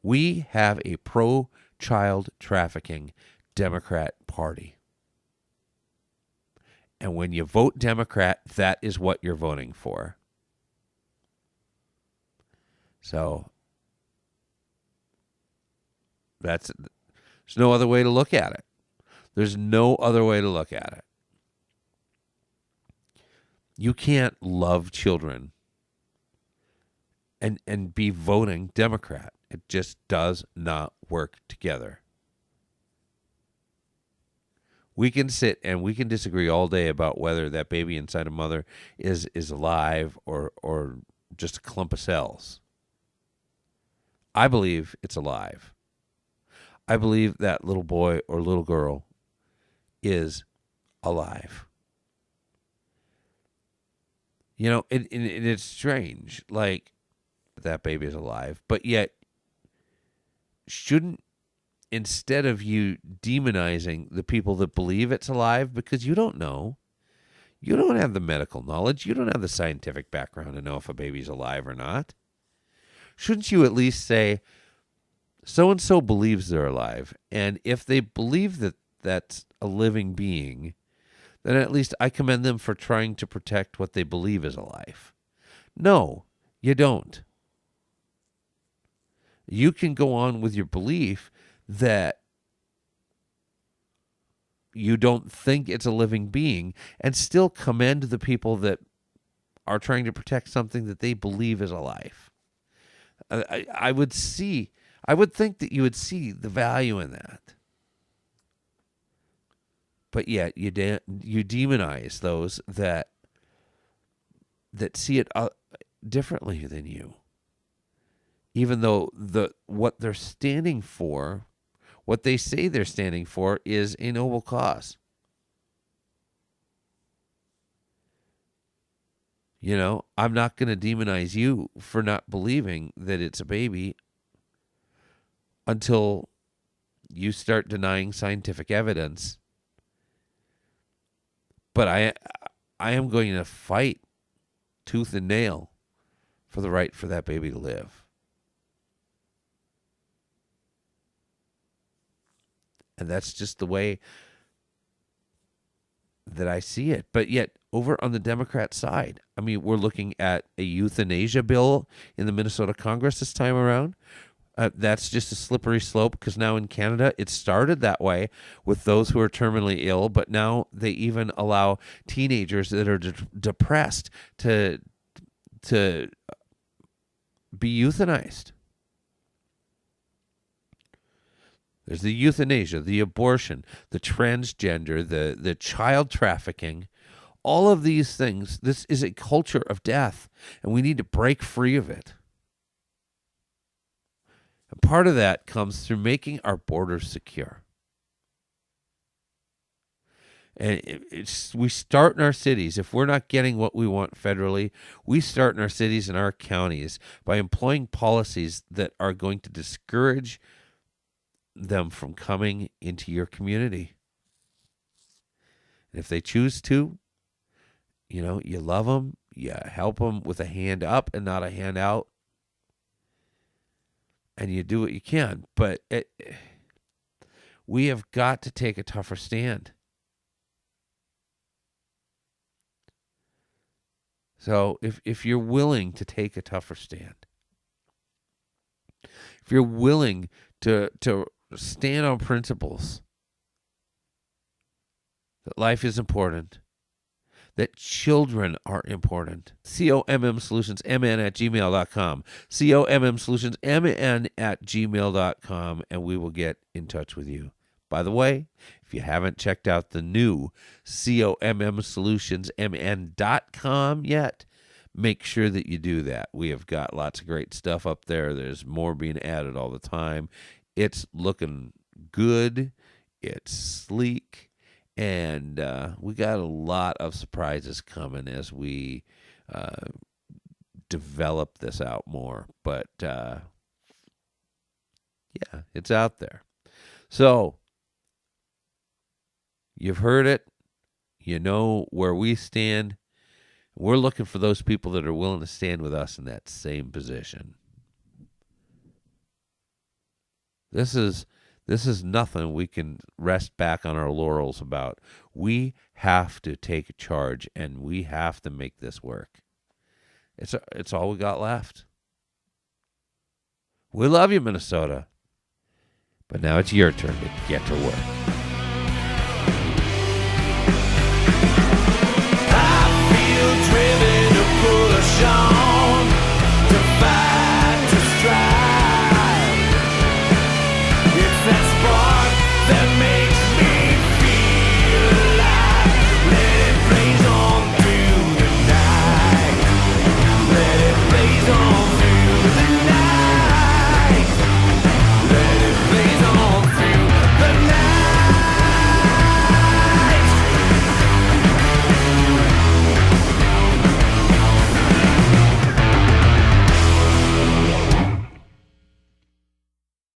Speaker 1: We have a pro-child trafficking Democrat Party. And when you vote Democrat, that is what you're voting for. So there's no other way to look at it. There's no other way to look at it. You can't love children and be voting Democrat. It just does not work together. We can sit and we can disagree all day about whether that baby inside a mother is alive or just a clump of cells. I believe it's alive. I believe that little boy or little girl is alive. You know, it's strange, like, that baby is alive, but yet shouldn't, instead of you demonizing the people that believe it's alive, because you don't know, you don't have the medical knowledge, you don't have the scientific background to know if a baby's alive or not, shouldn't you at least say, so-and-so believes they're alive, and if they believe that that's a living being, then at least I commend them for trying to protect what they believe is alive. No, you don't. You can go on with your belief that you don't think it's a living being and still commend the people that are trying to protect something that they believe is alive. I would think that you would see the value in that. But yet you demonize those that see it differently than you. Even though what they're standing for, what they say they're standing for, is a noble cause. You know, I'm not going to demonize you for not believing that it's a baby until you start denying scientific evidence. But I am going to fight tooth and nail for the right for that baby to live. And that's just the way that I see it. But yet, over on the Democrat side, I mean, we're looking at a euthanasia bill in the Minnesota Congress this time around. That's just a slippery slope, because now in Canada, it started that way with those who are terminally ill, but now they even allow teenagers that are depressed to be euthanized. There's the euthanasia, the abortion, the transgender, the child trafficking. All of these things, this is a culture of death, and we need to break free of it. And part of that comes through making our borders secure. And we start in our cities. If we're not getting what we want federally, we start in our cities and our counties by employing policies that are going to discourage them from coming into your community. And if they choose to, you know, you love them, you help them with a hand up and not a hand out, and you do what you can. But we have got to take a tougher stand. So if you're willing to take a tougher stand, if you're willing to stand on principles that life is important, that children are important. COMM Solutions MN at gmail.com. COMM Solutions MN at gmail.com, and we will get in touch with you. By the way, if you haven't checked out the new COMM Solutions MN.com yet, make sure that you do that. We have got lots of great stuff up there. There's more being added all the time. It's looking good. It's sleek. And we got a lot of surprises coming as we develop this out more. But, yeah, it's out there. So, you've heard it. You know where we stand. We're looking for those people that are willing to stand with us in that same position. This is nothing we can rest back on our laurels about. We have to take charge, and we have to make this work. It's all we got left. We love you, Minnesota. But now it's your turn to get to work.